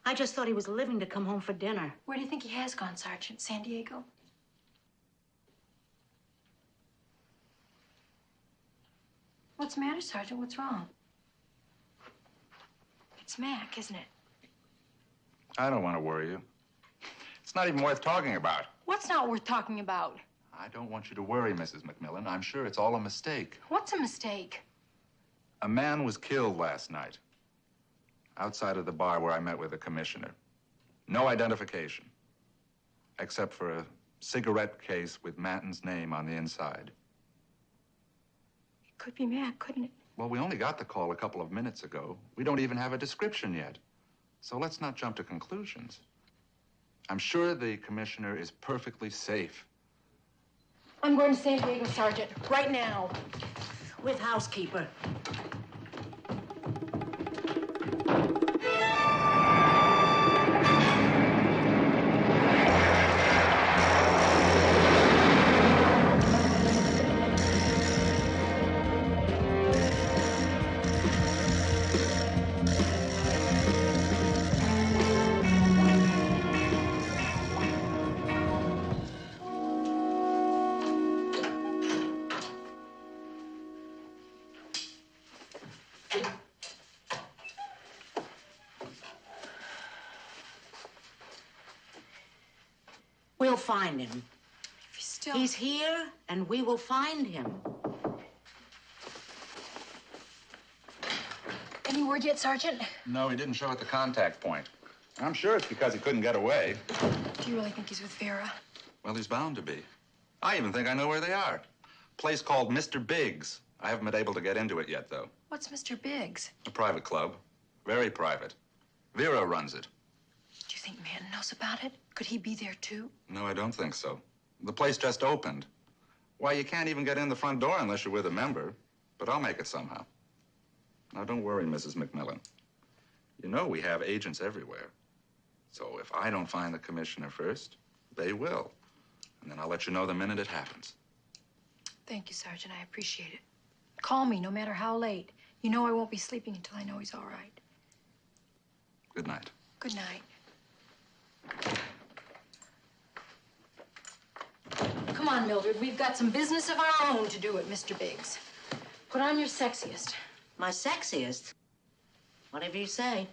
Speaker 9: I just thought he was leaving to come home for dinner.
Speaker 22: Where do you think he has gone, Sergeant? San Diego? What's the matter, Sergeant? What's wrong? It's Mac, isn't it?
Speaker 2: I don't want to worry you. It's not even worth talking about.
Speaker 22: What's not worth talking about?
Speaker 2: I don't want you to worry, Mrs. McMillan. I'm sure it's all a mistake.
Speaker 22: What's a mistake?
Speaker 2: A man was killed last night. Outside of the bar where I met with the commissioner. No identification. Except for a cigarette case with Matton's name on the inside.
Speaker 22: It could be Mac, couldn't it?
Speaker 2: Well, we only got the call a couple of minutes ago. We don't even have a description yet. So let's not jump to conclusions. I'm sure the commissioner is perfectly safe.
Speaker 22: I'm going to San Diego, Sergeant, right now.
Speaker 9: With housekeeper. We'll find him.
Speaker 22: If he's still...
Speaker 9: He's here, and we will find him.
Speaker 22: Any word yet, Sergeant?
Speaker 2: No, he didn't show at the contact point. I'm sure it's because he couldn't get away.
Speaker 22: Do you really think he's with Vera?
Speaker 2: Well, he's bound to be. I even think I know where they are. Place called Mr. Biggs. I haven't been able to get into it yet, though.
Speaker 22: What's Mr. Biggs?
Speaker 2: A private club. Very private. Vera runs it.
Speaker 22: Do you think Manton knows about it? Could he be there, too?
Speaker 2: No, I don't think so. The place just opened. Why, you can't even get in the front door unless you're with a member. But I'll make it somehow. Now, don't worry, Mrs. McMillan. You know we have agents everywhere. So if I don't find the commissioner first, they will. And then I'll let you know the minute it happens.
Speaker 22: Thank you, Sergeant. I appreciate it. Call me, no matter how late. You know I won't be sleeping until I know he's all right.
Speaker 2: Good night.
Speaker 22: Good night. Come on, Mildred. We've got some business of our own to do at Mr. Biggs. Put on your sexiest.
Speaker 9: My sexiest? Whatever you say.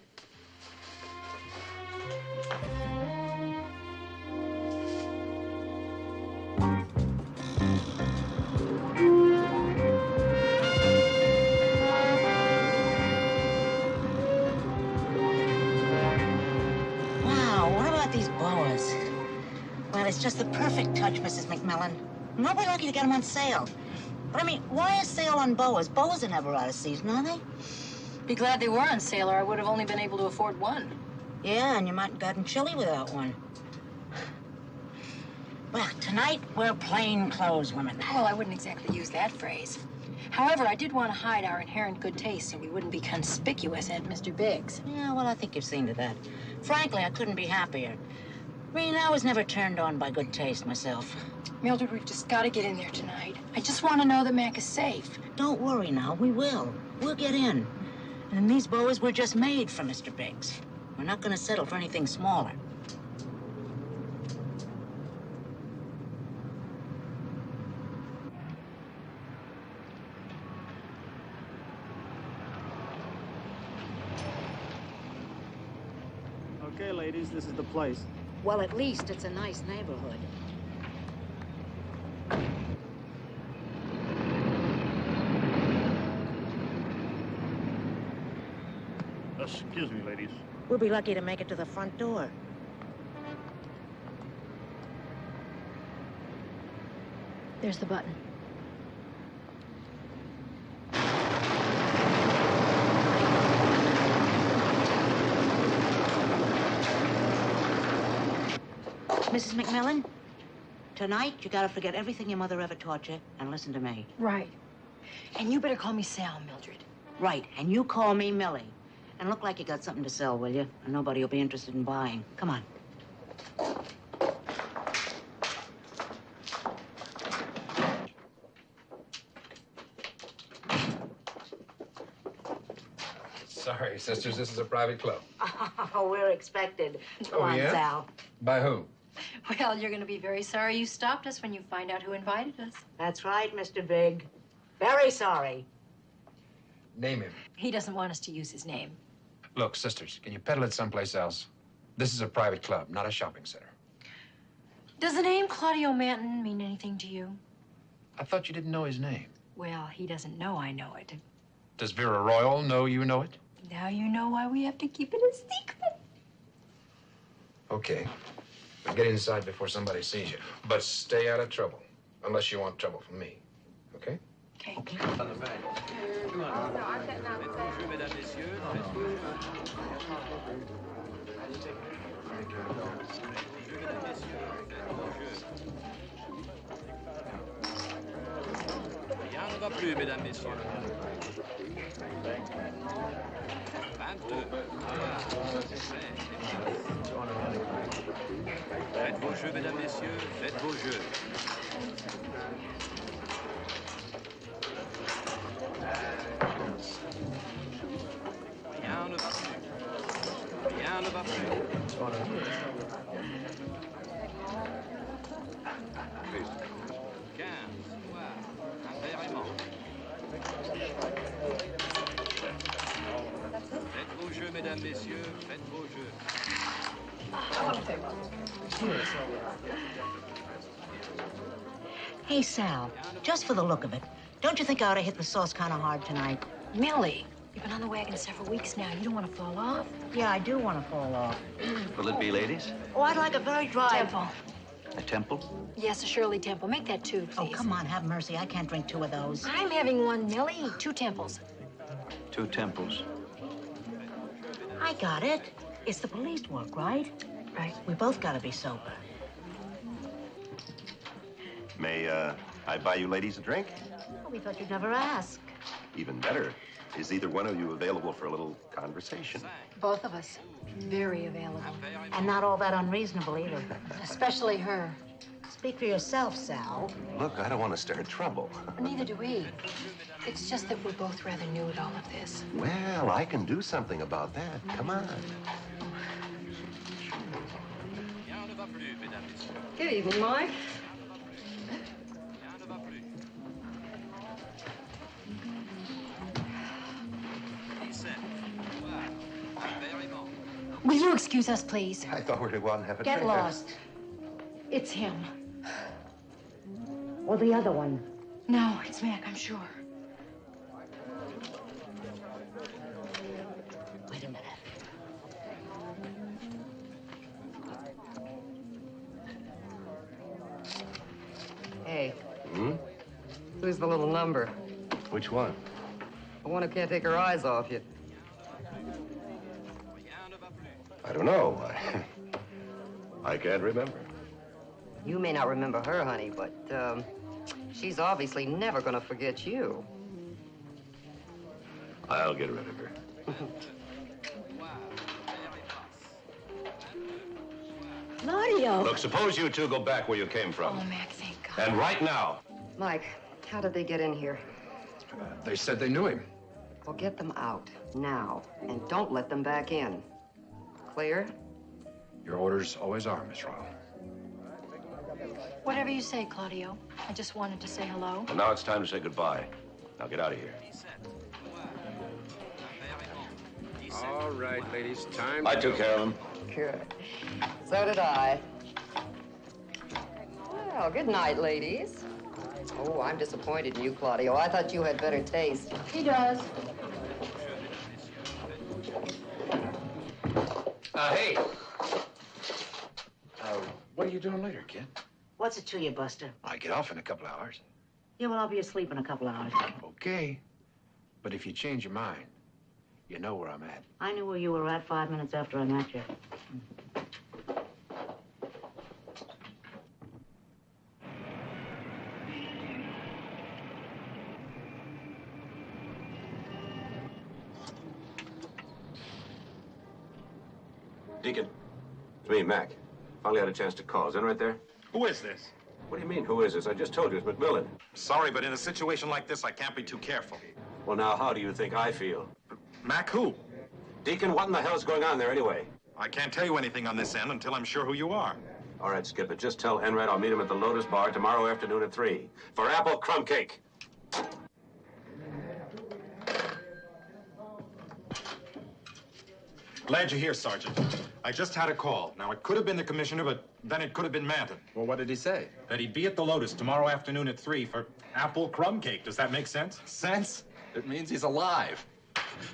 Speaker 9: Wow, what about these boas? Well, it's just the perfect touch, Mrs. McMillan. Nobody lucky to get them on sale. But I mean, why a sale on boas? Boas are never out of season, are they?
Speaker 22: Be glad they were on sale, or I would have only been able to afford one.
Speaker 9: Yeah, and you might have gotten chilly without one. Well, tonight we're plain clothes women.
Speaker 22: Well, I wouldn't exactly use that phrase. However, I did want to hide our inherent good taste so we wouldn't be conspicuous at Mr. Biggs.
Speaker 9: Yeah, well, I think you've seen to that. Frankly, I couldn't be happier. I mean, I was never turned on by good taste myself.
Speaker 22: Mildred, we've just got to get in there tonight. I just want to know that Mac is safe.
Speaker 9: Don't worry now, we will. We'll get in. And these boas were just made for Mr. Biggs. We're not going to settle for anything smaller.
Speaker 16: Okay, ladies, this is the place.
Speaker 9: Well, at least it's a nice neighborhood.
Speaker 16: Excuse me, ladies.
Speaker 9: We'll be lucky to make it to the front door.
Speaker 22: There's the button.
Speaker 9: Mrs. McMillan, tonight you gotta forget everything your mother ever taught you and listen to me.
Speaker 22: Right. And you better call me Sal, Mildred.
Speaker 9: Right, and you call me Millie. And look like you got something to sell, will you? And nobody will be interested in buying. Come on.
Speaker 13: Sorry, sisters, this is a private club.
Speaker 9: Oh, we're expected. Go on,
Speaker 13: yeah?
Speaker 9: Sal.
Speaker 13: By who?
Speaker 22: Well, you're going to be very sorry you stopped us when you find out who invited us.
Speaker 9: That's right, Mr. Big. Very sorry.
Speaker 13: Name him.
Speaker 22: He doesn't want us to use his name.
Speaker 13: Look, sisters, can you peddle it someplace else? This is a private club, not a shopping center.
Speaker 22: Does the name Claudio Manton mean anything to you?
Speaker 13: I thought you didn't know his name.
Speaker 22: Well, he doesn't know I know it.
Speaker 13: Does Vera Royal know you know it?
Speaker 22: Now you know why we have to keep it a secret.
Speaker 13: Okay. But get inside before somebody sees you. But stay out of trouble, unless you want trouble from me. Okay?
Speaker 22: Okay.
Speaker 14: Rien ne va plus, mesdames, messieurs. 22. Faites vos jeux, mesdames, messieurs. Faites vos jeux. Rien ne va plus. Rien ne va plus. 15. Impérément. Faites vos jeux, mesdames, messieurs. Faites vos jeux.
Speaker 9: Hey, Sal, just for the look of it, don't you think I ought to hit the sauce kind of hard tonight?
Speaker 22: Millie, you've been on the wagon several weeks now. You don't want to fall off?
Speaker 9: Yeah, I do want to fall off.
Speaker 3: Will it be ladies?
Speaker 9: Oh, I'd like a very dry...
Speaker 22: Temple.
Speaker 3: A temple?
Speaker 22: Yes, a Shirley Temple. Make that 2, please.
Speaker 9: Oh, come on, have mercy. I can't drink 2 of those.
Speaker 22: I'm having 1, Millie. 2 Temples.
Speaker 3: 2 temples.
Speaker 9: I got it. It's the police work, right?
Speaker 22: Right.
Speaker 9: We both got to be sober.
Speaker 3: May I buy you ladies a drink?
Speaker 9: Oh, we thought you'd never ask.
Speaker 3: Even better. Is either one of you available for a little conversation?
Speaker 22: Both of us. Very available.
Speaker 9: And not all that unreasonable either.
Speaker 22: Especially her.
Speaker 9: Speak for yourself, Sal.
Speaker 3: Look, I don't want to start trouble.
Speaker 22: Neither do we. It's just that we're both rather new at all of this.
Speaker 3: Well, I can do something about that. Come on.
Speaker 15: Good evening, Mike.
Speaker 22: Will you excuse us, please?
Speaker 3: I thought we were going to have a
Speaker 22: Get
Speaker 3: drink.
Speaker 22: lost. It's him.
Speaker 9: Or the other one.
Speaker 22: No, it's Mac, I'm sure.
Speaker 9: Wait a minute.
Speaker 15: Hey,
Speaker 3: Hmm?
Speaker 15: who's the little number?
Speaker 3: Which one?
Speaker 15: The one who can't take her eyes off you.
Speaker 3: I don't know. I can't remember.
Speaker 15: You may not remember her, honey, but she's obviously never gonna forget you.
Speaker 3: I'll get rid of her.
Speaker 9: Claudio!
Speaker 3: Look, suppose you two go back where you came from.
Speaker 22: Oh, Mac, thank God.
Speaker 3: And right now.
Speaker 15: Mike, how did they get in here?
Speaker 13: They said they knew him.
Speaker 15: Well, get them out now, and don't let them back in. Clear?
Speaker 13: Your orders always are, Miss Royal.
Speaker 22: Whatever you say, Claudio. I just wanted to say hello.
Speaker 3: Well, now it's time to say goodbye. Now get out of here.
Speaker 13: All right, ladies, time.
Speaker 3: I took care of him.
Speaker 15: Good. So did I. Well, good night, ladies. Oh, I'm disappointed in you, Claudio. I thought you had better taste.
Speaker 22: He does.
Speaker 13: Hey. What are you doing later, kid?
Speaker 9: What's it to you, Buster?
Speaker 13: I get off in a couple of hours.
Speaker 9: Yeah, well, I'll be asleep in a couple hours.
Speaker 13: Okay. But if you change your mind, you know where I'm at.
Speaker 9: I knew where you were at 5 minutes after I met you.
Speaker 1: Deacon, it's me, Mac. Finally had a chance to call. Is that right there?
Speaker 2: Who is this?
Speaker 1: What do you mean, who is this? I just told you, it's McMillan.
Speaker 2: Sorry, but in a situation like this, I can't be too careful.
Speaker 1: Well, now, how do you think I feel?
Speaker 2: Mac who?
Speaker 1: Deacon, what in the hell's going on there anyway?
Speaker 2: I can't tell you anything on this end until I'm sure who you are.
Speaker 1: All right, Skip it. Just tell Enred I'll meet him at the Lotus Bar tomorrow afternoon at 3 for apple crumb cake.
Speaker 2: Glad you're here, Sergeant. I just had a call. Now, it could have been the commissioner, but then it could have been Manton.
Speaker 10: Well, what did he say?
Speaker 2: That he'd be at the Lotus tomorrow afternoon at 3 for apple crumb cake. Does that make sense?
Speaker 10: Sense? It means he's alive.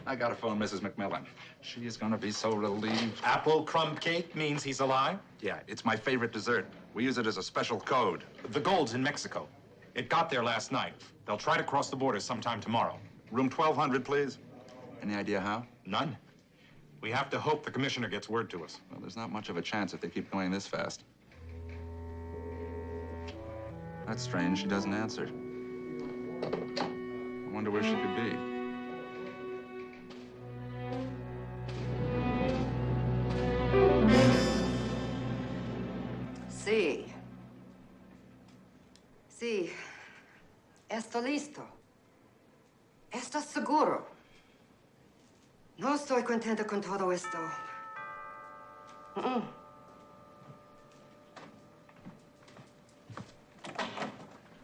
Speaker 10: I gotta phone Mrs. McMillan. She is gonna be so relieved.
Speaker 2: Apple crumb cake means he's alive?
Speaker 10: Yeah, it's my favorite dessert. We use it as a special code.
Speaker 2: The gold's in Mexico. It got there last night. They'll try to cross the border sometime tomorrow.
Speaker 10: Room 1200, please. Any idea how?
Speaker 2: None. We have to hope the commissioner gets word to us.
Speaker 10: Well, there's not much of a chance if they keep going this fast. That's strange. She doesn't answer. I wonder where she could be.
Speaker 15: Sí. Sí. Estoy listo. ¿Estás seguro? No estoy contenta con todo esto.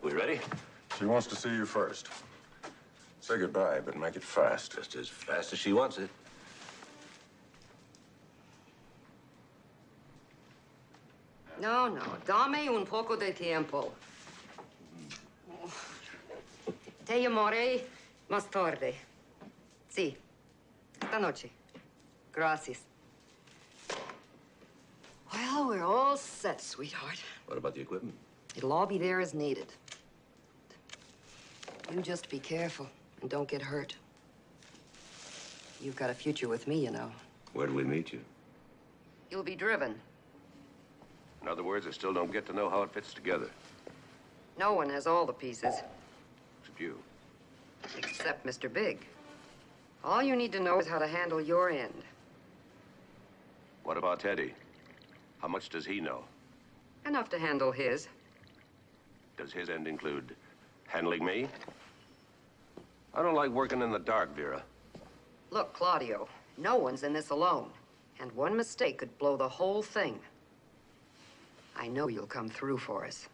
Speaker 1: We ready?
Speaker 12: She wants to see you first. Say goodbye, but make it fast.
Speaker 1: Just as fast as she wants it.
Speaker 15: No, no. Dame un poco de tiempo. Te llamaré más tarde. Sí. Esta noche. Gracias. Well, we're all set, sweetheart.
Speaker 1: What about the equipment?
Speaker 15: It'll all be there as needed. You just be careful and don't get hurt. You've got a future with me, you know.
Speaker 1: Where do we meet you?
Speaker 15: You'll be driven.
Speaker 1: In other words, I still don't get to know how it fits together.
Speaker 15: No one has all the pieces,
Speaker 1: Except you.
Speaker 15: except Mr. Big. All you need to know is how to handle your end.
Speaker 1: What about Teddy? How much does he know?
Speaker 15: Enough to handle his.
Speaker 1: Does his end include handling me? I don't like working in the dark, Vera.
Speaker 15: Look, Claudio, no one's in this alone. And one mistake could blow the whole thing. I know you'll come through for us.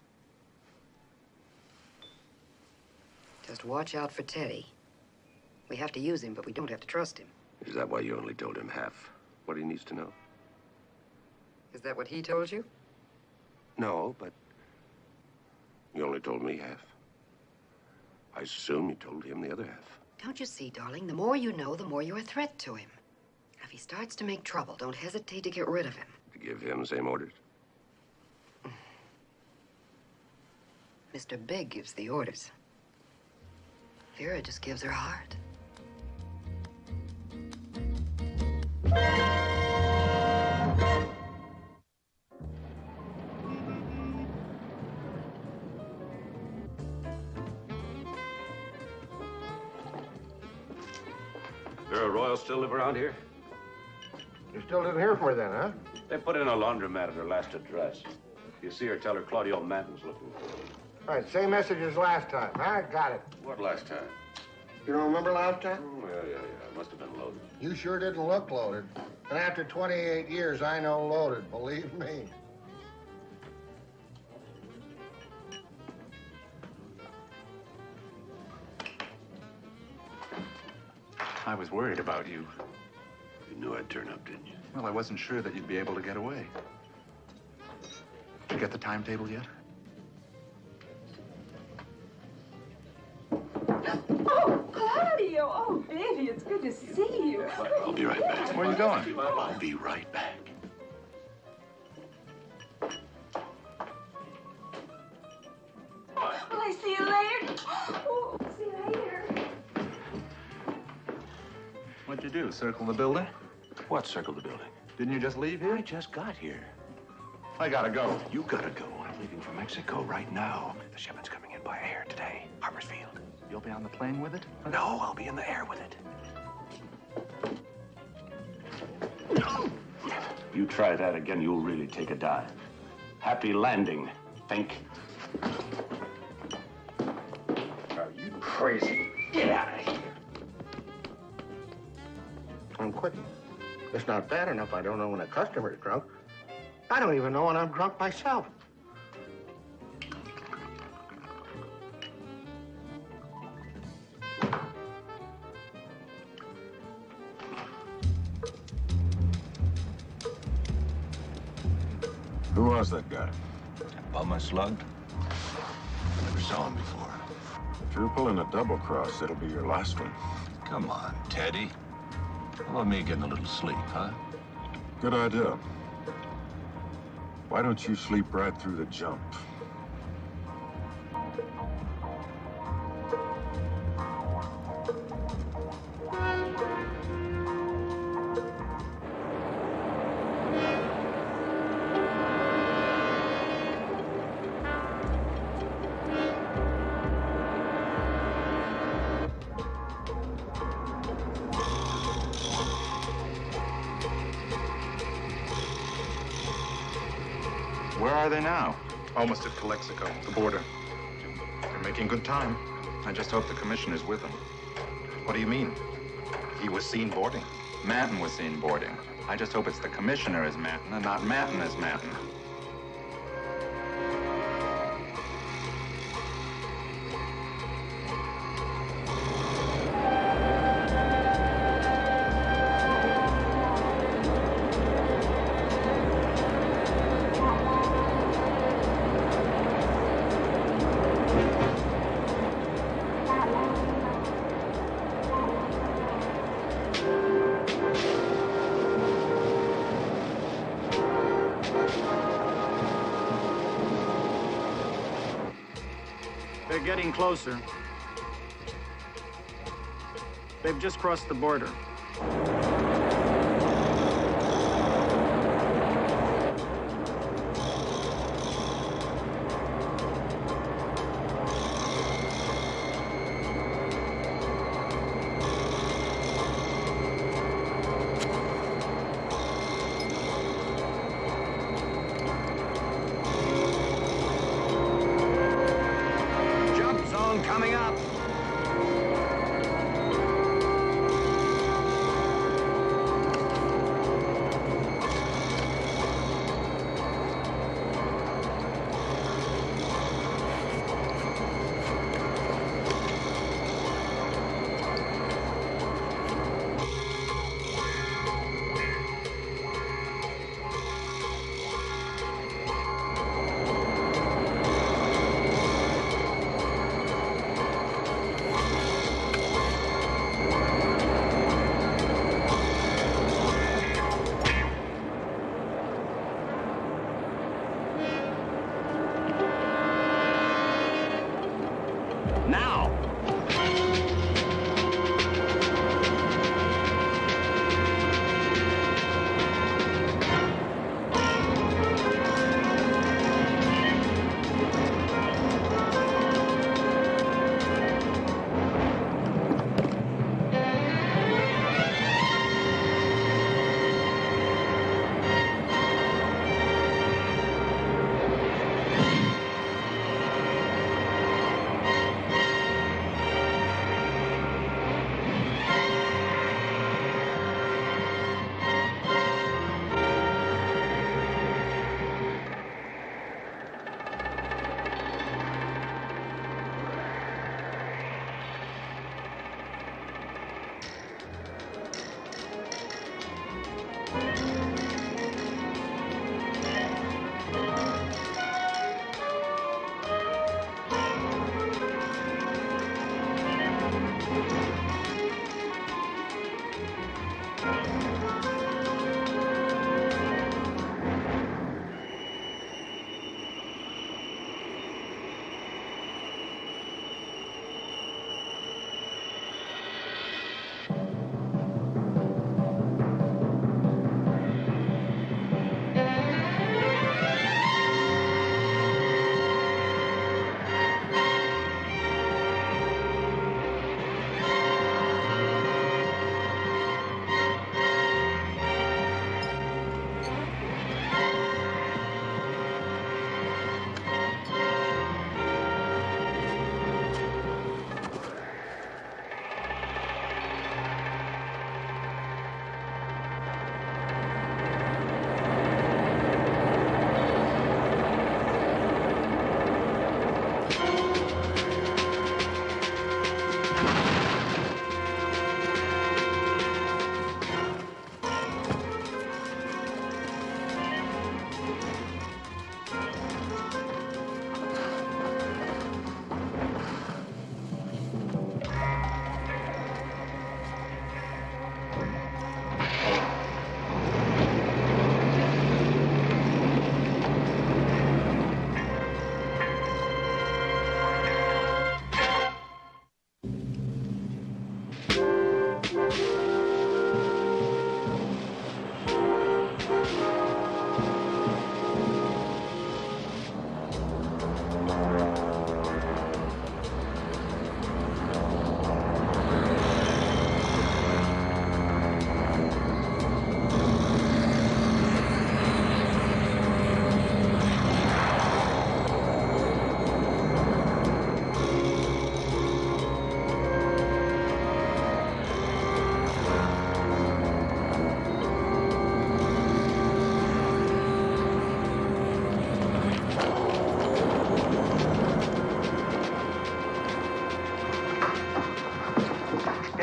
Speaker 15: Just watch out for Teddy. We have to use him, but we don't have to trust him.
Speaker 1: Is that why you only told him half what he needs to know?
Speaker 15: Is that what he told you?
Speaker 1: No, but you only told me half. I assume you told him the other half.
Speaker 15: Don't you see, darling? The more you know, the more you're a threat to him. If he starts to make trouble, don't hesitate to get rid of him.
Speaker 1: To give him the same orders?
Speaker 15: Mr. Big gives the orders. Vera just gives her heart.
Speaker 1: Vera Royal still live around here?
Speaker 18: You still didn't hear from her then, huh?
Speaker 1: They put in a laundromat at her last address. If you see her, tell her Claudio Manton's looking for her.
Speaker 18: All right, same message as last time. I got it.
Speaker 1: What last time?
Speaker 18: You don't remember last time?
Speaker 1: Oh, yeah. It must have been loaded.
Speaker 18: You sure didn't look loaded. And after 28 years, I know loaded, believe me.
Speaker 10: I was worried about you.
Speaker 1: You knew I'd turn up, didn't you?
Speaker 10: Well, I wasn't sure that you'd be able to get away. Did you get the timetable yet?
Speaker 5: Oh, Claudio! Oh, baby, it's good to see you.
Speaker 1: I'll be right back.
Speaker 10: Where are you going?
Speaker 1: I'll be right back.
Speaker 5: Will I see you later? Oh, see you later.
Speaker 10: What'd you do, circle the building?
Speaker 1: What circle the building?
Speaker 10: Didn't you just leave here?
Speaker 1: I just got here.
Speaker 10: I gotta go.
Speaker 1: You gotta go. I'm leaving for Mexico right now. The shipment's coming in by air today. Harpersfield.
Speaker 10: You'll be on the plane with it?
Speaker 1: No, I'll be in the air with it.
Speaker 21: You try that again, you'll really take a dive. Happy landing, think. Are you crazy? Get out of here.
Speaker 18: I'm quitting. It's not bad enough I don't know when a customer's drunk. I don't even know when I'm drunk myself.
Speaker 12: Who was that guy?
Speaker 14: That bum I slugged? Never saw him before.
Speaker 12: If you're pulling a double cross, it'll be your last one.
Speaker 14: Come on, Teddy. How about me getting a little sleep, huh?
Speaker 12: Good idea. Why don't you sleep right through the jump?
Speaker 2: Where are they now? Almost at Calexico, the border. They're making good time. I just hope the commissioner's with them. What do you mean? He was seen boarding. Manton was seen boarding. I just hope it's the commissioner as Manton and not Manton as Manton.
Speaker 16: They're getting closer. They've just crossed the border.
Speaker 14: Coming up.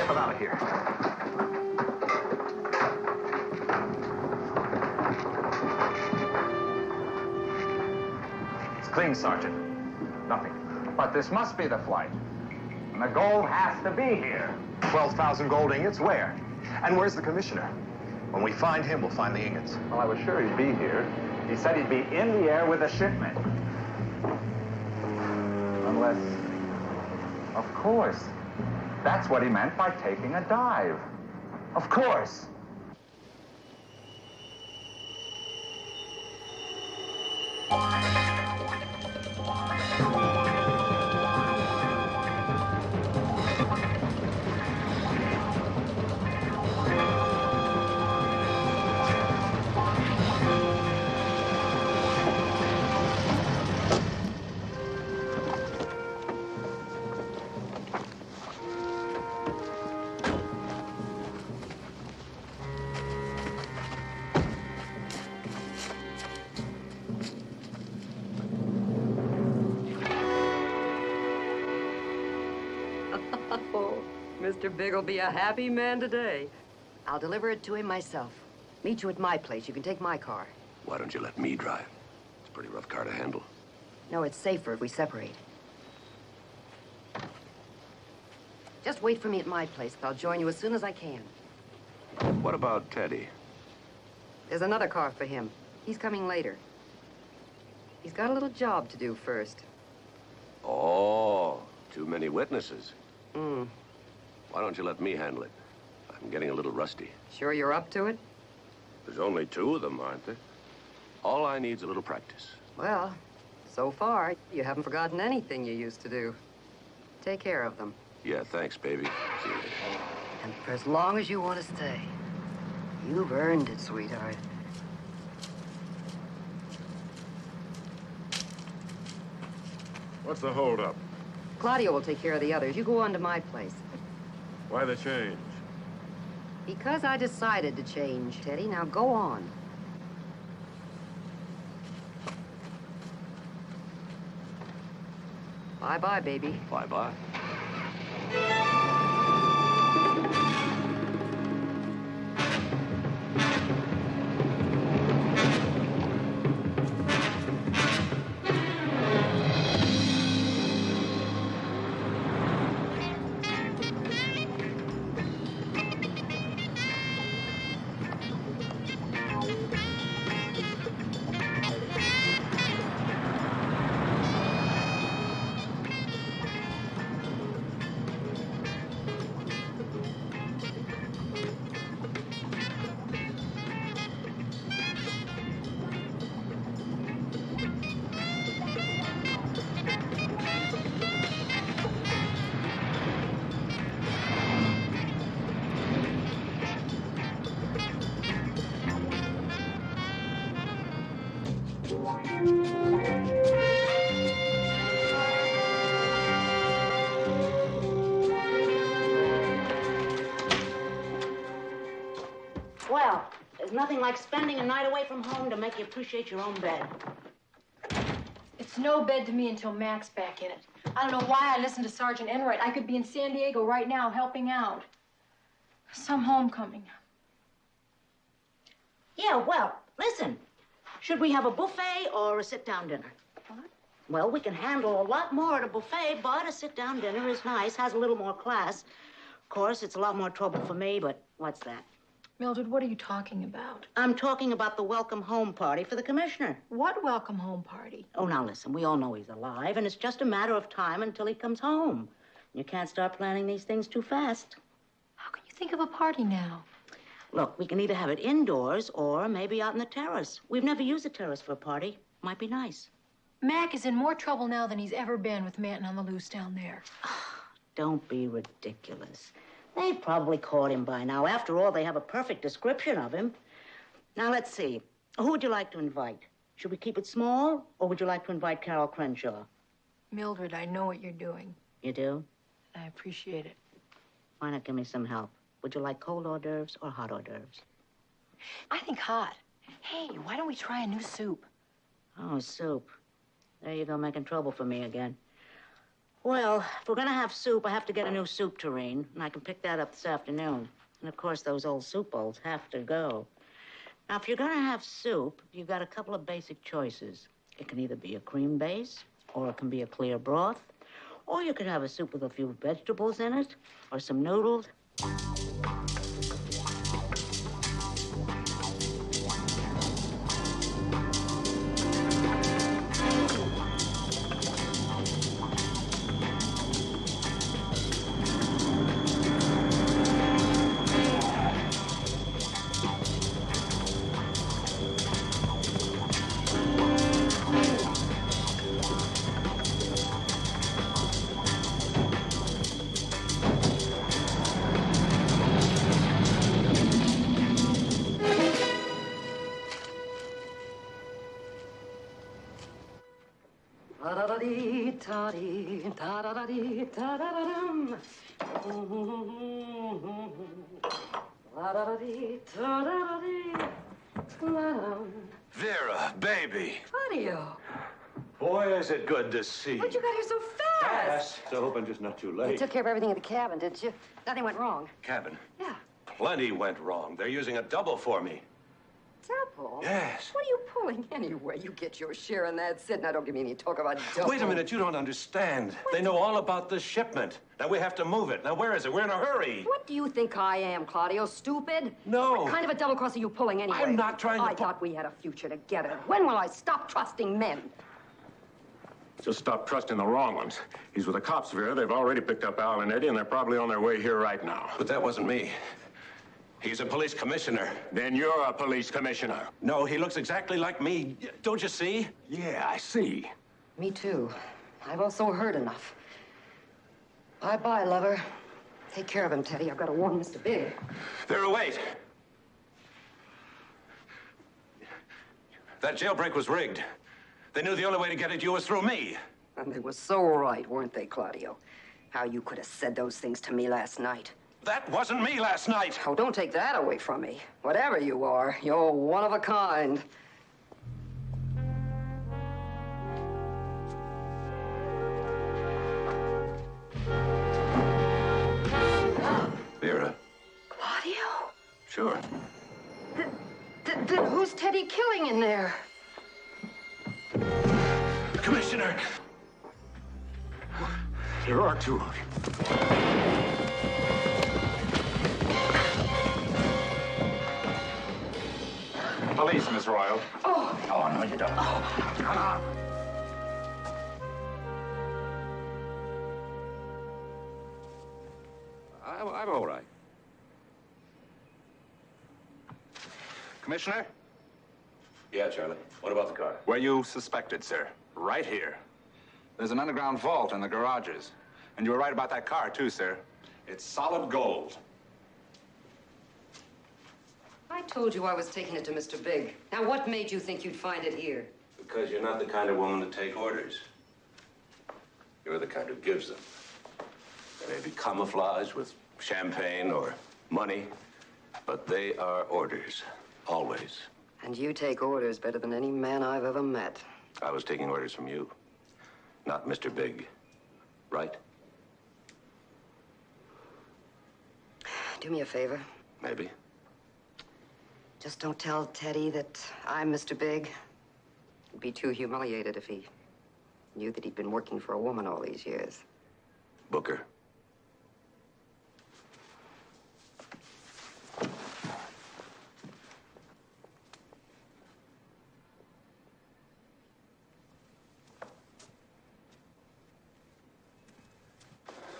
Speaker 23: get them out of here. It's clean, Sergeant. Nothing. But this must be the flight. And the gold has to be here.
Speaker 11: 12,000 gold ingots? Where? And where's the commissioner? When we find him, we'll find the ingots.
Speaker 23: Well, I was sure he'd be here. He said he'd be in the air with a shipment. Unless... Of course. That's what he meant by taking a dive. Of course.
Speaker 17: Oh, Mr. Big will be a happy man today.
Speaker 15: I'll deliver it to him myself. Meet you at my place. You can take my car.
Speaker 3: Why don't you let me drive? It's a pretty rough car to handle.
Speaker 15: No, it's safer if we separate. Just wait for me at my place. I'll join you as soon as I can.
Speaker 3: What about Teddy?
Speaker 15: There's another car for him. He's coming later. He's got a little job to do first.
Speaker 3: Oh, too many witnesses.
Speaker 15: Hmm.
Speaker 3: Why don't you let me handle it? I'm getting a little rusty.
Speaker 15: Sure you're up to it?
Speaker 3: There's only 2 of them, aren't there? All I need's a little practice.
Speaker 15: Well, so far, you haven't forgotten anything you used to do. Take care of them.
Speaker 3: Yeah, thanks, baby. See you later.
Speaker 15: And for as long as you want to stay. You've earned it, sweetheart.
Speaker 12: What's the holdup?
Speaker 15: Claudio will take care of the others. You go on to my place.
Speaker 12: Why the change?
Speaker 15: Because I decided to change, Teddy. Now go on. Bye-bye, baby.
Speaker 3: Bye-bye.
Speaker 9: Well, there's nothing like spending a night away from home to make you appreciate your own bed.
Speaker 22: It's no bed to me until Mac's back in it. I don't know why I listened to Sergeant Enright. I could be in San Diego right now helping out. Some homecoming.
Speaker 9: Yeah, well, listen. Should we have a buffet or a sit-down dinner? What? Well, we can handle a lot more at a buffet, but a sit-down dinner is nice, has a little more class. Of course, it's a lot more trouble for me, but what's that?
Speaker 22: Mildred, what are you talking about?
Speaker 9: I'm talking about the welcome home party for the commissioner.
Speaker 22: What welcome home party?
Speaker 9: Oh, now listen, we all know he's alive, and it's just a matter of time until he comes home. You can't start planning these things too fast.
Speaker 22: How can you think of a party now?
Speaker 9: Look, we can either have it indoors or maybe out on the terrace. We've never used the terrace for a party. Might be nice.
Speaker 22: Mac is in more trouble now than he's ever been with Manton on the loose down there.
Speaker 9: Don't be ridiculous. They've probably caught him by now. After all, they have a perfect description of him. Now, let's see. Who would you like to invite? Should we keep it small, or would you like to invite Carol Crenshaw?
Speaker 22: Mildred, I know what you're doing.
Speaker 9: You do?
Speaker 22: I appreciate it.
Speaker 9: Why not give me some help? Would you like cold hors d'oeuvres or hot hors d'oeuvres?
Speaker 22: I think hot. Hey, why don't we try a new soup?
Speaker 9: Oh, soup. There you go, making trouble for me again. Well, if we're gonna have soup, I have to get a new soup tureen, and I can pick that up this afternoon. And of course, those old soup bowls have to go. Now, if you're gonna have soup, you've got a couple of basic choices. It can either be a cream base, or it can be a clear broth, or you could have a soup with a few vegetables in it, or some noodles.
Speaker 14: Vera, baby.
Speaker 5: Claudio.
Speaker 14: Boy, is it good to see
Speaker 5: How'd you get here so fast?
Speaker 14: I hope I'm just not too
Speaker 19: You
Speaker 14: late.
Speaker 19: took care of everything at the cabin, didn't you? Nothing went wrong.
Speaker 14: Cabin.
Speaker 19: Yeah.
Speaker 14: Plenty went wrong. They're using a double for me.
Speaker 5: Double?
Speaker 14: Yes.
Speaker 5: What are you pulling anyway? You get your share and that's it. Now, don't give me any talk about double.
Speaker 14: Wait a minute, you don't understand. They know all about the shipment. Now we have to move it. Now where is it? We're in a hurry.
Speaker 5: What do you think I am, Claudio? Stupid?
Speaker 14: No.
Speaker 5: What kind of a double cross are you pulling anyway?
Speaker 14: I'm not trying to
Speaker 5: I thought we had a future together. When will I stop trusting men?
Speaker 12: Just stop trusting the wrong ones. He's with the cops, Vera. They've already picked up Al and Eddie, and they're probably on their way here right now.
Speaker 14: But that wasn't me. He's a police commissioner.
Speaker 12: Then you're a police commissioner.
Speaker 14: No, he looks exactly like me. Don't you see?
Speaker 12: Yeah, I see.
Speaker 5: Me too. I've also heard enough. Bye-bye, lover. Take care of him, Teddy. I've got to warn Mr. Big.
Speaker 14: Vera, wait. That jailbreak was rigged. They knew the only way to get at you was through me.
Speaker 5: And they were so right, weren't they, Claudio? How you could have said those things to me last night.
Speaker 14: That wasn't me last night.
Speaker 5: Oh, don't take that away from me. Whatever you are, you're one of a kind.
Speaker 14: Vera.
Speaker 5: Claudio?
Speaker 14: Sure.
Speaker 5: Then who's Teddy killing in there?
Speaker 14: Commissioner!
Speaker 12: There are two of you.
Speaker 2: Police, Miss Royal.
Speaker 5: Oh.
Speaker 2: Oh, no, you don't. Oh. Come on.
Speaker 1: I'm all right.
Speaker 2: Commissioner?
Speaker 14: Yeah, Charlie. What about the car?
Speaker 2: Where you suspected, sir. Right here. There's an underground vault in the garages. And you were right about that car, too, sir. It's solid gold.
Speaker 5: I told you I was taking it to Mr. Big. Now, what made you think you'd find it here?
Speaker 14: Because you're not the kind of woman to take orders. You're the kind who gives them. They may be camouflaged with champagne or money, but they are orders, always.
Speaker 5: And you take orders better than any man I've ever met.
Speaker 14: I was taking orders from you, not Mr. Big, right?
Speaker 5: Do me a favor.
Speaker 14: Maybe.
Speaker 5: Just don't tell Teddy that I'm Mr. Big. He'd be too humiliated if he knew that he'd been working for a woman all these years.
Speaker 14: Booker.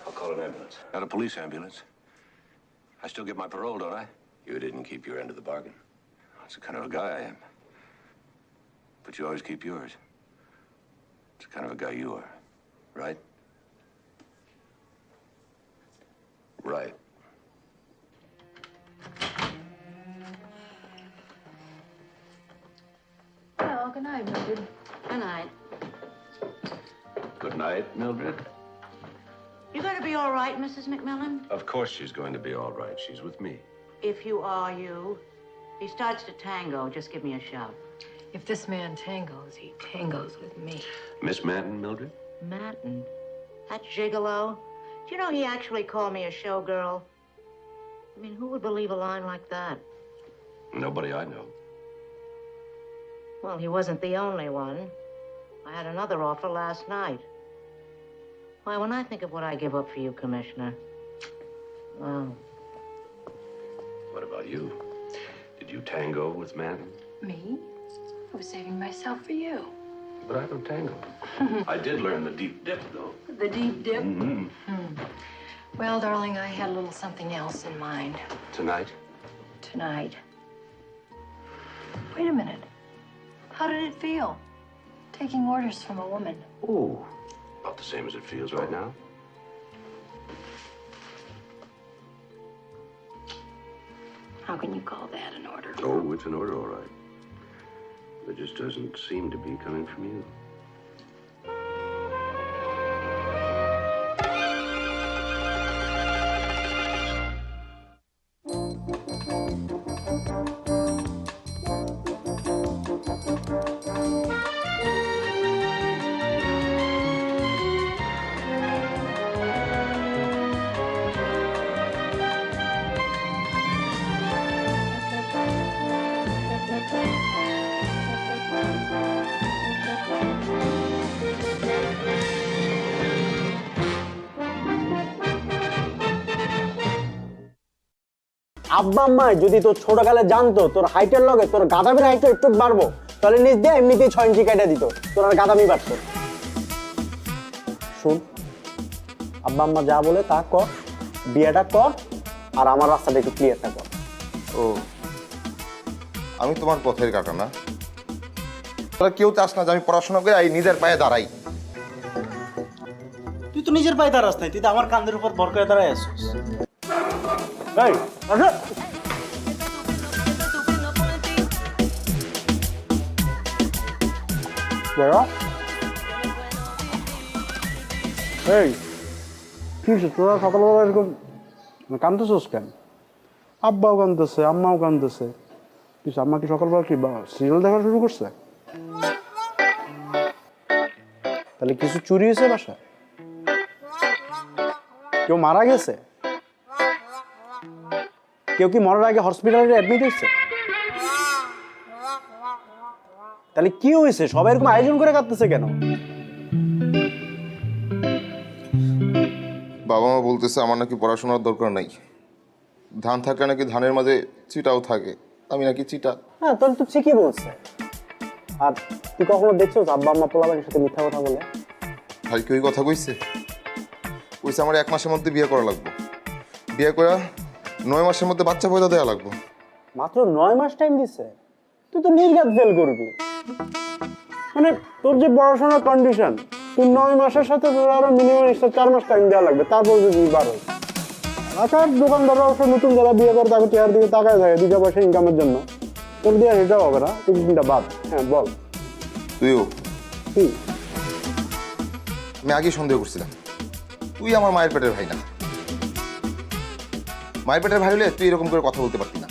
Speaker 14: I'll call an ambulance. Not a police ambulance. I still get my parole, don't I? You didn't keep your end of the bargain. That's the kind of a guy I am. But you always keep yours. It's the kind of a guy you are, right? Right.
Speaker 22: Well, good night, Mildred.
Speaker 9: Good night.
Speaker 14: Good night, Mildred.
Speaker 9: You gonna be all right, Mrs. McMillan?
Speaker 14: Of course she's going to be all right. She's with me.
Speaker 9: If you are you. If he starts to tango, just give me a shout.
Speaker 22: If this man tangos, he tangos with me.
Speaker 14: Miss Manton, Mildred?
Speaker 9: Manton? That gigolo? Do you know he actually called me a showgirl? I mean, who would believe a line like that?
Speaker 14: Nobody I know.
Speaker 9: Well, he wasn't the only one. I had another offer last night. Why, when I think of what I give up for you, Commissioner, well...
Speaker 14: What about you? Did you tango with Manton?
Speaker 22: Me? I was saving myself for you.
Speaker 14: But I don't tango. I did learn the deep dip, though.
Speaker 22: The deep dip?
Speaker 14: Mm-hmm.
Speaker 22: Well, darling, I had a little something else in mind.
Speaker 14: Tonight?
Speaker 22: Tonight. Wait a minute. How did it feel? Taking orders from a woman.
Speaker 14: Ooh, about the same as it feels right now.
Speaker 22: How can you call that an order?
Speaker 14: Oh, it's an order, all right. It just doesn't seem to be coming from you.
Speaker 4: আব্বা আম্মা যদি তোর ছোটকালে জানতো তোর হাইটের লগে তোর গাদামির হাইটটা একটু বাড়বো, তাহলে নিজ দিয়ে এমনিতেই 6 ইঞ্চি কেটে দিত, তোর আর গাদামি বাড়তো। শুন, আব্বা আম্মা যা বলে তা কর, বিয়েটা কর, আর আমার রাস্তাটা একটু ক্লিয়ারটা কর।
Speaker 7: ও, আমি তোমার পথের কাটা না? তোরা কেউ চাস না যে আমি পড়াশোনা করে এই নিজের পায়ে দাঁড়াই?
Speaker 4: তুই তো নিজের পায়ে দাঁড়াস নাই, তুই তো আমার কাঁধের উপর ভর করে দাঁড়ায় আসছিস। এই, আসো। এই কি তোরা সকালবেলা এরকম কাঁদতেছিস কেন? আব্বাও কাঁদতেছে, আম্মাও কাঁদতেছে। কিছু আম্মা কি সকালবেলা কি সিরিয়াল দেখা শুরু করছে? তাহলে কিছু চুরি হয়েছে বাসায়? কেউ মারা গেছে? কেউ কি মরার আগে হসপিটালে অ্যাডমিট হয়েছে? তাহলে কি হয়েছে? সবাই এরকম আয়োজন করে কাঁদতেছে কেন?
Speaker 7: বাবা মা বলতেছে আমার নাকি পড়াশোনার দরকার নাই, ধান থাকলে নাকি ধানের মাঝে চিটাও থাকে, আমি নাকি চিটা।
Speaker 4: হ্যাঁ, তাহলে তো ঠিকই বলছে। আর তুই কখনো দেখছো আব্বা আম্মা পোলাবাড়ির সাথে মিথ্যা কথা বলে?
Speaker 7: ভাই কি ওই কথা কইছে? কইছে আমার 1 মাসের মধ্যে বিয়ে করা লাগবে, বিয়ে করে 9 মাসের মধ্যে বাচ্চা পয়দা দেওয়া লাগবে।
Speaker 4: মাত্র 9 মাস টাইম দিছে? তুই তো নির্ঘাত ফেল করবি। মানে তোর যে পড়াশোনার কন্ডিশন, তুই 9 মাসের সাথে তোর আরো মিনিমাম 4 মাস টাইম দেওয়া লাগবে, তারপর যদি 12। আচ্ছা, দোকানদাররা অবশ্য নতুন যারা বিয়ে করে তাকে চেয়ার দিকে তাকায় থাকে 2 পয়সা ইনকামের জন্য। তোর দিয়ে সেটাও হবে না, তুই চিন্তা বাদ। হ্যাঁ বল।
Speaker 7: তুইও?
Speaker 4: কি?
Speaker 7: আমি আগে সন্দেহ করছিলাম তুই আমার মায়ের পেটের ভাই না। মায়ের পেটের ভাই হলে তুই এরকম করে কথা বলতে পারতি না।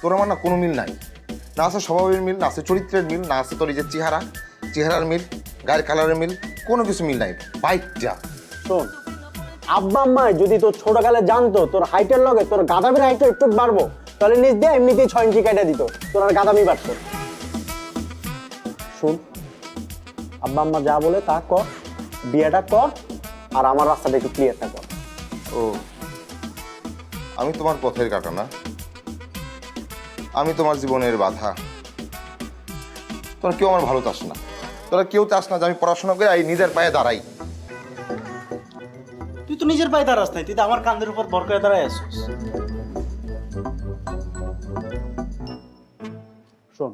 Speaker 7: তোর আমার না কোনো মিল নাই, না আছে স্বভাবের মিল, না আছে চরিত্রের মিল, না আছে তোর এই যে চেহারার মিল, গায়ের কালারের মিল, কোনো কিছু মিল নাই। বাইকটা
Speaker 4: শোন, আব্বা আম্মা যদি তোর ছোটকালে জানতো তোর হাইটের লগে তোর গাদামির হাইটটা একটু বাড়বো, তাহলে নিজ দিয়ে এমনিতেই 6 ইঞ্চি কেটে দিত, তোর আর গাদামি বাড়তো। শুন, আব্বা আম্মা যা বলে তা কর, বিয়েটা কর, আর আমার রাস্তাটা একটু ক্লিয়ারটা কর।
Speaker 7: ও, আমি তোমার পথের কাটা না? আমি তোমার জীবনের বাধা? তোরা কেউ আমার ভালো চাস না, তোরা কেউ চাস না যে আমি পড়াশোনা করে এই নিজের পায়ে দাঁড়াই।
Speaker 4: তুই তো নিজের পায়ে দাঁড়াস নাই, তুই তো আমার কাঁধের উপর ভর করে দাঁড়ায় আসছিস। শোন,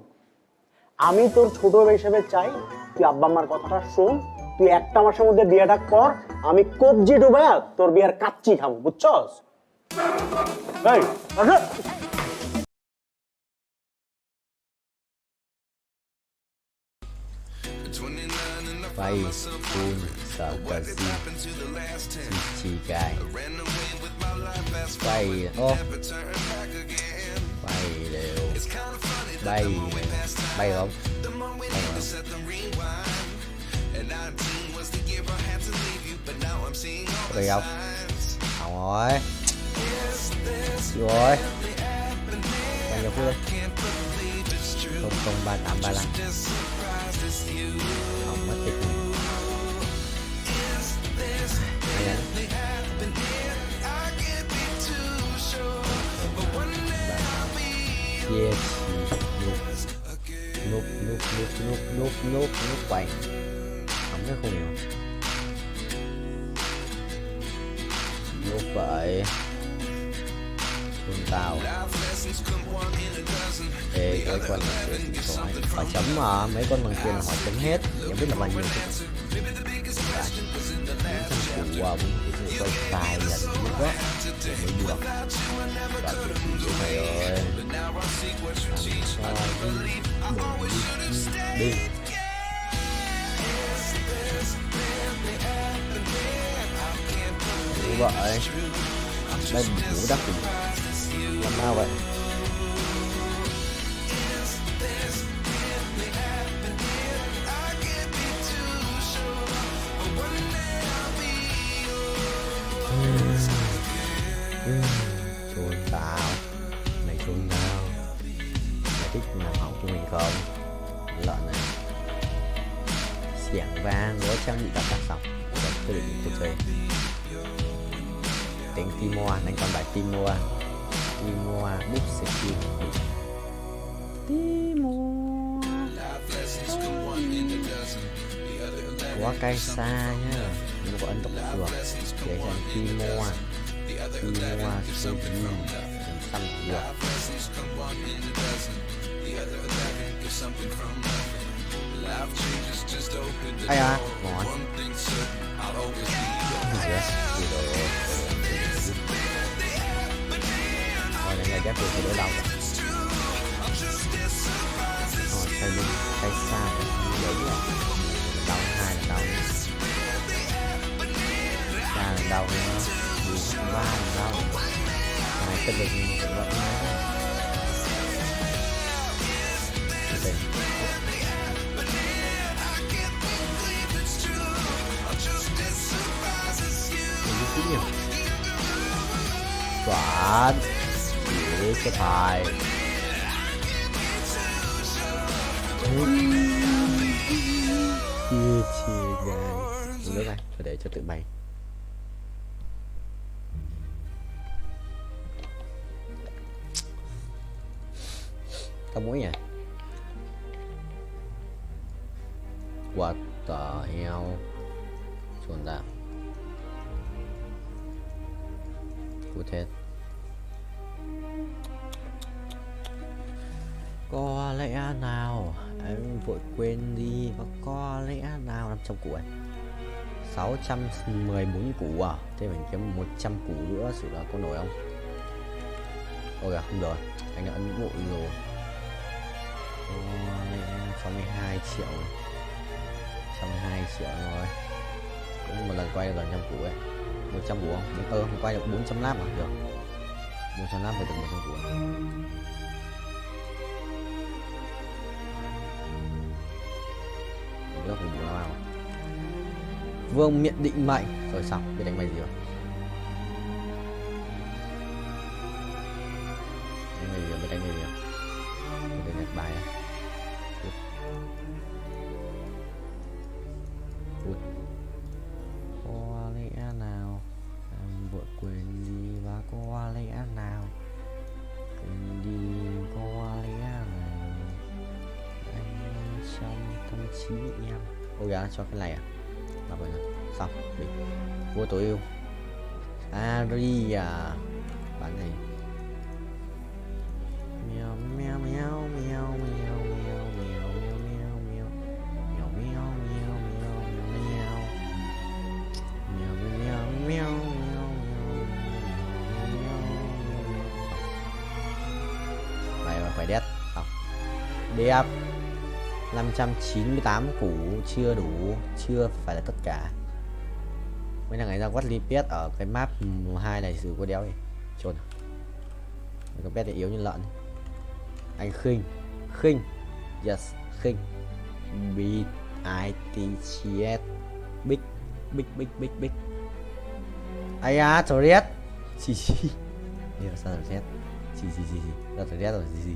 Speaker 4: আমি তোর ছোট হিসেবে চাই তুই আব্বা আম্মার কথাটা শোন, তুই 1 মাসের মধ্যে বিয়েটা কর, আমি কবজি ডুবায়া তোর বিয়ের কাচ্চি খাবো, বুঝছস? এই, আসো।
Speaker 20: Vai full sarcasm Ichigai Vai oh Vai đều Bay Bay không? Bay không? Có đây không? Không rồi. Rồi. Bao nhiêu phút đây? 003835. Không mất tích. Yes. Núp quay. Không biết không hiểu. Núp vậy. Chôn tao. Ê, cái con bằng tiền hỏi chấm mà mấy con bằng tiền là hỏi chấm hết, chẳng biết là bao nhiêu. 400 củ mình quay vài lần nữa đó mới được. Và cái này ơi. Đi. Đúng vậy. Đây ngủ đắt thì làm sao vậy? Chôn tao. Mày chôn tao. Mày thích làm hỏng cho mình không? Lợn này. Xiềng vang có trang bị cảm giác xong. Tôi định tôi chơi. Tính Timor, đánh con bài Timor. Timor, bút skin. Timor. Quá cay xa nhá. Nhưng mà có ấn độ được. Để thành Timor. Timor skin. Xăm được. Ai à, ngon. Yes, rồi. Đây là ghép được thì đỡ đau rồi. Xoay lưng, xoay xa thì đỡ đau. Đau hai là đau. Ba là đau nữa. Ba là đau. Hai cân được cũng vậy. Chuẩn. Để cái bài. Chia gai. Nước này, phải để cho tự bay. Tao mũi nhỉ? What the hell? Chuẩn ra. Cút hết. Có lẽ nào em vội quên đi và có lẽ nào 500 củ ấy 614 củ à? Thế mình kiếm 100 củ nữa sự là có nổi không? Ôi à, không được, anh đã ấn vội rồi. Có lẽ 62 triệu này. 62 triệu rồi. Cũng một lần quay được gần 100 củ ấy. 100 củ không? Không quay được 400 lap mà được. 400 lap phải được 100 củ. Nước của bố nào Vương miện định mệnh. Rồi xong, biết đánh bài gì rồi? Đánh bài gì rồi, biết đánh bài gì rồi? Tôi nhặt bài này. Có lẽ nào em vội quên đi và có lẽ nào quên đi có lẽ nào anh trong tâm trí em. Ôi gà cho cái này à? Mà vậy nào. Xong, đi. Vua tối ưu Aria. Bán này. Mèo mèo mèo mèo mèo mèo mèo mèo mèo mèo mèo mèo mèo mèo mèo mèo mèo mèo phải đét. Xong. Đẹp. 598 củ chưa đủ, chưa phải là tất cả. Mấy thằng ấy ra quát lipet ở cái map 2 này sử có đéo gì. Trốn. Cái pet thì yếu như lợn. Anh khinh. Khinh. Yes, khinh. BITCS Big big. Ai à, Tourette. Xì. Hiểu sao Tourette. Xì. Ra Tourette rồi, xì.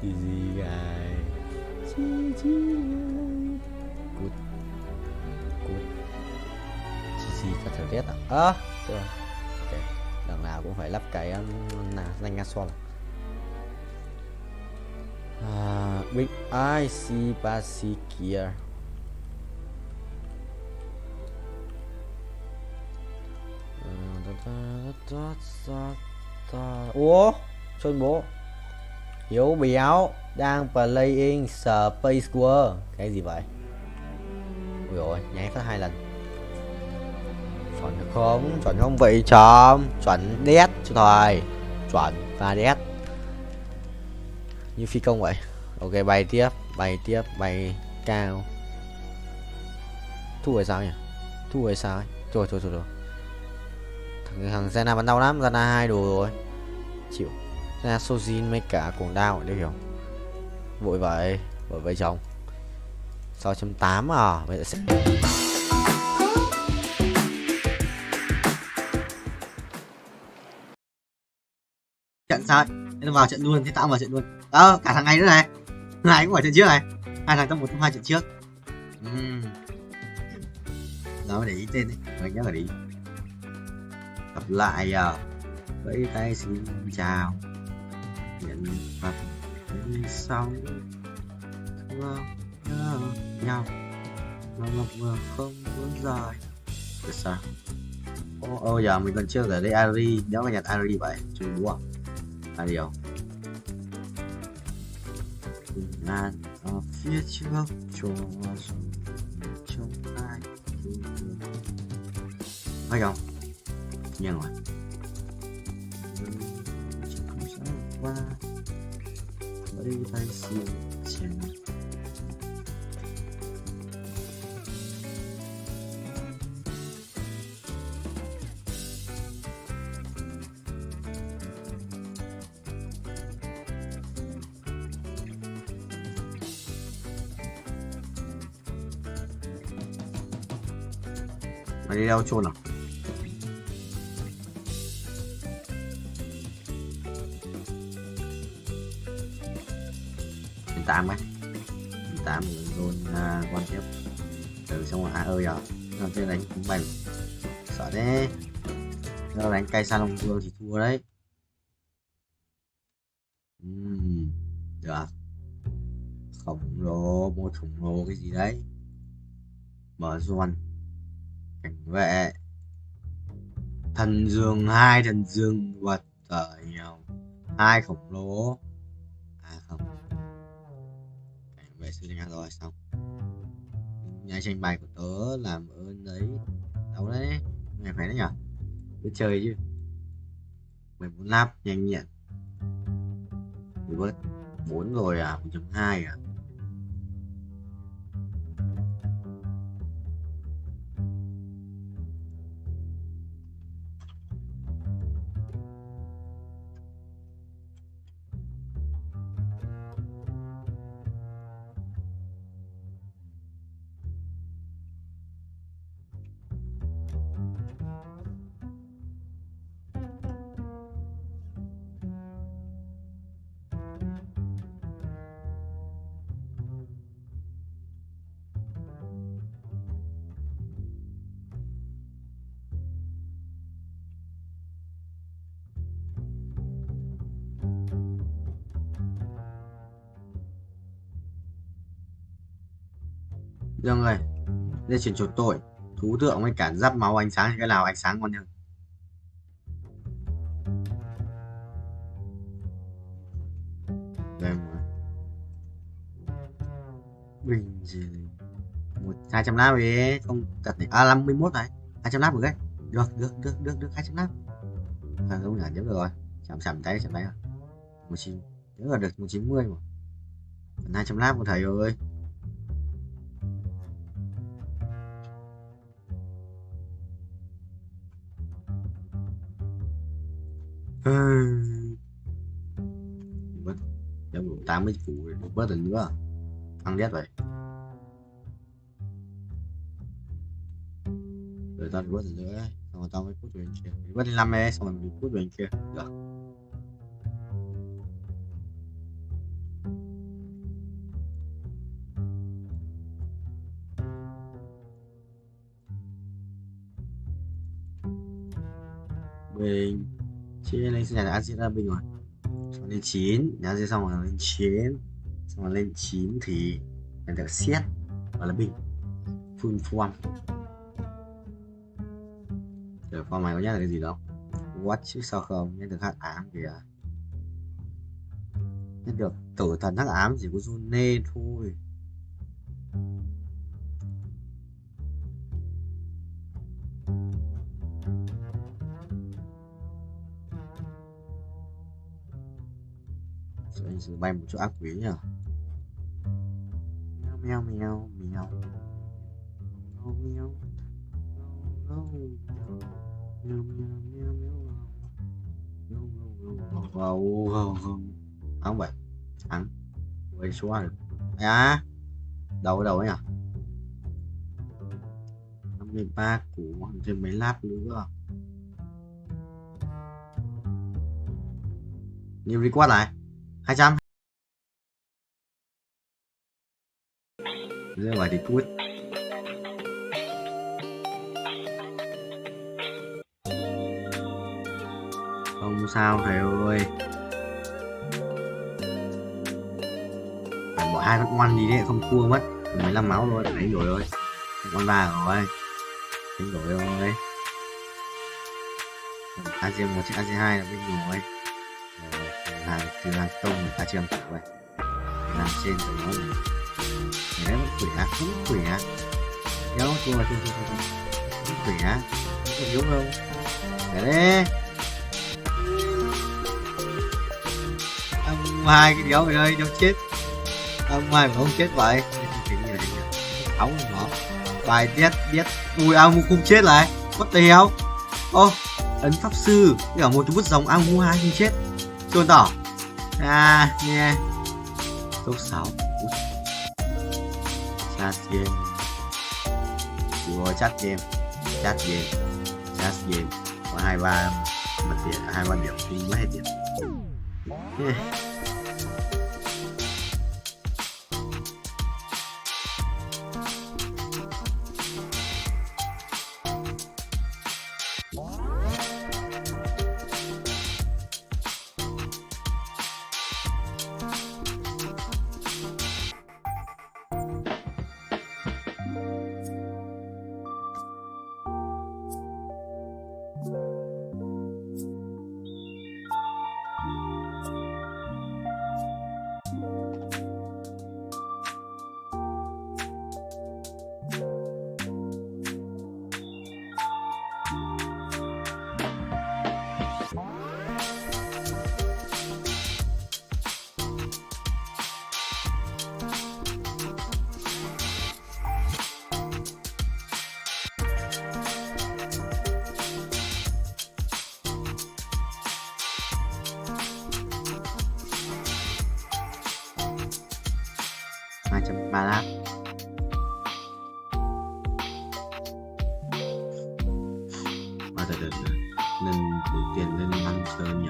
Speaker 20: Xì gai. Xì. Cút. Xì ra Tourette à? Được. Ok. Đằng nào cũng phải lắp cái danh xoong. Big Eye Sipasikia. Ủa, Xuân bố. Hiếu béo đang playing Space War. Cái gì vậy? Ui ôi, nháy phát 2 lần. Chuẩn được không? Chuẩn không vậy chấm? Chuẩn đét cho thôi. Chuẩn và đét. Như phi công vậy. Ok, bay tiếp, bay cao. Thu rồi sao nhỉ? Thu rồi sao ấy? Thôi. Thằng Zena bắn đau lắm, Zena 2 đồ rồi. Chịu. Zena Sojin mấy cả cuồng đao đều hiểu. Vội vậy chồng. 6.8 à, bây giờ sẽ trận sao? Nó vào trận luôn, thế tao vào trận luôn. Cả thằng này nữa này. Này cũng vào trận trước này. Hai thằng trong 1 trong 2 trận trước. Đó mới để ý tên đấy, mình nhớ phải để ý. Gặp lại vẫy tay xin chào. Nhận phạt sau nhau mà ngập không muốn rời. Được sao? Giờ mình còn chưa ở đây Ari, nếu mà nhặt Ari vậy chú bố à? Ari không? Ngàn ở phía trước cho trong ai phải không? Nhưng rồi không sao qua vẫy tay xin chào. Mày đi đâu chôn à? Đến 8 ấy. 8 luôn quan tiếp. Từ xong rồi giờ. Nó trên đánh cũng bành. Sợ đấy. Nó đánh cây sa long vương thì thua đấy. Được. Khổng lồ, một khổng lồ cái gì đấy. Mở doan. Cảnh vệ. Thần dương 2 thần dương vật trời nhau. 2 khổng lồ. Không. Cảnh vệ sư đánh rồi xong. Nhà tranh bài của tớ làm ơn đấy. Đâu đấy. Mày phải đấy nhở. Cứ chơi chứ. 14 lap nhanh nhẹn. Bớt 4 rồi à, 1.2 à. Dương ơi, đây chuyển chuột tội. Thú tượng với cả giáp máu ánh sáng, cái nào ánh sáng ngon hơn? Đây mà. Bình gì 200 lap ấy, không tật này. 51 này. 200 lap được đấy. Được 200 lap. Không nhả nhớ rồi. Chạm tay rồi. 19. Nhớ là được 190 mà. 200 lap của thầy ơi. Bớt 80 củ bớt lần nữa ăn đét vậy. rồi tao reward lần nữa, xong rồi tao mới put về bên kia. Reward lên 5 ấy, xong rồi mình put về bên kia. Được. Bình chia lên nhà đã diễn ra bình rồi. Xong lên 9, nhà diễn xong rồi lên 9. Xong rồi lên 9 thì nhận được xét và là bình. Full form. Rồi form này có nhắc là cái gì đâu. What chứ sao không, nhận được hắc ám kìa. Nhận được tử thần hắc ám chỉ có June thôi. Rồi anh sẽ bay một chỗ ác quỷ nhá. Mèo mèo mèo mèo không vậy thắng quay số được à đầu ấy à 53 của thêm mấy lap nữa nhiều request lại 200 giờ bài thì quýt không sao thầy ơi phải bỏ 2 con ngoan gì đấy không thua mất 15 máu thôi đánh đổi rồi con 3 rồi đánh đổi rồi AC1 chiếc AC2 là bên rồi hàng từ hàng công ta chưa làm rồi làm trên rồi nó đấy vẫn quỷ á vẫn quỷ á nhớ thua vẫn quỷ á không yếu đâu để đấy ông hai cái đéo rồi đây đâu chết ông hai mà không chết vậy áo nó bài biết ui ao không chết lại what the hell ô ấn pháp sư cả một cái bút dòng ao hai không chết trôn tỏ à nghe số 6 chat game chat game có 23 mặt tiền 23 điểm thì mất hết tiền lap mà từ nên đầu tiên lên 5 sơn nhỉ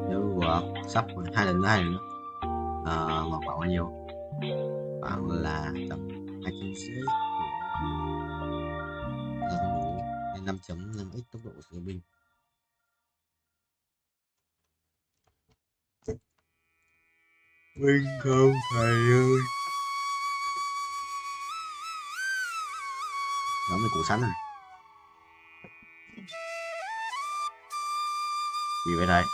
Speaker 20: nếu sắp 2 lần nữa ngọc bảo bao nhiêu khoảng là tầm 250 là không đủ nên 5.5x tốc độ sử binh không thầy ơi nhóm này củ sắn này gì vậy thầy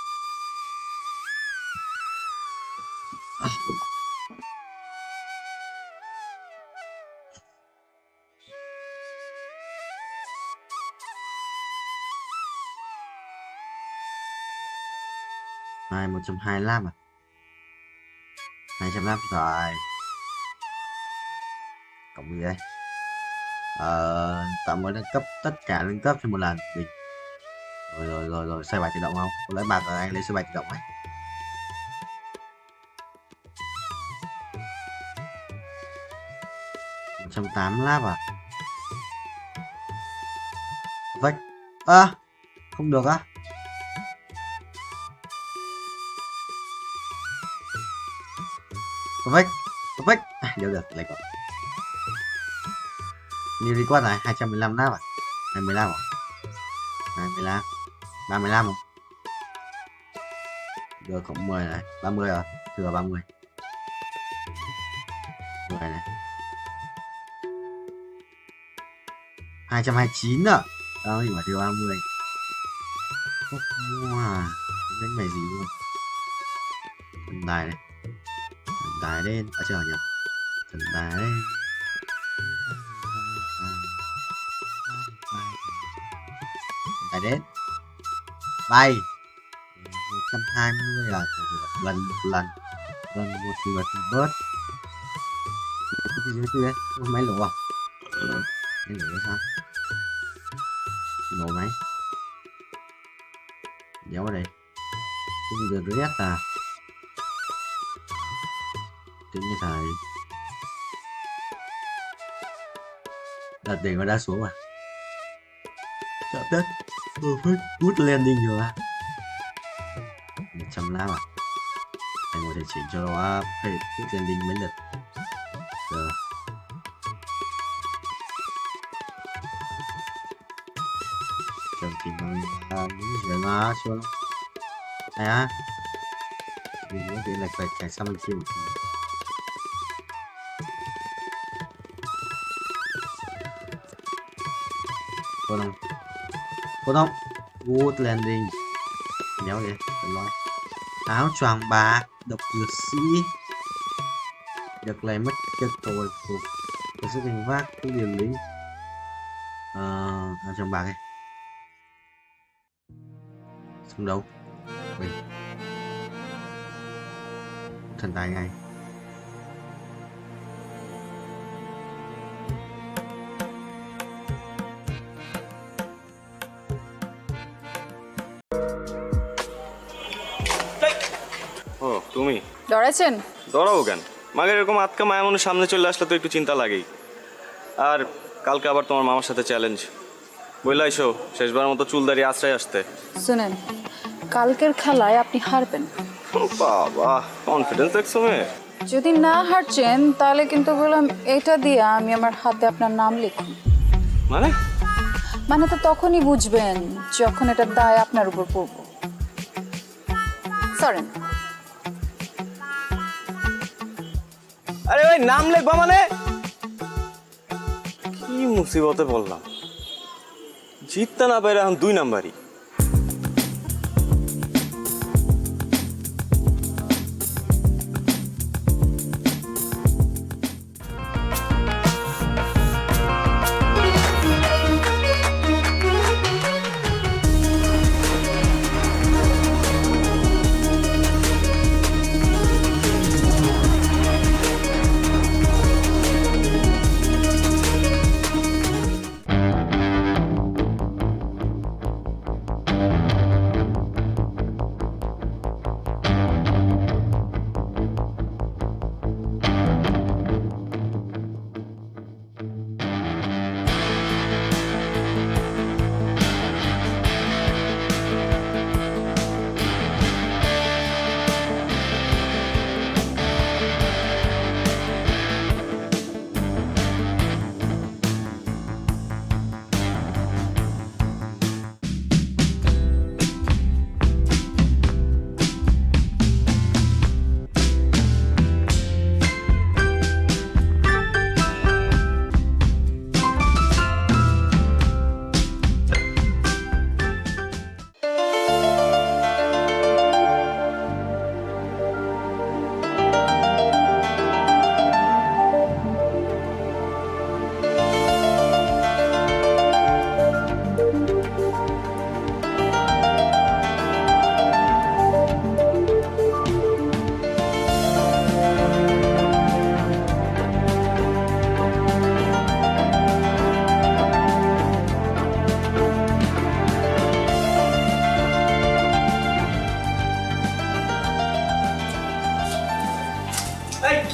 Speaker 20: này 120 à 200 lap rồi cộng gì đây tạm mới nâng cấp tất cả nâng cấp cho một lần bình rồi xoay bài tự động không có lấy bạc rồi anh lấy xoay bài tự động này lap à Không được á. Perfect. Được, lấy cậu. Như đi qua này, 215 nắp à? 25 à? 25. 35 không? Được, cộng 10 này, 30 rồi, thừa 30. 10 này. 229 ạ. Đó thì mà thừa 30. Wow, cái này gì luôn. Thần tài này. Thần tài lên, ở chờ nhỉ. Thần tài lên. Thần tài đến. Bay. 120 à, lần một lần. Lần một lượt bớt. Cái gì đấy? Máy lỗ à? Máy lỗ sao? Nổ máy. Đéo vào đây. Không được rét à. Tính như thầy. Đặt tiền nó đã xuống à. Chợ Tết. Perfect. Good landing rồi à. 100 à. Anh có thể chỉnh cho nó phải good landing mấy lượt. Giờ. Chồng thì bằng những gì mà xuống. Này á. Vì có thể lệch chạy sang bên kia một tí. Cô không? Good landing. Nhéo đi, cần nói. Áo choàng bạc, độc dược sĩ. Được lấy mất chất hồi phục. Có sức hình vác, cái điều lính. Áo choàng bạc này. Xong đâu? Ui. Thần tài ngay.
Speaker 6: তুমি
Speaker 8: ডরাইছেন?
Speaker 6: ডরাবো কেন? মাগের এরকম আটকা মায়া মনে সামনে চলে আসলে তো একটু চিন্তা লাগেই। আর কালকে আবার তোমার মামার সাথে চ্যালেঞ্জ। বইলা এসো শেষবার মতো চুল দাঁড়িয়ে আশ্রয় আসতে।
Speaker 8: শুনেন, কালকের খেলায় আপনি হারবেন।
Speaker 6: বাবা, কনফিডেন্স দেখছো মেয়ে?
Speaker 8: যদি না হারছেন তাহলে কিন্তু বললাম এটা দিয়ে আমি আমার হাতে আপনার নাম লিখুন। মানে তো তখনই বুঝবেন যখন এটার দায় আপনার উপর পড়বো। সরেন।
Speaker 6: আরে ভাই, নাম লিখবা মানে? কি মুসিবতে বললাম। জিততে না পারে এখন 2 নাম্বারই।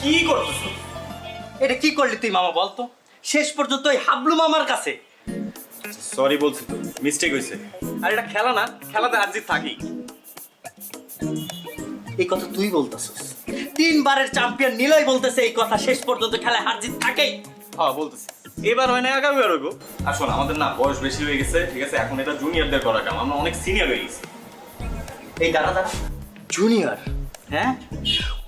Speaker 13: কি করতেছ? এটা কি করলি তুই মামা বলতো? শেষ পর্যন্ত ওই হাবলু মামার কাছে।
Speaker 6: সরি বলছি তো। মিস্টেক হয়েছে। আর এটা খেলা না, খেলাতে হার জিত থাকি।
Speaker 13: এই কথা তুই বলতেছিস? 3 বারের চ্যাম্পিয়ন নিলয় বলতেছে এই কথা, শেষ পর্যন্ত খেলায় হার জিত থাকেই।
Speaker 6: হ্যাঁ বলতেছি, এবার হয় না, আগামীবার হইব। আর শোন, আমাদের না বয়স বেশি হয়ে গেছে, ঠিক আছে? এখন এটা জুনিয়রদের করা কাম, আমরা অনেক সিনিয়র হয়ে গেছি।
Speaker 13: এই দাঁড়া দাঁড়া, জুনিয়র? হ্যাঁ,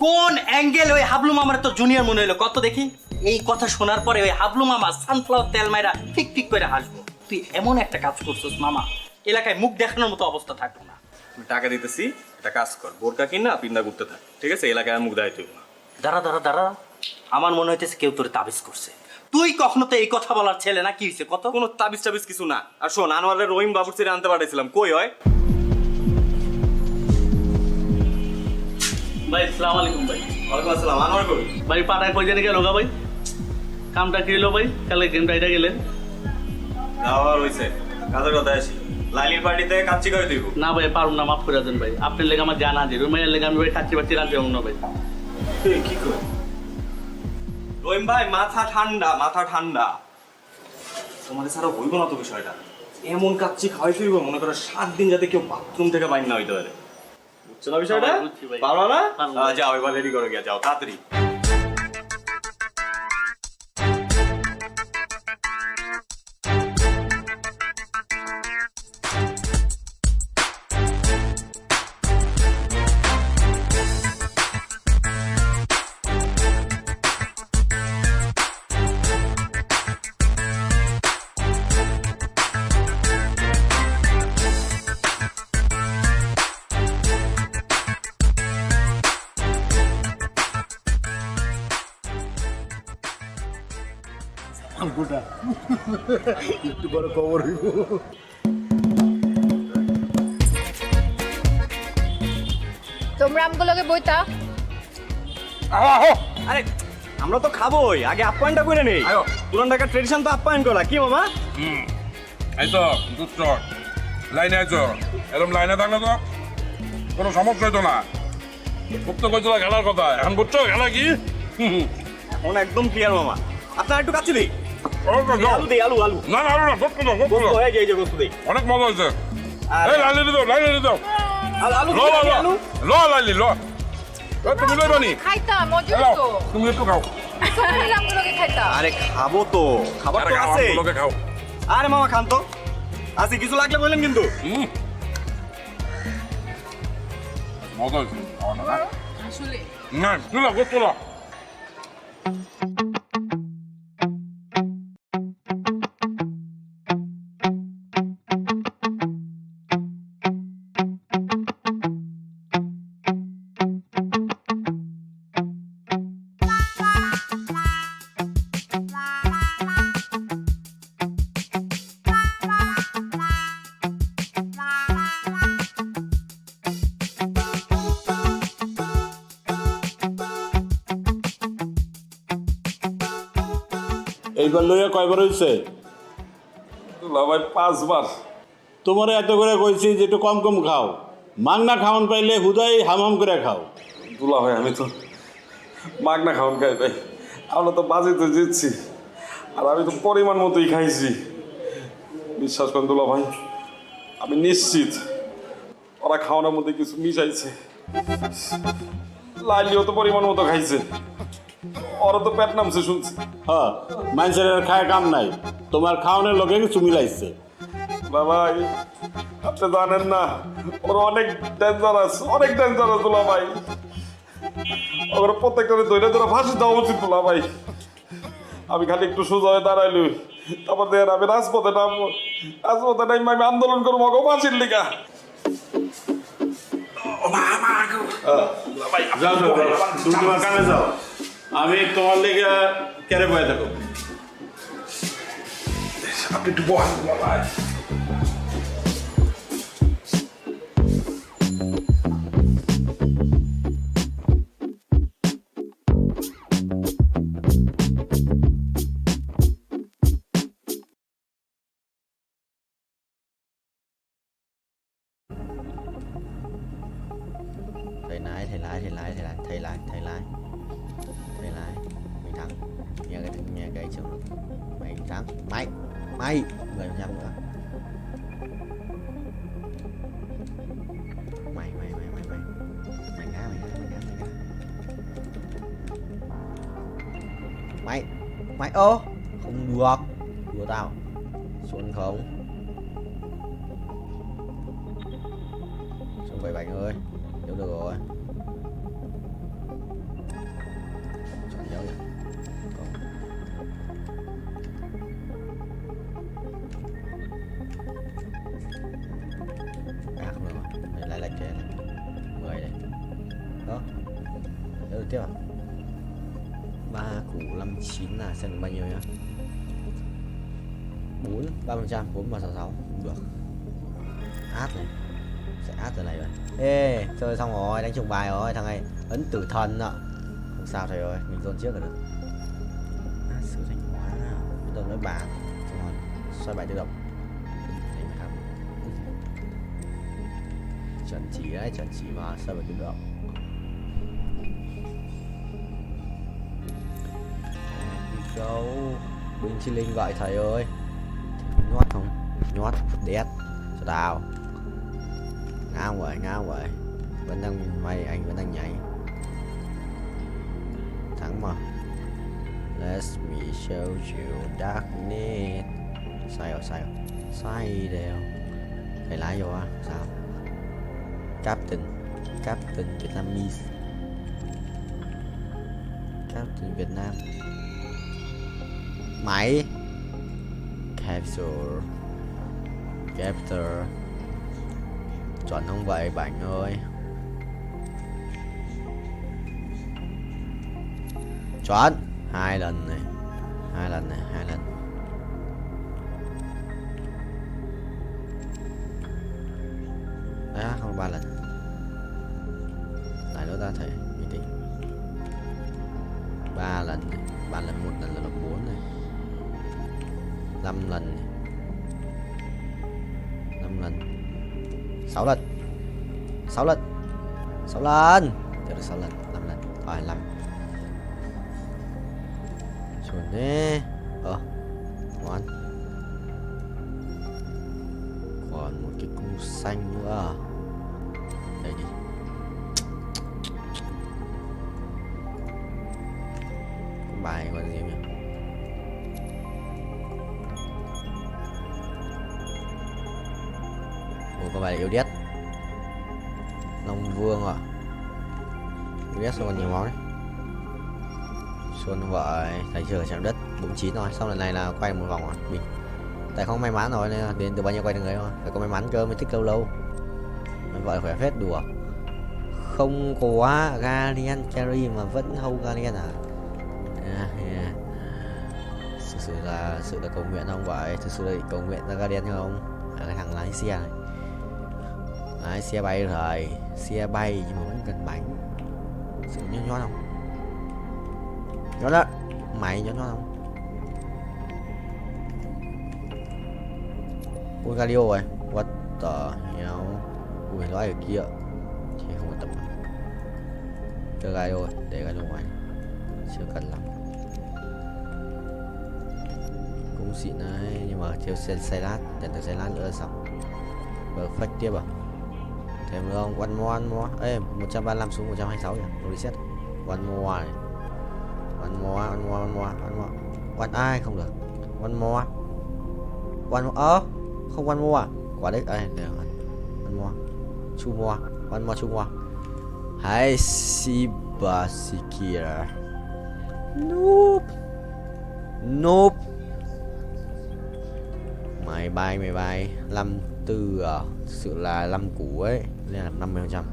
Speaker 13: কোন অ্যাঙ্গেল ওই হাবলু মামার তো জুনিয়র মনে হলো? কত দেখি। এই কথা শোনার পরে ওই হাবলু মামা সানফ্লাওয়ার তেল মাইরা ঠিক ঠিক করে হাসবো। তুই এমন একটা কাজ করছিস মামা, এলাকায় মুখ দেখানোর মতো অবস্থা থাকলো না।
Speaker 6: আমি টাকা দিতেছি, একটা কাজ কর, বোরকা কিন না, পিন্দা ঘুরতে থাক, ঠিক আছে? এলাকায় মুখ দেখাইতে হইব না।
Speaker 13: দাঁড়া দাঁড়া দাঁড়া, আমার মনে হইতেছে কেউ তোরে তাবিজ করছে। তুই কখনো তো এই কথা বলার ছেলে না, কি হয়েছে কত?
Speaker 6: কোনো তাবিজ টাবিজ কিছু না। আর শোন, আনোয়ারের রহিম বাবুর ছেড়ে আনতে পাঠাইছিলাম, কই হয়?
Speaker 10: ভাই আসসালামু আলাইকুম ভাই।
Speaker 6: ওয়ালাইকুম আসসালাম। আনোয়ার কই?
Speaker 10: ভাই পাড়ায় কই জানি গেল গা ভাই? কামটা কি হলো ভাই? কালকে গেমটা এটা গেলেন?
Speaker 6: যাওয়ার হইছে, কাজের কথা আসি। লাইলির পার্টিতে কাচ্চি করে দিব।
Speaker 10: না ভাই পারুম না, মাফ করে দেন ভাই। আপনার লেগে আমার জানা আছে, রুমাইয়ের লেগে আমি ভাই কাচ্চি বাচ্চি রাখতে পারবো না ভাই।
Speaker 6: কি কর রহিম ভাই, মাথা ঠান্ডা, মাথা ঠান্ডা। তোমাদের ছাড়া হইব না তো বিষয়টা। এমন কাচ্চি খাওয়াই ফিরবো, মনে করো 7 দিন যাতে কেউ বাথরুম থেকে বাইর না হইতে পারে। বুঝছো না বিষয়টা? পারো না? যাও এবার রেডি করে গিয়া, যাও তাড়াতাড়ি।
Speaker 18: একটু বড় খবর হইব।
Speaker 8: তোমরা আমগুলোকে বইতা।
Speaker 6: আরে আমরা তো খাবোই, আগে আপ্যায়নটা করে নেই। পুরান ঢাকার ট্রেডিশন তো আপ্যায়ন করা, কি মামা?
Speaker 12: এই তো দুধ লাইনে আইছো, এরকম লাইনে থাকলে তো কোনো সমস্যা হইতো না। খুব তো কইছিল খেলার কথা, এখন বুঝছো খেলা কি?
Speaker 6: এখন একদম ক্লিয়ার মামা। আপনার একটু কাছে দিই। আলু দেই, আলু আলু।
Speaker 12: না না আলু না, গোস্ত দাও, গোস্ত দাও।
Speaker 6: এই যে গোস্ত দেই।
Speaker 12: অনেক মজা হয়েছে। এই লাইলি দাও, লাইলি দাও।
Speaker 6: আলু
Speaker 12: ল ল ল ল লাইলি ল। তুমি লইবানি?
Speaker 8: খাইতা মজা তো।
Speaker 12: তুমি একটু খাও।
Speaker 8: সবাই মিলে আমগুলোকে খাইতা।
Speaker 6: আরে খাবো তো, খাবার তো আছে।
Speaker 12: আমগুলোকে খাও।
Speaker 6: আরে মামা খান তো। আছে, কিছু লাগলে বললেন কিন্তু।
Speaker 12: মজা হয়েছে।
Speaker 8: আসলে
Speaker 12: না, তুলা গোস্ত দাও।
Speaker 4: এইবার লইয়া কয়বার হয়েছে?
Speaker 12: ভাই 5 বার।
Speaker 4: তোমার এত করে কইছি যে একটু কম কম খাও, মাংনা খাওয়ান পাইলে হুদাই হামাম করে খাও।
Speaker 12: দুলা ভাই আমি তো মাগনা খাওয়ান খাই ভাই, আমরা তো বাজিতে জিতছি, আর আমি তো পরিমাণ মতোই খাইছি। বিশ্বাস করেন দুলা ভাই, আমি নিশ্চিত ওরা খাওয়ানোর মধ্যে কিছু মিশাইছে। লাইলিও তো পরিমাণ মতো খাইছে, ওরা তো পেট নামছে শুনছি।
Speaker 4: হ্যাঁ, মানুষের খায় কাম নাই, তোমার খাওয়ানোর লোকে কিছু মিলাইছে।
Speaker 12: ভাই আপনি জানেন না, ওরা অনেক ডেঞ্জারাস, অনেক ডেঞ্জারাস দুলা ভাই। ওরা প্রত্যেকটা ধরে ধরে ফাঁসি দেওয়া উচিত দুলা ভাই। আমি খালি একটু সোজা হয়ে দাঁড়াইলই, তারপর দেখেন আমি রাজপথে নামবো, রাজপথে নামবো, আমি আন্দোলন করবো অগো ফাঁসির লিগা।
Speaker 4: যাও যাও, তুমি তোমার কামে যাও, আমি তোমার লেগে কেড়ে বয়ে থাকো।
Speaker 12: আপনি একটু বহান ভাই।
Speaker 20: Thầy lái thầy lái thầy lái thầy lái thầy lái thầy lái thầy lái mày thắng, nghe cái chiều mày thắng mày mày 10% nữa Mày ơ, không được. Đùa tao. Xuân không. Xuân 7 bánh ơi. Nếu được rồi. Chọn nhớ nhỉ. À không được rồi. Này lại lệch cái này. 10 này. Đó. Được tiếp à? 3 củ 59 là xem được bao nhiêu nhá. 4 3%, 4 và 66 cũng được. Át này. Sẽ át từ này rồi. Ê, chơi xong rồi, đánh trùng bài rồi, thằng này ấn tử thần ạ. Không sao thầy ơi, mình dồn trước là được. Sử thanh hóa. Bắt đầu nói bàn. Xong rồi, xoay bài tự động. Đấy mới thắng. Chuẩn chỉ đấy, chuẩn chỉ mà xoay bài tự động. Go. Bình chi linh gọi thầy ơi. Nhót không? Nhót, đét. Cho tao. Ngáo vậy. Vẫn đang mày, anh vẫn đang nhảy. Thắng mà. Let me show you darkness. Sai rồi. Sai đều. Phải lái vô á, sao? Captain Vietnamese. Captain Việt Nam. Máy. Capture. Chuẩn không vậy bạn ơi. Chuẩn. 2 lần này. 2 lần. Đó, không 3 lần. Lại nữa ta thể bình tĩnh. 3 lần này. 3 lần 1 lần là 4 này. 5 lần này. 5 lần. 6 lần. 6 lần. Được 6 lần. 5 lần. Rồi 5. Chuẩn thế. Ngon. Còn một cái cung xanh nữa. Đây đi. Cung bài còn gì nhỉ? Có bài yêu đét. Long Vương à. Yêu đét xong còn nhiều máu đấy. Xuân vậy. Thầy chưa chạm đất 49 rồi. Xong lần này là quay một vòng rồi. Bình. Tại không may mắn rồi nên là đến từ bao nhiêu quay được người thôi. Phải có may mắn cơ mới thích lâu. Vậy khỏe phết đùa. Không có Guardian Carry mà vẫn hold Guardian à. Thực sự là cầu nguyện không vậy. Thực sự là cầu nguyện ra Guardian không. Cái thằng lái xe này. Đấy, xe bay rồi. Xe bay nhưng mà vẫn cần bánh. Sự nhót không? Nhót đó. Mày nhót không? Ui Galio rồi. What the hell. Ui nói ở kia. Thì không có tập. Chơi Galio rồi. Để Galio ngoài. Chưa cần lắm. Cũng xịn đấy. Nhưng mà thiếu xe lát. Nhận được xe lát nữa là xong. Perfect tiếp à. Thêm nữa không? One more. Ê, 135 xuống 126 rồi. Reset. One more này. One more. One ai không được. One more. Không one more à? Quả đấy. Ê, để one more. Two more. One more, two more. Hãy Sibasikira. Nope. Mày bay. 54 à. Thực sự là 5 củ ấy. Nên là 50%.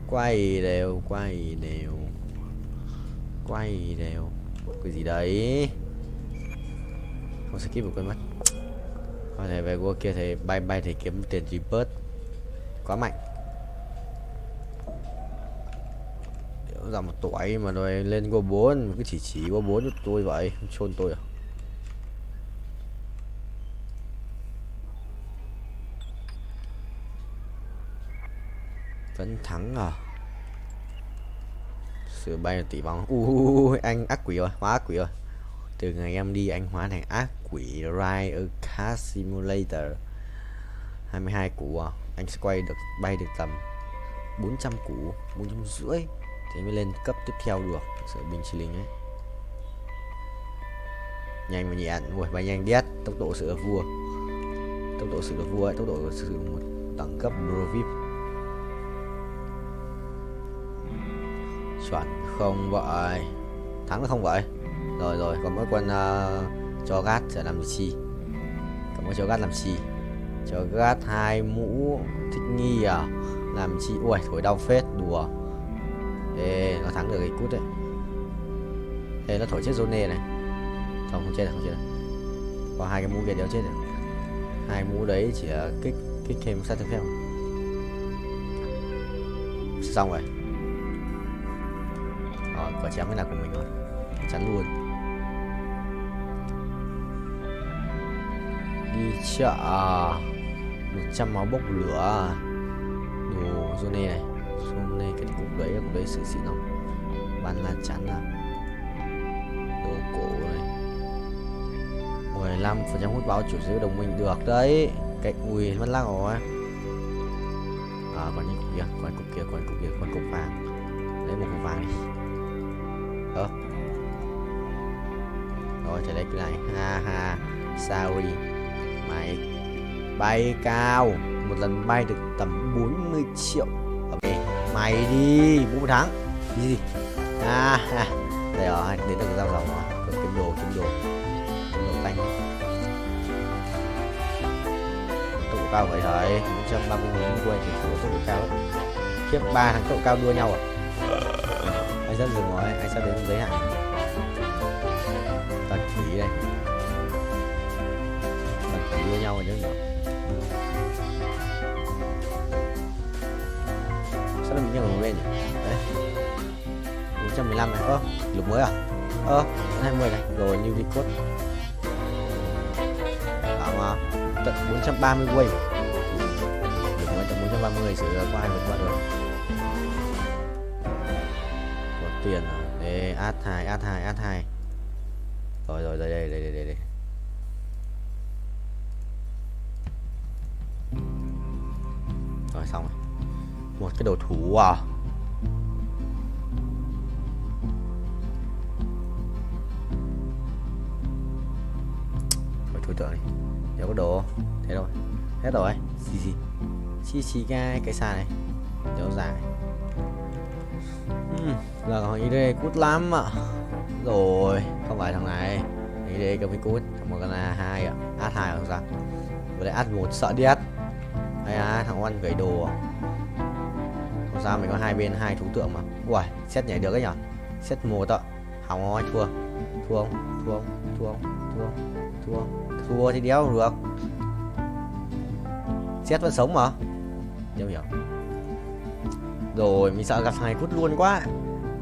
Speaker 20: Quay đều. Cái gì đấy. Không skip một quên mất. Thôi thầy về qua kia thì bay thì kiếm tiền G-Bird. Quá mạnh. Giảm một tuổi mà rồi lên go 4. Cứ chỉ go 4 cho tôi vậy. Không chôn tôi à. Vẫn thắng à. Sự bay là tỷ bóng. Anh ác quỷ rồi. Hóa ác quỷ rồi. Từ ngày em đi anh hóa thành ác quỷ. Ride a Car Simulator. 22 củ à. Anh sẽ bay được tầm 400 củ, 450 thì mới lên cấp tiếp theo được. Sợ bình chi linh ấy. Nhanh mà nhẹn. Ui, bay nhanh đét. Tốc độ sự là vua. Tốc độ sự là vua ấy. Tốc độ sử dụng một đẳng cấp Pro VIP. Chuẩn không vậy. Thắng là không vậy. Rồi rồi, còn mỗi con cho gát sẽ làm chi? Còn mỗi cho gát làm chi? Cho gát 2 mũ thích nghi à? Làm chi? Ui, thổi đau phết, đùa. Ê, nó thắng được cái cút đấy. Ê, nó thổi chết Zone này. Không chết được, không chết được. Có 2 cái mũ kia đéo chết được. 2 mũ đấy chỉ kích thêm sát thương phép. Xong rồi. Quả chém cái nào của mình rồi. Chắn luôn. Đi chợ 100 máu bốc lửa. Đồ Zone này. Zone cái cục đấy sự xịn không? Bàn là chắn à. Đồ cổ này. 15% hút báo chủ sở đồng minh được đấy. Cái ui mất lắc rồi. Còn những cục kia, còn cục vàng. Lấy một cục vàng đi. Rồi, trở lại cái này. Ha ha. Sorry. Mày bay cao. Một lần bay được tầm 40 triệu. Ok. Mày đi. Bố thắng. Cái gì? Đây rồi. Đến được giao dòng rồi. Còn kiếm đồ. Kiếm đồ tanh. Tốc độ cao vậy thôi. 130.000 quay thì tốc độ cao lắm. Khiếp 3 thằng tốc độ cao đua nhau à? Anh sắp dừng rồi, anh sắp đến giới hạn. Tần quỷ đây. Tần quỷ với nhau rồi chứ nào. Sao nó bị như ngồi lên nhỉ? Đấy. 415 này. Lục mới à? 20 này. Rồi new record. Bảo mà tận 430 quay. Lục mới tận 430 sửa qua 2 vượt qua được. Tiền à? Đây, add 2. Rồi đây. Rồi xong rồi. Một cái đồ thủ à? Thôi tưởng đi. Đâu có đồ. Thế rồi. Hết rồi. Chi cái xa này. Kéo dài. Là còn ý đây cút lắm ạ. Rồi, không phải thằng này. Ý đây cầm cái cút. Thằng một con là 2 ạ. Ad 2 không sao. Vừa đây ad 1 sợ điết. Hay thằng Oan gửi đồ. Không sao, mình có hai bên 2 thú tượng mà. Ui, xét nhảy được ấy nhở. Xét 1 ạ. Hỏng rồi, thua thì đéo được. Xét vẫn sống mà. Đéo hiểu. Rồi mình sợ gặp thằng này cút luôn quá.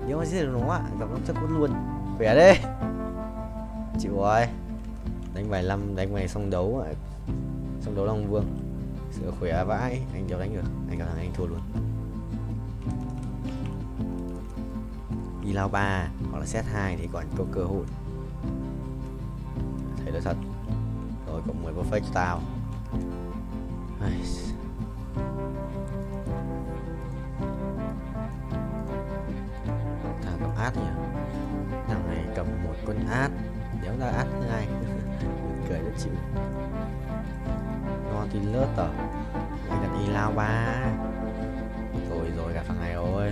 Speaker 20: Nếu mà giết được nó gặp nó chắc cút luôn. Khỏe đấy. Chịu rồi. Đánh bài 5, đánh bài xong đấu Long Vương. Sửa khỏe vãi. Anh đéo đánh được. Anh gặp thằng anh thua luôn. Đi lao 3 hoặc là set 2 thì còn có cơ hội. Thấy nó thật. Rồi cộng 10 perfect cho tao. Át nhỉ? Thằng này cầm một con át. Nếu là át 2 cười rất chịu. Ngon thì lớt à. Anh cần đi lao 3. Rồi gặp thằng này rồi.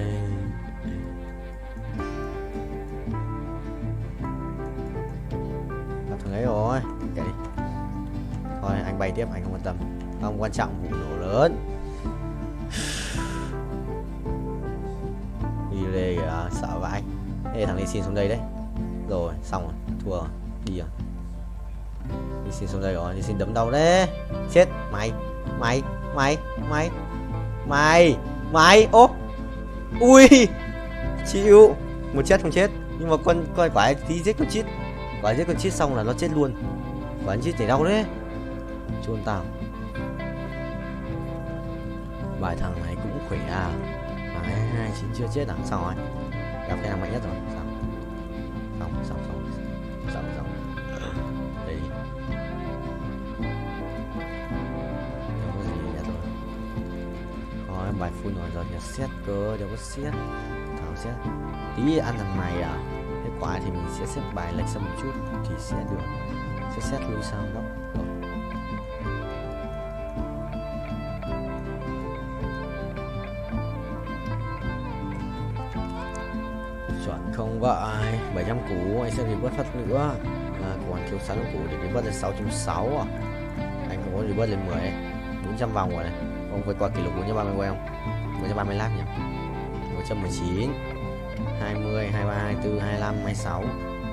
Speaker 20: Gặp thằng ấy rồi. Kệ đi. Thôi anh bay tiếp, anh không quan tâm. Không quan trọng vụ nổ lớn. Đi đây kìa, sợ vãi. Ê, thằng này xin xuống đây đấy. Rồi, xong rồi, thua rồi, đi rồi. Đi xin xuống đây rồi, đi xin đấm đầu đấy. Chết, mày, ô. Ui, chịu. Một chết không chết. Nhưng mà con quả tí giết con chít. Quả giết con chít xong là nó chết luôn. Quả chít chảy đau đấy. Chôn tao. Bài thằng này cũng khỏe à. Thằng 229 chưa chết à? Xong rồi. Gặp cái thằng mạnh nhất rồi. Xong. Đây đi. Không có gì nhất rồi. Thôi bài full rồi nhà xét cơ. Đâu có xét. Thằng xét. Tí ăn thằng này à. Thế quả thì mình sẽ xếp bài lệch sang một chút thì sẽ được. xét lui sau góc rồi. Chuẩn không vậy. 700 củ anh sẽ revert phát nữa, còn thiếu 6 củ để revert lên 660 à. Anh có revert lên 10 này. 400 vòng rồi này. Ông phải qua kỷ lục 430 quay không? 430 lap nhỉ. 119 20 23 24 25 26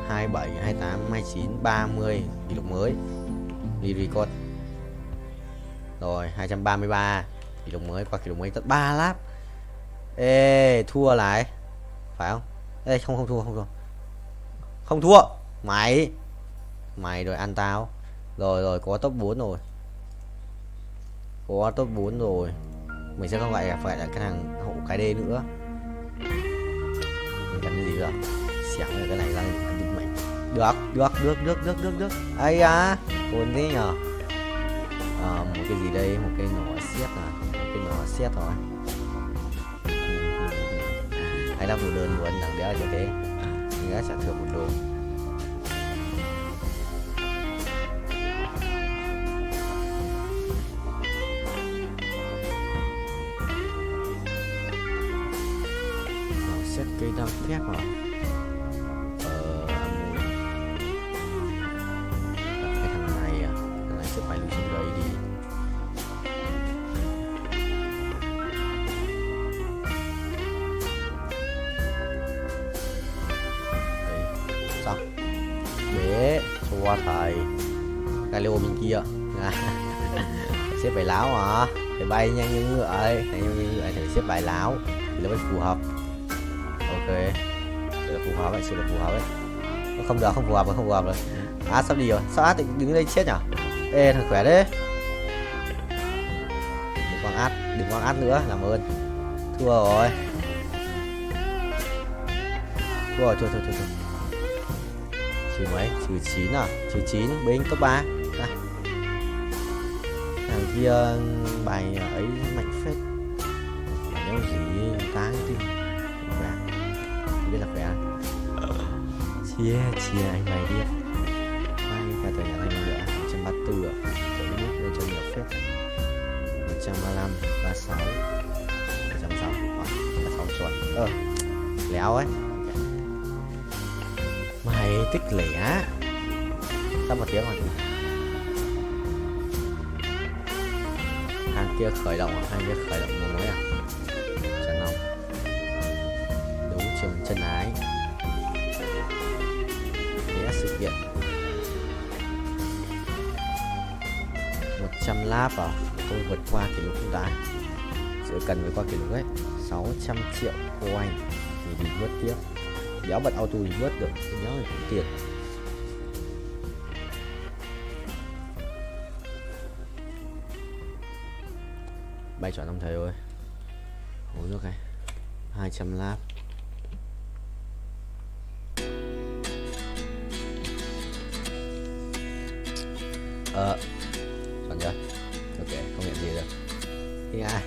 Speaker 20: 27 28 29 30 kỷ lục mới. Đi record. Rồi 233 kỷ lục mới, qua kỷ lục mới tận 3 lap. Ê, thua lại. Phải không? Ê, không thua. Không thua. Mày rồi ăn tao. Rồi có top 4 rồi. Có top 4 rồi. Mình sẽ không phải là cái thằng hậu cái D nữa. Mình cần cái gì nữa? Xẻng rồi cái này ra định mệnh. Được. Ai à, ổn thế nhờ. Một cái gì đây, một cái nỏ xét à, một cái nỏ xét rồi. Hay là một đơn muốn thằng đéo cho thế. Mình đã trả thưởng 1 đô. Xét cây đăng phép hả? Cái thằng này sẽ phải lưu xuống đấy đi. Đây, xong. Bế cho thầy Galileo bên kia. Xếp bài láo hả? Phải bay nhanh như ngựa ấy. Thầy xếp bài láo thì nó mới phù hợp. Ok, sự là phù hợp ấy. Không phù hợp rồi. Sắp đi rồi. Sao đứng đây chết nhở? Ê, thằng khỏe đấy. Đừng quăng át nữa, làm ơn. Thua rồi. Trừ mấy? Trừ 9 à? Trừ 9, binh top 3. Thằng kia bài ấy mạnh phết. Bài đâu gì táng tim. Khỏe. Biết là khỏe. Chia anh mày đi. Cái thời nhà anh nữa 134 ạ. Chỗ nước lên cho nhiều phép. 135 36 160 36 chuẩn. Léo ấy. Mày tích lẻ. Sắp 1 tiếng rồi. Hàng kia khởi động một mới à? Chân lòng. Đấu trường chân ái. Sự kiện 100 lap vào, tôi vượt qua kỷ lục chúng ta sẽ cần phải qua kỷ lục ấy 600 triệu coin thì đi vớt tiếp. Đéo bật auto thì vớt được, đéo thì cũng tiền. Bay chọn ông thầy ơi, uống nước này 200 lap. Chọn chưa? Ok, không nhận gì được. Đi ai?